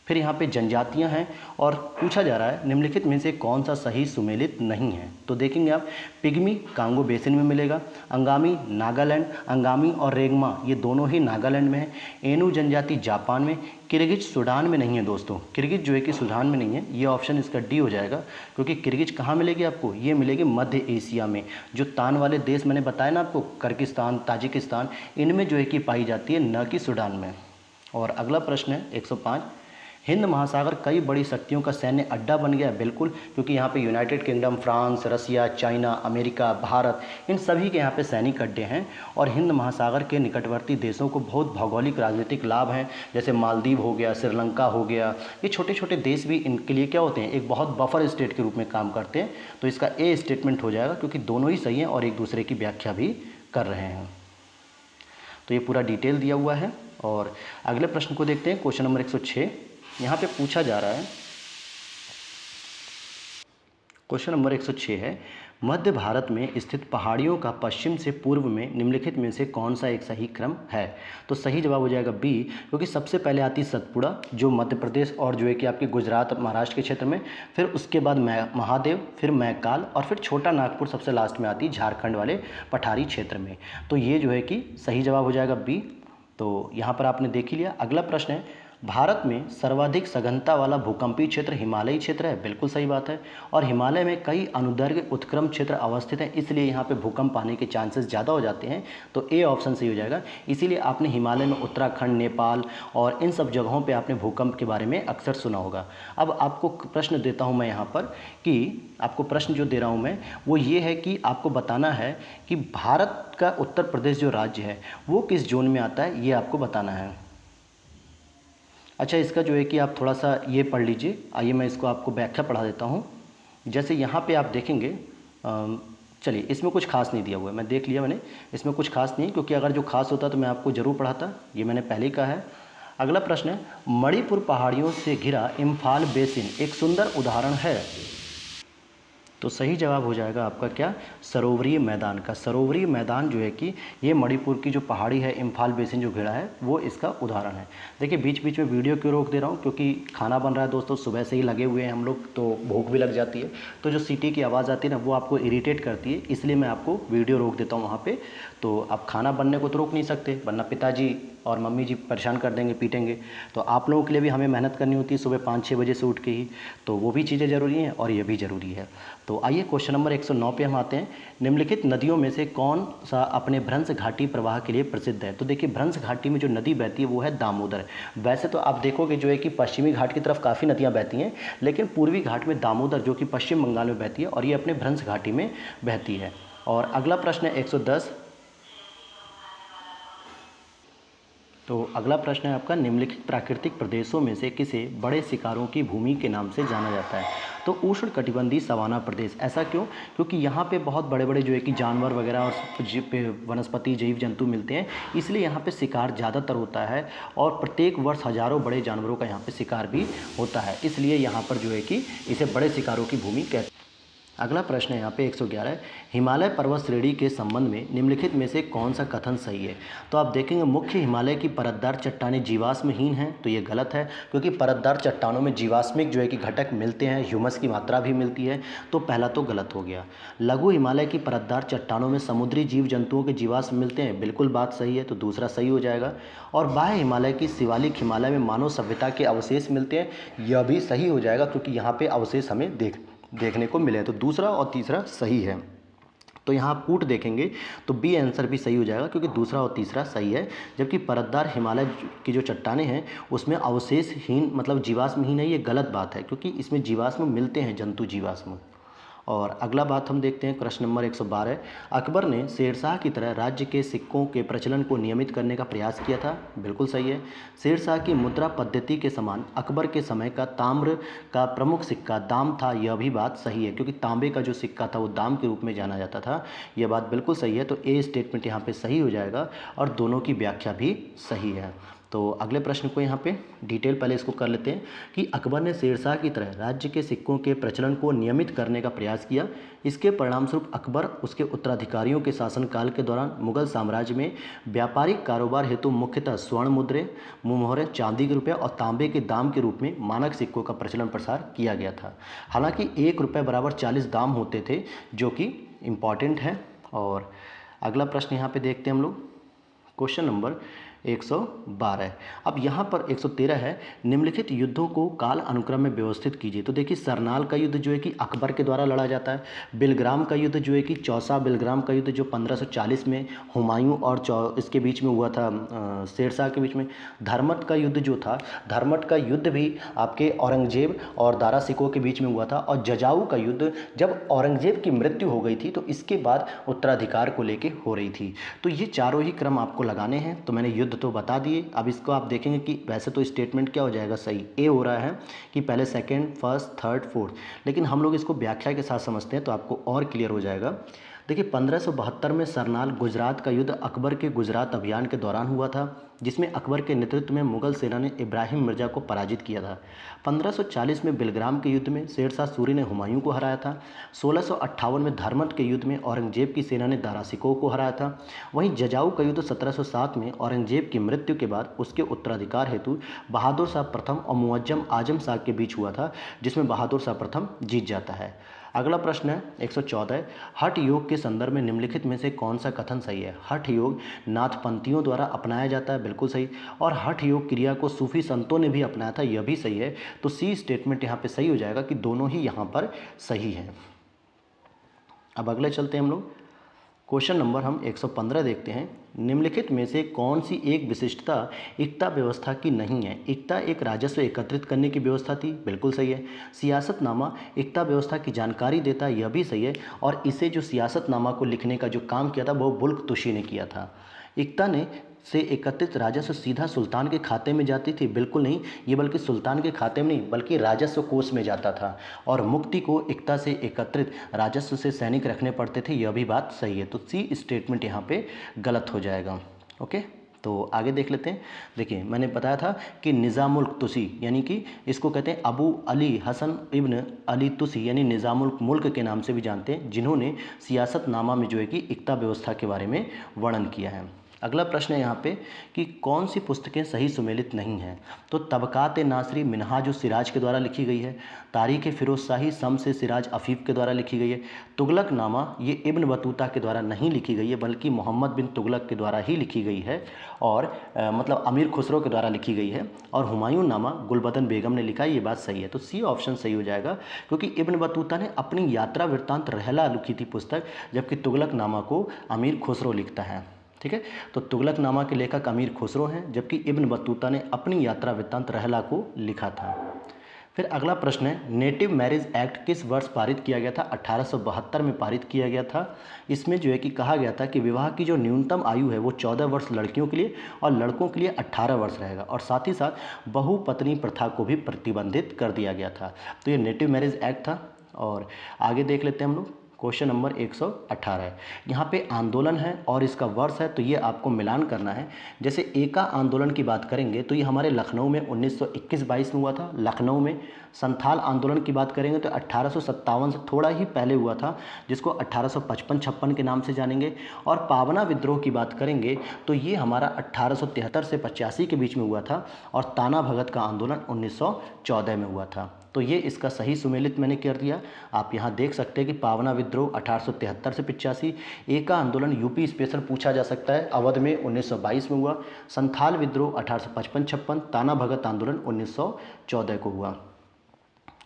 फिर यहाँ पे जनजातियाँ हैं और पूछा जा रहा है निम्नलिखित में से कौन सा सही सुमेलित नहीं है। तो देखेंगे आप, पिग्मी कांगो बेसिन में मिलेगा, अंगामी नागालैंड, अंगामी और रेगमा ये दोनों ही नागालैंड में है, एनु जनजाति जापान में, किर्गिज सूडान में नहीं है दोस्तों, किर्गिज जो है कि सूडान में नहीं है, ये ऑप्शन इसका डी हो जाएगा। क्योंकि किर्गिज कहाँ मिलेगी आपको, ये मिलेगी मध्य एशिया में। जो तान वाले देश मैंने बताया ना आपको, किर्गिस्तान, ताजिकिस्तान, इनमें जो है कि पाई जाती है, न कि सूडान में। और अगला प्रश्न है 105, हिंद महासागर कई बड़ी शक्तियों का सैन्य अड्डा बन गया। बिल्कुल, क्योंकि यहाँ पे यूनाइटेड किंगडम, फ्रांस, रसिया, चाइना, अमेरिका, भारत, इन सभी के यहाँ पे सैनिक अड्डे हैं। और हिंद महासागर के निकटवर्ती देशों को बहुत भौगोलिक राजनीतिक लाभ हैं, जैसे मालदीव हो गया, श्रीलंका हो गया, ये छोटे छोटे देश भी इनके लिए क्या होते हैं, एक बहुत बफर स्टेट के रूप में काम करते हैं। तो इसका ए स्टेटमेंट हो जाएगा, क्योंकि दोनों ही सही हैं और एक दूसरे की व्याख्या भी कर रहे हैं। तो ये पूरा डिटेल दिया हुआ है। और अगले प्रश्न को देखते हैं, क्वेश्चन नंबर 106। यहाँ पे पूछा जा रहा है, क्वेश्चन नंबर 106 है, मध्य भारत में स्थित पहाड़ियों का पश्चिम से पूर्व में निम्नलिखित में से कौन सा एक सही क्रम है। तो सही जवाब हो जाएगा बी, क्योंकि सबसे पहले आती सतपुड़ा, जो मध्य प्रदेश और जो है कि आपके गुजरात, महाराष्ट्र के क्षेत्र में, फिर उसके बाद महादेव, फिर मैकाल, और फिर छोटा नागपुर सबसे लास्ट में आती झारखंड वाले पठारी क्षेत्र में। तो ये जो है कि सही जवाब हो जाएगा बी। तो यहाँ पर आपने देख ही लिया। अगला प्रश्न है, भारत में सर्वाधिक सघनता वाला भूकंपीय क्षेत्र हिमालयी क्षेत्र है। बिल्कुल सही बात है। और हिमालय में कई अनुदैर्घ्य उत्क्रम क्षेत्र अवस्थित हैं, इसलिए यहाँ पे भूकंप आने के चांसेस ज़्यादा हो जाते हैं। तो ए ऑप्शन सही हो जाएगा। इसीलिए आपने हिमालय में उत्तराखंड, नेपाल और इन सब जगहों पे आपने भूकंप के बारे में अक्सर सुना होगा। अब आपको प्रश्न देता हूँ मैं यहाँ पर, कि आपको प्रश्न जो दे रहा हूँ मैं वो ये है कि आपको बताना है कि भारत का उत्तर प्रदेश जो राज्य है वो किस जोन में आता है, ये आपको बताना है। अच्छा, इसका जो है कि आप थोड़ा सा ये पढ़ लीजिए। आइए मैं इसको आपको व्याख्या पढ़ा देता हूँ। जैसे यहाँ पे आप देखेंगे, चलिए इसमें कुछ खास नहीं दिया हुआ है, मैं देख लिया मैंने, इसमें कुछ खास नहीं, क्योंकि अगर जो खास होता तो मैं आपको ज़रूर पढ़ाता, ये मैंने पहले ही कहा है। अगला प्रश्न है, मणिपुर पहाड़ियों से घिरा इम्फाल बेसिन एक सुंदर उदाहरण है। तो सही जवाब हो जाएगा आपका क्या, सरोवरीय मैदान का। सरोवरीय मैदान जो है कि ये मणिपुर की जो पहाड़ी है, इम्फाल बेसिन जो घिरा है, वो इसका उदाहरण है। देखिए बीच बीच में वीडियो क्यों रोक दे रहा हूँ, क्योंकि खाना बन रहा है दोस्तों, सुबह से ही लगे हुए हैं हम लोग, तो भूख भी लग जाती है। तो जो सीटी की आवाज़ आती है ना, वो आपको इरीटेट करती है, इसलिए मैं आपको वीडियो रोक देता हूँ वहाँ पर। तो आप खाना बनने को तो रोक नहीं सकते, वरना पिताजी और मम्मी जी परेशान कर देंगे, पीटेंगे। तो आप लोगों के लिए भी हमें मेहनत करनी होती है सुबह 5-6 बजे से उठ के ही, तो वो भी चीज़ें ज़रूरी हैं और ये भी ज़रूरी है। तो आइए क्वेश्चन नंबर 109 पे हम आते हैं। निम्नलिखित नदियों में से कौन सा अपने भ्रंश घाटी प्रवाह के लिए प्रसिद्ध है। तो देखिए भ्रंश घाटी में जो नदी बहती है वो है दामोदर। वैसे तो आप देखोगे जो है कि पश्चिमी घाट की तरफ काफ़ी नदियाँ बहती हैं, लेकिन पूर्वी घाट में दामोदर जो कि पश्चिम बंगाल में बहती है, और ये अपने भ्रंश घाटी में बहती है। और अगला प्रश्न है 110। तो अगला प्रश्न है आपका, निम्नलिखित प्राकृतिक प्रदेशों में से किसे बड़े शिकारों की भूमि के नाम से जाना जाता है। तो उष्ण कटिबंधीय सवाना प्रदेश। ऐसा क्यों, क्योंकि यहाँ पे बहुत बड़े बड़े जो है कि जानवर वगैरह और वनस्पति, जीव जंतु मिलते हैं, इसलिए यहाँ पे शिकार ज़्यादातर होता है, और प्रत्येक वर्ष हज़ारों बड़े जानवरों का यहाँ पे शिकार भी होता है, इसलिए यहाँ पर जो है कि इसे बड़े शिकारों की भूमि कहते हैं। अगला प्रश्न है यहाँ पे 111 है, हिमालय पर्वत श्रेणी के संबंध में निम्नलिखित में से कौन सा कथन सही है। तो आप देखेंगे मुख्य हिमालय की परतदार चट्टानें जीवाश्महीन हैं, तो ये गलत है, क्योंकि परतदार चट्टानों में जीवाश्मिक जो है कि घटक मिलते हैं, ह्यूमस की मात्रा भी मिलती है, तो पहला तो गलत हो गया। लघु हिमालय की परतदार चट्टानों में समुद्री जीव जंतुओं के जीवाश्म मिलते हैं, बिल्कुल बात सही है, तो दूसरा सही हो जाएगा। और बाह्य हिमालय की शिवालिक हिमालय में मानव सभ्यता के अवशेष मिलते हैं, यह भी सही हो जाएगा, क्योंकि यहाँ पर अवशेष हमें देखने को मिले हैं, तो दूसरा और तीसरा सही है। तो यहाँ आप कूट देखेंगे तो बी आंसर भी सही हो जाएगा, क्योंकि दूसरा और तीसरा सही है। जबकि परतदार हिमालय की जो चट्टानें हैं उसमें अवशेषहीन मतलब जीवाश्महीन है, ये गलत बात है, क्योंकि इसमें जीवाश्म मिलते हैं, जंतु जीवाश्म। और अगला बात हम देखते हैं, प्रश्न नंबर 112। अकबर ने शेरशाह की तरह राज्य के सिक्कों के प्रचलन को नियमित करने का प्रयास किया था, बिल्कुल सही है। शेरशाह की मुद्रा पद्धति के समान अकबर के समय का ताम्र का प्रमुख सिक्का दाम था, यह भी बात सही है, क्योंकि तांबे का जो सिक्का था वो दाम के रूप में जाना जाता था, यह बात बिल्कुल सही है। तो ए स्टेटमेंट यहाँ पे सही हो जाएगा, और दोनों की व्याख्या भी सही है। तो अगले प्रश्न को यहाँ पे डिटेल पहले इसको कर लेते हैं कि अकबर ने शेरशाह की तरह राज्य के सिक्कों के प्रचलन को नियमित करने का प्रयास किया। इसके परिणामस्वरूप अकबर उसके उत्तराधिकारियों के शासनकाल के दौरान मुगल साम्राज्य में व्यापारिक कारोबार हेतु मुख्यतः स्वर्ण मुद्रे, मुहरे, चांदी के रुपये और तांबे के दाम के रूप में मानक सिक्कों का प्रचलन प्रसार किया गया था। हालांकि 1 रुपये बराबर 40 दाम होते थे, जो कि इम्पॉर्टेंट है। और अगला प्रश्न यहाँ पे देखते हैं हम लोग, क्वेश्चन नंबर 112। अब यहाँ पर 113 है, निम्नलिखित युद्धों को काल अनुक्रम में व्यवस्थित कीजिए। तो देखिए सरनाल का युद्ध जो है कि अकबर के द्वारा लड़ा जाता है। बिलग्राम का युद्ध जो है कि चौसा बिलग्राम का युद्ध जो 1540 में हुमायूं और इसके बीच में हुआ था, शेरशाह के बीच में। धर्मत का युद्ध जो था, धर्मत का युद्ध भी आपके औरंगजेब और दारा सिकोह के बीच में हुआ था। और जजाऊ का युद्ध जब औरंगजेब की मृत्यु हो गई थी तो इसके बाद उत्तराधिकार को लेके हो रही थी। तो ये चारों ही क्रम आपको लगाने हैं। तो मैंने युद्ध तो बता दिए, अब इसको आप देखेंगे कि वैसे तो स्टेटमेंट क्या हो जाएगा, सही ए हो रहा है कि पहले सेकंड, फर्स्ट, थर्ड, फोर्थ, लेकिन हम लोग इसको व्याख्या के साथ समझते हैं तो आपको और क्लियर हो जाएगा। देखिए 1572 में सरनाल गुजरात का युद्ध अकबर के गुजरात अभियान के दौरान हुआ था, जिसमें अकबर के नेतृत्व में मुगल सेना ने इब्राहिम मिर्जा को पराजित किया था। 1540 में बिलग्राम के युद्ध में शेरशाह सूरी ने हुमायूं को हराया था। 1658 में धर्मत के युद्ध में औरंगजेब की सेना ने दारा सिकोह को हराया था। वहीं जजाऊ का युद्ध 1707 में औरंगजेब की मृत्यु के बाद उसके उत्तराधिकार हेतु बहादुर शाह प्रथम और मुअज्जम आजम शाह के बीच हुआ था, जिसमें बहादुर शाह प्रथम जीत जाता है। अगला प्रश्न है 114, हठ योग के संदर्भ में निम्नलिखित में से कौन सा कथन सही है। हठ योग नाथपंथियों द्वारा अपनाया जाता है, बिल्कुल सही। और हठ योग क्रिया को सूफी संतों ने भी अपनाया था, यह भी सही है। तो सी स्टेटमेंट यहाँ पे सही हो जाएगा कि दोनों ही यहाँ पर सही है। अब अगले चलते हैं हम लोग, क्वेश्चन नंबर हम 115 देखते हैं। निम्नलिखित में से कौन सी एक विशिष्टता एकता व्यवस्था की नहीं है। एकता एक राजस्व एकत्रित करने की व्यवस्था थी, बिल्कुल सही है। सियासतनामा एकता व्यवस्था की जानकारी देता है, यह भी सही है। और इसे जो सियासतनामा को लिखने का जो काम किया था वो बुल्क तुशी ने किया था। एकता ने से एकत्रित राजस्व सीधा सुल्तान के खाते में जाती थी, बिल्कुल नहीं, ये बल्कि सुल्तान के खाते में नहीं बल्कि राजस्व कोष में जाता था। और मुक्ति को एकता से एकत्रित राजस्व से सैनिक रखने पड़ते थे, यह भी बात सही है। तो सी स्टेटमेंट यहाँ पे गलत हो जाएगा। ओके, तो आगे देख लेते हैं। देखिए मैंने बताया था कि निज़ामुल तुसी यानी कि इसको कहते हैं अबू अली हसन इब्न अली तुसी यानी निज़ामुल मुल्क के नाम से भी जानते हैं, जिन्होंने सियासतनामा में जो है कि एकता व्यवस्था के बारे में वर्णन किया है। अगला प्रश्न है यहाँ पे कि कौन सी पुस्तकें सही सुमेलित नहीं हैं। तो तबकात नासरी मिनहाज सिराज के द्वारा लिखी गई है। तारीख़ फिरोज शाही शम्स सिराज अफीफ़ के द्वारा लिखी गई है। तुगलक नामा ये इब्न बतूता के द्वारा नहीं लिखी गई है बल्कि मोहम्मद बिन तुगलक के द्वारा ही लिखी गई है, और मतलब अमीर खुसरो के द्वारा लिखी गई है। और हुमायूं नामा गुलबदन बेगम ने लिखा है, ये बात सही है। तो सी ऑप्शन सही हो जाएगा, क्योंकि इब्न बतूता ने अपनी यात्रा वृत्तांत रहला लिखी थी पुस्तक, जबकि तुगलक नामा को अमीर खुसरो लिखता है। ठीक है, तो तुगलकनामा के लेखक अमीर खुसरो हैं, जबकि इब्न बतूता ने अपनी यात्रा वृत्तांत रहला को लिखा था। फिर अगला प्रश्न है, नेटिव मैरिज एक्ट किस वर्ष पारित किया गया था। 1872 में पारित किया गया था। इसमें जो है कि कहा गया था कि विवाह की जो न्यूनतम आयु है वो 14 वर्ष लड़कियों के लिए और लड़कों के लिए 18 वर्ष रहेगा, और साथ ही साथ बहुपत्नी प्रथा को भी प्रतिबंधित कर दिया गया था। तो ये नेटिव मैरिज एक्ट था। और आगे देख लेते हैं हम लोग, क्वेश्चन नंबर 118 है। यहाँ पे आंदोलन है और इसका वर्ष है, तो ये आपको मिलान करना है। जैसे एका आंदोलन की बात करेंगे तो ये हमारे लखनऊ में 1921-22 में हुआ था, लखनऊ में। संथाल आंदोलन की बात करेंगे तो 1857 से थोड़ा ही पहले हुआ था, जिसको 1855-56 के नाम से जानेंगे। और पावना विद्रोह की बात करेंगे तो ये हमारा 1873 से 85 के बीच में हुआ था, और ताना भगत का आंदोलन 1914 में हुआ था। तो ये इसका सही सुमेलित मैंने कर दिया। आप यहाँ देख सकते हैं कि पावना विद्रोह 1873 से 85, एका आंदोलन यूपी स्पेशल पूछा जा सकता है, अवध में 1922 में हुआ। संथाल विद्रोह 1855-56, ताना भगत आंदोलन 1914 को हुआ।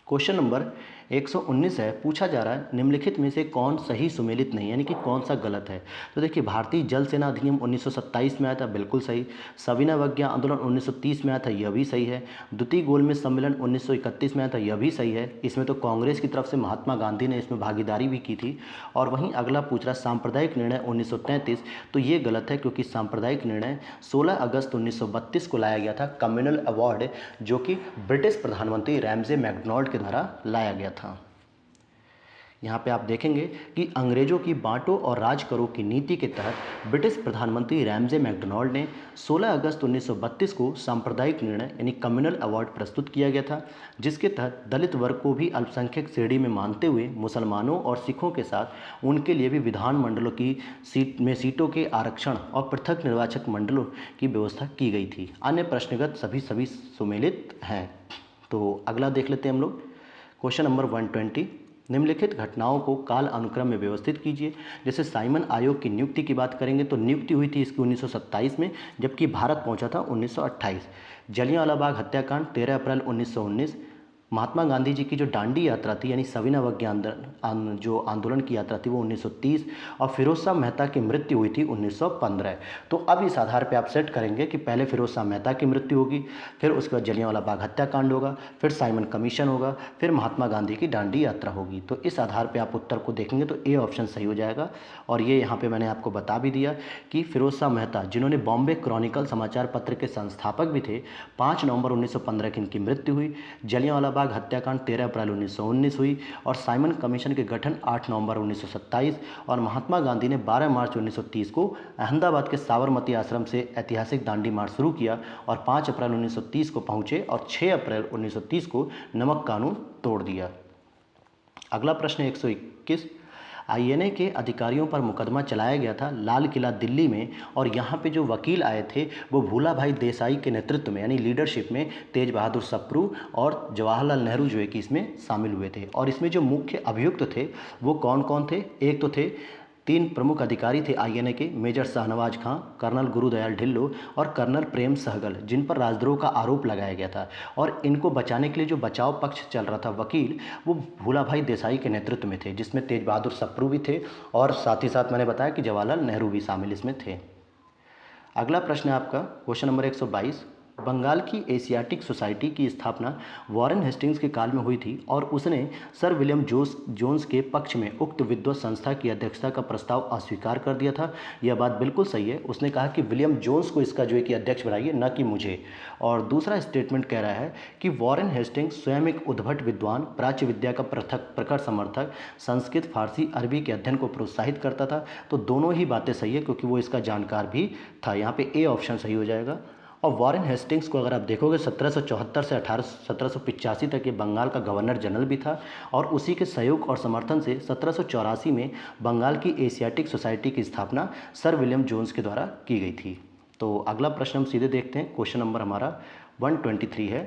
क्वेश्चन नंबर 119 है, पूछा जा रहा है निम्नलिखित में से कौन सही सुमेलित नहीं, यानी कि कौन सा गलत है। तो देखिए भारतीय जल सेना अधिनियम 1927 में आया था, बिल्कुल सही। सविनय अवज्ञा आंदोलन 1930 में आया था, यह भी सही है। द्वितीय गोलमेज सम्मेलन 1931 में आया था, यह भी सही है। इसमें तो कांग्रेस की तरफ से महात्मा गांधी ने इसमें भागीदारी भी की थी। और वहीं अगला पूछ रहा सांप्रदायिक निर्णय 1933, तो ये गलत है, क्योंकि सांप्रदायिक निर्णय 16 अगस्त 1932 को लाया गया था, कम्युनल अवार्ड, जो कि ब्रिटिश प्रधानमंत्री रैमजे मैकडॉनल्ड के द्वारा लाया गया था। यहाँ पे आप देखेंगे कि अंग्रेजों की बांटो और राज करो की नीति के तहत ब्रिटिश प्रधानमंत्री रैमजे मैकडॉनल्ड ने 16 अगस्त 1932 को सांप्रदायिक निर्णय यानी कम्युनल अवार्ड प्रस्तुत किया गया था, जिसके तहत दलित वर्ग को भी अल्पसंख्यक श्रेणी में मानते हुए मुसलमानों और सिखों के साथ उनके लिए भी विधानमंडलों की सीटों के आरक्षण और पृथक निर्वाचक मंडलों की व्यवस्था की गई थी। अन्य प्रश्नगत सभी सुमेलित हैं। तो अगला देख लेते हैं हम लोग, क्वेश्चन नंबर 120। निम्नलिखित घटनाओं को काल अनुक्रम में व्यवस्थित कीजिए। जैसे साइमन आयोग की नियुक्ति की बात करेंगे तो नियुक्ति हुई थी इसकी 1927 में, जबकि भारत पहुंचा था 1928। जलियांवाला बाग हत्याकांड 13 अप्रैल 1919। महात्मा गांधी जी की जो दांडी यात्रा थी यानी सविनय अवज्ञा जो आंदोलन की यात्रा थी वो 1930। और फिरोज शाह मेहता की मृत्यु हुई थी 1915। तो अब इस आधार पे आप सेट करेंगे कि पहले फिरोज शाह मेहता की मृत्यु होगी, फिर उसके बाद जलियांवाला बाग हत्याकांड होगा, फिर साइमन कमीशन होगा, फिर महात्मा गांधी की दांडी यात्रा होगी। तो इस आधार पर आप उत्तर को देखेंगे तो ए ऑप्शन सही हो जाएगा। और ये यहाँ पर मैंने आपको बता भी दिया कि फिरोज शाह मेहता जिन्होंने बॉम्बे क्रॉनिकल समाचार पत्र के संस्थापक भी थे, 5 नवंबर 1915 की इनकी मृत्यु हुई। जलियांवाला बाग हत्याकांड 13 अप्रैल 1919 हुई और साइमन कमीशन के गठन 8 नवंबर 1927। और महात्मा गांधी ने 12 मार्च 1930 को अहमदाबाद के साबरमती आश्रम से ऐतिहासिक दांडी मार्च शुरू किया और 5 अप्रैल 1930 को पहुंचे और 6 अप्रैल 1930 को नमक कानून तोड़ दिया। अगला प्रश्न 121। आईएनए के अधिकारियों पर मुकदमा चलाया गया था लाल किला दिल्ली में, और यहाँ पे जो वकील आए थे वो भूला भाई देसाई के नेतृत्व में यानी लीडरशिप में तेज बहादुर सप्रू और जवाहरलाल नेहरू जो है कि इसमें शामिल हुए थे। और इसमें जो मुख्य अभियुक्त थे वो कौन कौन थे? एक तो थे 3 प्रमुख अधिकारी थे आईएनए के, मेजर शाहनवाज खां, कर्नल गुरुदयाल ढिल्लो और कर्नल प्रेम सहगल, जिन पर राजद्रोह का आरोप लगाया गया था। और इनको बचाने के लिए जो बचाव पक्ष चल रहा था वकील, वो भूला भाई देसाई के नेतृत्व में थे, जिसमें तेज बहादुर सप्रू भी थे और साथ ही साथ मैंने बताया कि जवाहरलाल नेहरू भी शामिल इसमें थे। अगला प्रश्न है आपका क्वेश्चन नंबर 122। बंगाल की एशियाटिक सोसाइटी की स्थापना वॉरेन हेस्टिंग्स के काल में हुई थी और उसने सर विलियम जोन्स के पक्ष में उक्त विद्वत संस्था की अध्यक्षता का प्रस्ताव अस्वीकार कर दिया था। यह बात बिल्कुल सही है। उसने कहा कि विलियम जोन्स को इसका जो है कि अध्यक्ष बनाइए, न कि मुझे। और दूसरा स्टेटमेंट कह रहा है कि वॉरेन हेस्टिंग्स स्वयं एक उद्भट विद्वान, प्राच्य विद्या का प्रखर समर्थक, संस्कृत, फारसी, अरबी के अध्ययन को प्रोत्साहित करता था। तो दोनों ही बातें सही है क्योंकि वो इसका जानकार भी था। यहाँ पे ए ऑप्शन सही हो जाएगा। और वॉरेन हेस्टिंग्स को अगर आप देखोगे 1774 से 1785 तक ये बंगाल का गवर्नर जनरल भी था और उसी के सहयोग और समर्थन से 1784 में बंगाल की एशियाटिक सोसाइटी की स्थापना सर विलियम जोन्स के द्वारा की गई थी। तो अगला प्रश्न हम सीधे देखते हैं। क्वेश्चन नंबर हमारा 123 है।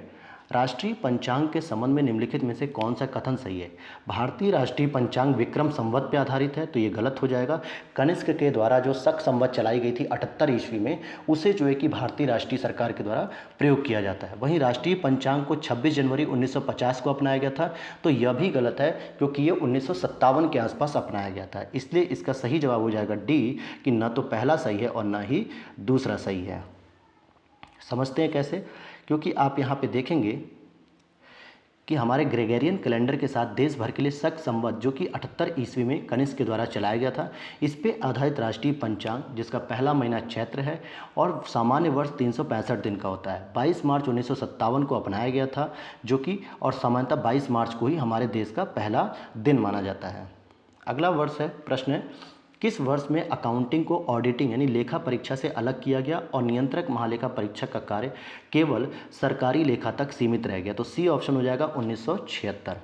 राष्ट्रीय पंचांग के संबंध में निम्नलिखित में से कौन सा कथन सही है? भारतीय राष्ट्रीय पंचांग विक्रम संवत पर आधारित है, तो ये गलत हो जाएगा। कनिष्क के द्वारा जो शक संवत चलाई गई थी 78 ईस्वी में, उसे जो है कि भारतीय राष्ट्रीय सरकार के द्वारा प्रयोग किया जाता है। वहीं राष्ट्रीय पंचांग को 26 जनवरी 1950 को अपनाया गया था, तो यह भी गलत है क्योंकि ये 1957 के आसपास अपनाया गया था। इसलिए इसका सही जवाब हो जाएगा डी, कि न तो पहला सही है और न ही दूसरा सही है। समझते हैं कैसे? क्योंकि आप यहाँ पे देखेंगे कि हमारे ग्रेगोरियन कैलेंडर के साथ देश भर के लिए शक संवत जो कि 78 ईस्वी में कनिष्क के द्वारा चलाया गया था, इस पे आधारित राष्ट्रीय पंचांग जिसका पहला महीना चैत्र है और सामान्य वर्ष 365 दिन का होता है, 22 मार्च 1957 को अपनाया गया था, जो कि और सामान्यतः 22 मार्च को ही हमारे देश का पहला दिन माना जाता है। अगला वर्ष है प्रश्न है, किस वर्ष में अकाउंटिंग को ऑडिटिंग यानी लेखा परीक्षा से अलग किया गया और नियंत्रक महालेखा परीक्षक का कार्य केवल सरकारी लेखा तक सीमित रह गया? तो सी ऑप्शन हो जाएगा 1976।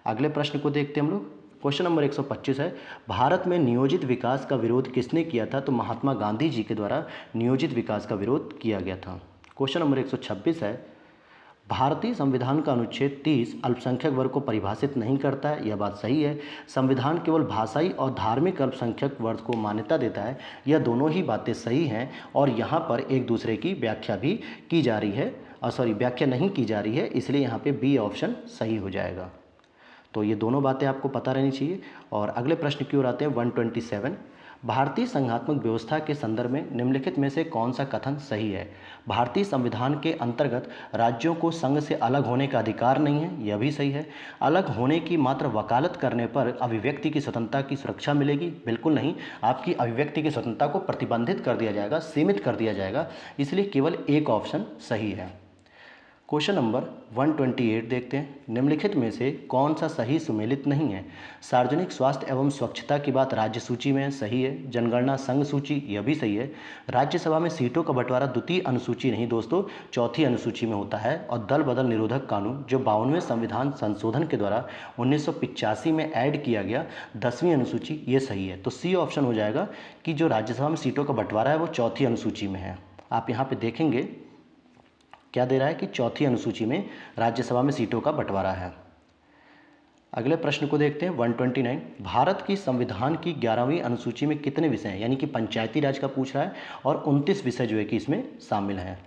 अगले प्रश्न को देखते हैं हम लोग। क्वेश्चन नंबर 125 है। भारत में नियोजित विकास का विरोध किसने किया था? तो महात्मा गांधी जी के द्वारा नियोजित विकास का विरोध किया गया था। क्वेश्चन नंबर 126 है। भारतीय संविधान का अनुच्छेद 30 अल्पसंख्यक वर्ग को परिभाषित नहीं करता है, यह बात सही है। संविधान केवल भाषाई और धार्मिक अल्पसंख्यक वर्ग को मान्यता देता है, यह दोनों ही बातें सही हैं। और यहाँ पर एक दूसरे की व्याख्या भी की जा रही है, व्याख्या नहीं की जा रही है, इसलिए यहाँ पे बी ऑप्शन सही हो जाएगा। तो ये दोनों बातें आपको पता रहनी चाहिए। और अगले प्रश्न की ओर आते हैं 127। भारतीय संघात्मक व्यवस्था के संदर्भ में निम्नलिखित में से कौन सा कथन सही है? भारतीय संविधान के अंतर्गत राज्यों को संघ से अलग होने का अधिकार नहीं है, यह भी सही है। अलग होने की मात्र वकालत करने पर अभिव्यक्ति की स्वतंत्रता की सुरक्षा मिलेगी? बिल्कुल नहीं, आपकी अभिव्यक्ति की स्वतंत्रता को प्रतिबंधित कर दिया जाएगा, सीमित कर दिया जाएगा, इसलिए केवल एक ऑप्शन सही है। क्वेश्चन नंबर 128 देखते हैं। निम्नलिखित में से कौन सा सही सुमेलित नहीं है? सार्वजनिक स्वास्थ्य एवं स्वच्छता की बात राज्य सूची में सही है। जनगणना संघ सूची, यह भी सही है। राज्यसभा में सीटों का बंटवारा द्वितीय अनुसूची नहीं दोस्तों, चौथी अनुसूची में होता है। और दल बदल निरोधक कानून जो 52वें संविधान संशोधन के द्वारा 1985 में ऐड किया गया 10वीं अनुसूची, ये सही है। तो सी ऑप्शन हो जाएगा कि जो राज्यसभा में सीटों का बंटवारा है वो चौथी अनुसूची में है। आप यहाँ पे देखेंगे क्या दे रहा है कि चौथी अनुसूची में राज्यसभा में सीटों का बंटवारा है। अगले प्रश्न को देखते हैं 129। भारत की संविधान की 11वीं अनुसूची में कितने विषय हैं, यानी कि पंचायती राज का पूछ रहा है, और 29 विषय जो है कि इसमें शामिल हैं।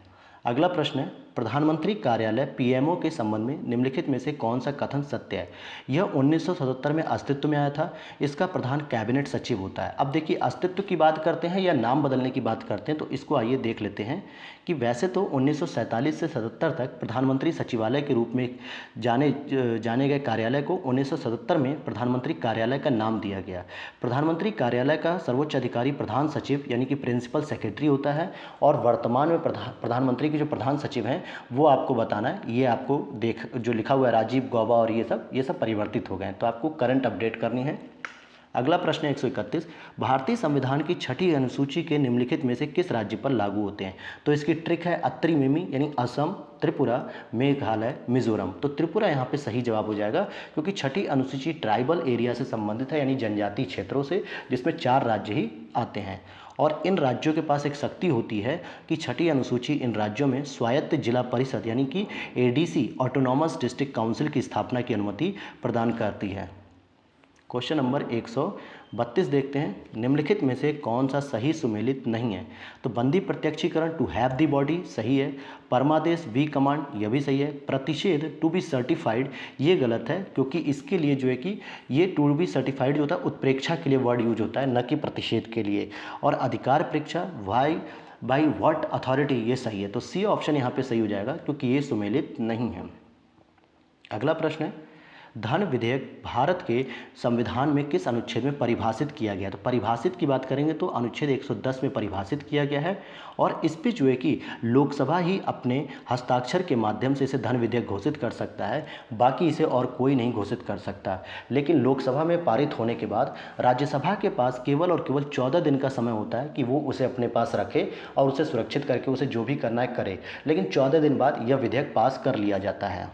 अगला प्रश्न है, प्रधानमंत्री कार्यालय पीएमओ के संबंध में निम्नलिखित में से कौन सा कथन सत्य है। यह 1977 में अस्तित्व में आया था। इसका प्रधान कैबिनेट सचिव होता है। अब देखिए, अस्तित्व की बात करते हैं या नाम बदलने की बात करते हैं, तो इसको आइए देख लेते हैं कि वैसे तो 1947 से 77 तक प्रधानमंत्री सचिवालय के रूप में जाने गए कार्यालय को 1977 में प्रधानमंत्री कार्यालय का नाम दिया गया। प्रधानमंत्री कार्यालय का सर्वोच्च अधिकारी प्रधान सचिव यानी कि प्रिंसिपल सेक्रेटरी होता है, और वर्तमान में प्रधानमंत्री के जो प्रधान सचिव हैं वो आपको बताना है। ये आपको जो लिखा हुआ है राजीव गौबा और ये सब परिवर्तित हो गए हैं, तो आपको करंट अपडेट करनी है। अगला प्रश्न है 131। भारतीय संविधान की छठी अनुसूची के निम्नलिखित में से किस राज्य पर लागू होते हैं। तो इसकी ट्रिक है अत्रिमिमी, यानी असम, त्रिपुरा, मेघालय, मिजोरम। तो त्रिपुरा यहाँ पे सही जवाब हो जाएगा, क्योंकि छठी अनुसूची ट्राइबल एरिया से संबंधित है, यानी जनजातीय क्षेत्रों से, जिसमें 4 राज्य ही आते हैं। और इन राज्यों के पास एक शक्ति होती है कि छठी अनुसूची इन राज्यों में स्वायत्त जिला परिषद यानी कि एडीसी, ऑटोनॉमस डिस्ट्रिक्ट काउंसिल की स्थापना की अनुमति प्रदान करती है। क्वेश्चन नंबर 132 देखते हैं, निम्नलिखित में से कौन सा सही सुमेलित नहीं है। तो बंदी प्रत्यक्षीकरण टू हैव द बॉडी सही है, परमादेश बी कमांड यह भी सही है, प्रतिषेध टू बी सर्टिफाइड ये गलत है, क्योंकि इसके लिए जो है कि ये टू बी सर्टिफाइड जो होता है उत्प्रेक्षा के लिए वर्ड यूज होता है, न कि प्रतिषेध के लिए। और अधिकार परीक्षा बाई व्हाट अथॉरिटी ये सही है, तो सी ऑप्शन यहाँ पे सही हो जाएगा, क्योंकि ये सुमेलित नहीं है। अगला प्रश्न है, धन विधेयक भारत के संविधान में किस अनुच्छेद में परिभाषित किया गया। तो परिभाषित की बात करेंगे तो अनुच्छेद 110 में परिभाषित किया गया है, और इस पे जो है कि लोकसभा ही अपने हस्ताक्षर के माध्यम से इसे धन विधेयक घोषित कर सकता है, बाकी इसे और कोई नहीं घोषित कर सकता। लेकिन लोकसभा में पारित होने के बाद राज्यसभा के पास केवल और केवल 14 दिन का समय होता है कि वो उसे अपने पास रखे और उसे सुरक्षित करके उसे जो भी करना है करे, लेकिन 14 दिन बाद यह विधेयक पास कर लिया जाता है।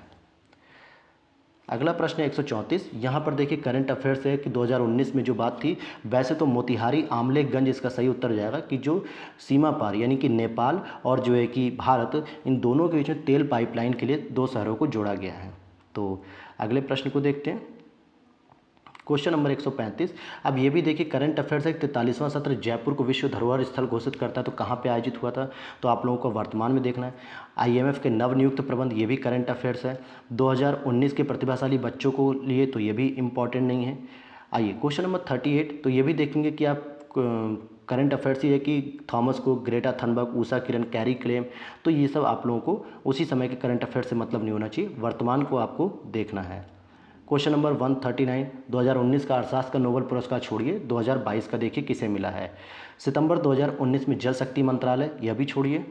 अगला प्रश्न है 134। यहाँ पर देखिए करंट अफेयर्स है कि 2019 में जो बात थी, वैसे तो मोतिहारी आमलेखगंज इसका सही उत्तर हो जाएगा, कि जो सीमा पार यानी कि नेपाल और जो है कि भारत, इन दोनों के बीच में तेल पाइपलाइन के लिए 2 शहरों को जोड़ा गया है। तो अगले प्रश्न को देखते हैं, क्वेश्चन नंबर 135। अब ये भी देखिए करंट अफेयर्स है, 43वां सत्र जयपुर को विश्व धरोहर स्थल घोषित करता है, तो कहाँ पे आयोजित हुआ था, तो आप लोगों को वर्तमान में देखना है। आईएमएफ के नवनियुक्त प्रबंध, ये भी करंट अफेयर्स है। 2019 के प्रतिभाशाली बच्चों को लिए, तो ये भी इम्पॉर्टेंट नहीं है। आइए क्वेश्चन नंबर 38, तो ये भी देखेंगे कि आप करंट अफेयर्स ही है कि Thomas cook, Greta Thunberg, Usha Kiran, carry claim, तो ये सब आप लोगों को उसी समय के करंट अफेयर्स से मतलब नहीं होना चाहिए, वर्तमान को आपको देखना है। क्वेश्चन नंबर 139, 2019 का अर्थशास्त्र का नोबेल पुरस्कार छोड़िए, 2022 का देखिए किसे मिला है। सितंबर 2019 में जल शक्ति मंत्रालय, यह भी छोड़िए।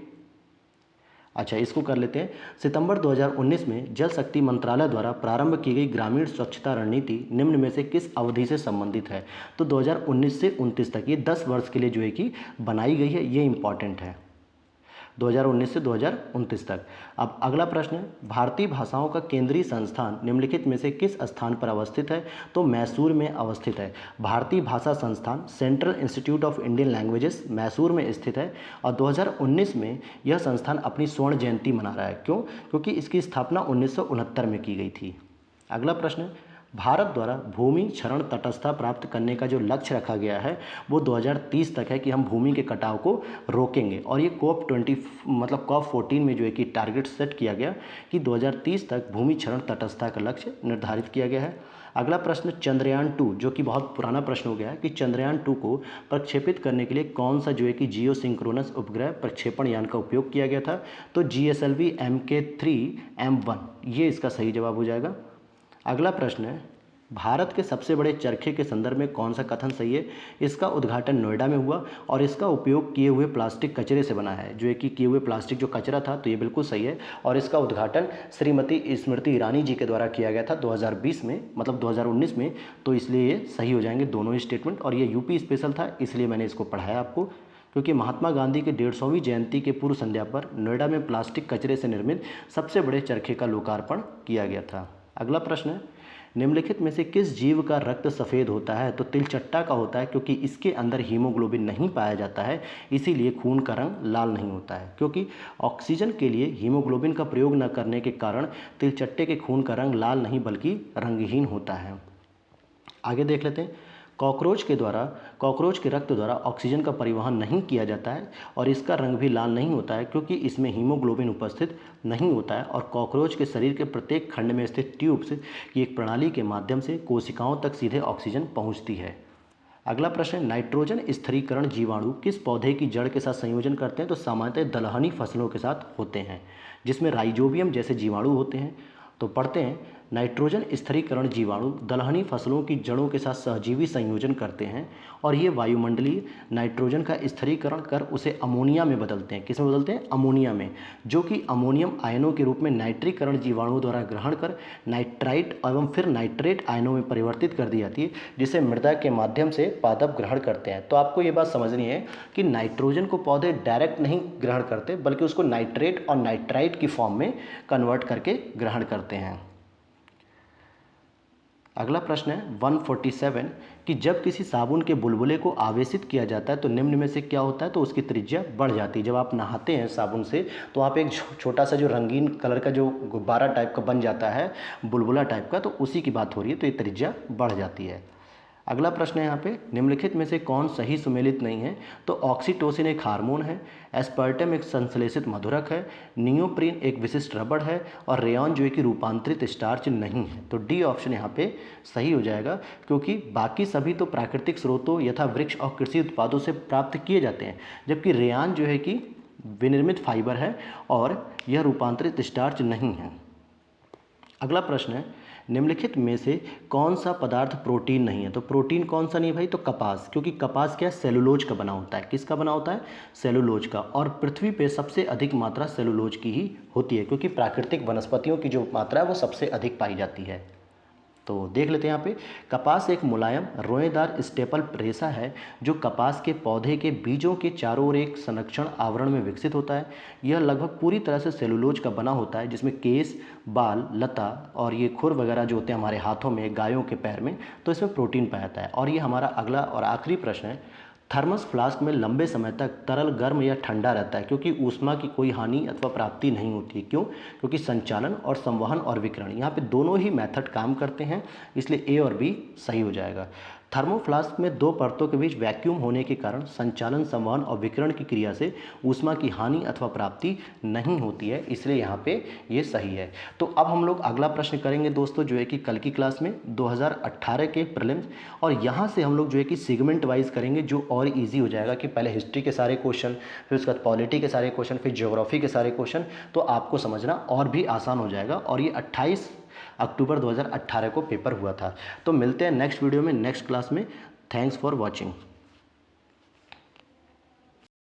अच्छा, इसको कर लेते हैं। सितंबर 2019 में जल शक्ति मंत्रालय द्वारा प्रारंभ की गई ग्रामीण स्वच्छता रणनीति निम्न में से किस अवधि से संबंधित है। तो 2019 से 29 तक, ये 10 वर्ष के लिए जो है कि बनाई गई है, ये इंपॉर्टेंट है, 2019 से 2029 तक। अब अगला प्रश्न है, भारतीय भाषाओं का केंद्रीय संस्थान निम्नलिखित में से किस स्थान पर अवस्थित है। तो मैसूर में अवस्थित है। भारतीय भाषा संस्थान central institute of Indian languages Mysore में स्थित है, और 2019 में यह संस्थान अपनी स्वर्ण जयंती मना रहा है। क्यों? क्योंकि इसकी स्थापना 1969 में की गई थी। अगला प्रश्न, भारत द्वारा भूमि क्षरण तटस्थता प्राप्त करने का जो लक्ष्य रखा गया है वो 2030 तक है कि हम भूमि के कटाव को रोकेंगे, और ये COP 14 में जो है कि टारगेट सेट किया गया कि 2030 तक भूमि क्षरण तटस्थता का लक्ष्य निर्धारित किया गया है। अगला प्रश्न, चंद्रयान 2 जो कि बहुत पुराना प्रश्न हो गया है कि चंद्रयान 2 को प्रक्षेपित करने के लिए कौन सा जो है कि जियो सिंक्रोनस उपग्रह प्रक्षेपण यान का उपयोग किया गया था। तो GSLV MK3M1 ये इसका सही जवाब हो जाएगा। अगला प्रश्न है, भारत के सबसे बड़े चरखे के संदर्भ में कौन सा कथन सही है। इसका उद्घाटन नोएडा में हुआ, और इसका उपयोग किए हुए प्लास्टिक कचरे से बना है, जो है कि किए हुए प्लास्टिक जो कचरा था, तो ये बिल्कुल सही है, और इसका उद्घाटन श्रीमती स्मृति ईरानी जी के द्वारा किया गया था 2020 में, मतलब 2019 में, तो इसलिए ये सही हो जाएंगे दोनों ही स्टेटमेंट। और ये यूपी स्पेशल था, इसलिए मैंने इसको पढ़ाया आपको, क्योंकि महात्मा गांधी के 150वीं जयंती के पूर्व संध्या पर नोएडा में प्लास्टिक कचरे से निर्मित सबसे बड़े चरखे का लोकार्पण किया गया था। अगला प्रश्न है, निम्नलिखित में से किस जीव का रक्त सफ़ेद होता है? तो तिलचट्टा का होता है, क्योंकि इसके अंदर हीमोग्लोबिन नहीं पाया जाता है, इसीलिए खून का रंग लाल नहीं होता है। क्योंकि ऑक्सीजन के लिए हीमोग्लोबिन का प्रयोग न करने के कारण तिलचट्टे के खून का रंग लाल नहीं बल्कि रंगहीन होता है। आगे देख लेते हैं। कॉकरोच के रक्त द्वारा ऑक्सीजन का परिवहन नहीं किया जाता है और इसका रंग भी लाल नहीं होता है, क्योंकि इसमें हीमोग्लोबिन उपस्थित नहीं होता है और कॉकरोच के शरीर के प्रत्येक खंड में स्थित ट्यूब्स की एक प्रणाली के माध्यम से कोशिकाओं तक सीधे ऑक्सीजन पहुंचती है। अगला प्रश्न है, नाइट्रोजन स्थिरीकरण जीवाणु किस पौधे की जड़ के साथ संयोजन करते हैं? तो सामान्यतः दलहनी फसलों के साथ होते हैं, जिसमें राइजोबियम जैसे जीवाणु होते हैं। तो पढ़ते हैं, नाइट्रोजन स्थिरीकरण जीवाणु दलहनी फसलों की जड़ों के साथ सहजीवी संयोजन करते हैं और ये वायुमंडलीय नाइट्रोजन का स्थिरीकरण कर उसे अमोनिया में बदलते हैं। किस में बदलते हैं? अमोनिया में, जो कि अमोनियम आयनों के रूप में नाइट्रीकरण जीवाणुओं द्वारा ग्रहण कर नाइट्राइट एवं फिर नाइट्रेट आयनों में परिवर्तित कर दी जाती है, जिसे मृदा के माध्यम से पादप ग्रहण करते हैं। तो आपको ये बात समझनी है कि नाइट्रोजन को पौधे डायरेक्ट नहीं ग्रहण करते, बल्कि उसको नाइट्रेट और नाइट्राइट की फॉर्म में कन्वर्ट करके ग्रहण करते हैं। अगला प्रश्न है 147 कि जब किसी साबुन के बुलबुले को आवेशित किया जाता है तो निम्न में से क्या होता है? तो उसकी त्रिज्या बढ़ जाती है। जब आप नहाते हैं साबुन से तो वहाँ पे एक छोटा सा जो रंगीन कलर का जो गुब्बारा टाइप का बन जाता है, बुलबुला टाइप का, तो उसी की बात हो रही है, तो ये त्रिज्या बढ़ जाती है। अगला प्रश्न है यहाँ पे, निम्नलिखित में से कौन सही सुमेलित नहीं है? तो ऑक्सीटोसिन एक हार्मोन है, एस्पर्टम एक संश्लेषित मधुरक है, नियोप्रीन एक विशिष्ट रबड़ है और रेयॉन जो है कि रूपांतरित स्टार्च नहीं है। तो डी ऑप्शन यहाँ पे सही हो जाएगा, क्योंकि बाकी सभी तो प्राकृतिक स्रोतों यथा वृक्ष और कृषि उत्पादों से प्राप्त किए जाते हैं, जबकि रेयॉन जो है कि विनिर्मित फाइबर है और यह रूपांतरित स्टार्च नहीं है। अगला प्रश्न है, निम्नलिखित में से कौन सा पदार्थ प्रोटीन नहीं है? तो प्रोटीन कौन सा नहीं है भाई? तो कपास, क्योंकि कपास क्या है? सेलुलोज का बना होता है। किसका बना होता है? सेलुलोज का। और पृथ्वी पे सबसे अधिक मात्रा सेलुलोज की ही होती है, क्योंकि प्राकृतिक वनस्पतियों की जो मात्रा है वो सबसे अधिक पाई जाती है। तो देख लेते हैं यहाँ पे, कपास एक मुलायम रोएदार स्टेपल रेशा है जो कपास के पौधे के बीजों के चारों ओर एक संरक्षण आवरण में विकसित होता है। यह लगभग पूरी तरह से सेलुलोज का बना होता है, जिसमें केस, बाल, लता और ये खुर वगैरह जो होते हैं हमारे हाथों में, गायों के पैर में, तो इसमें प्रोटीन पाया जाता है। और ये हमारा अगला और आखिरी प्रश्न है, थर्मस फ्लास्क में लंबे समय तक तरल गर्म या ठंडा रहता है, क्योंकि ऊष्मा की कोई हानि अथवा प्राप्ति नहीं होती है। क्यों? क्योंकि संचालन और संवहन और विकिरण यहाँ पे दोनों ही मेथड काम करते हैं, इसलिए ए और बी सही हो जाएगा। थर्मोफ्लास्क में दो परतों के बीच वैक्यूम होने के कारण संचालन, संवहन और विकिरण की क्रिया से ऊष्मा की हानि अथवा प्राप्ति नहीं होती है, इसलिए यहाँ पे ये सही है। तो अब हम लोग अगला प्रश्न करेंगे दोस्तों, जो है कि कल की क्लास में 2018 के प्रीलिम्स, और यहाँ से हम लोग जो है कि सेगमेंट वाइज करेंगे, जो और ईजी हो जाएगा कि पहले हिस्ट्री के सारे क्वेश्चन, फिर उसके बाद पॉलिटी के सारे क्वेश्चन, फिर ज्योग्राफी के सारे क्वेश्चन, तो आपको समझना और भी आसान हो जाएगा। और ये 28 अक्टूबर 2018 को पेपर हुआ था। तो मिलते हैं नेक्स्ट वीडियो में, नेक्स्ट क्लास में। Thanks for watching.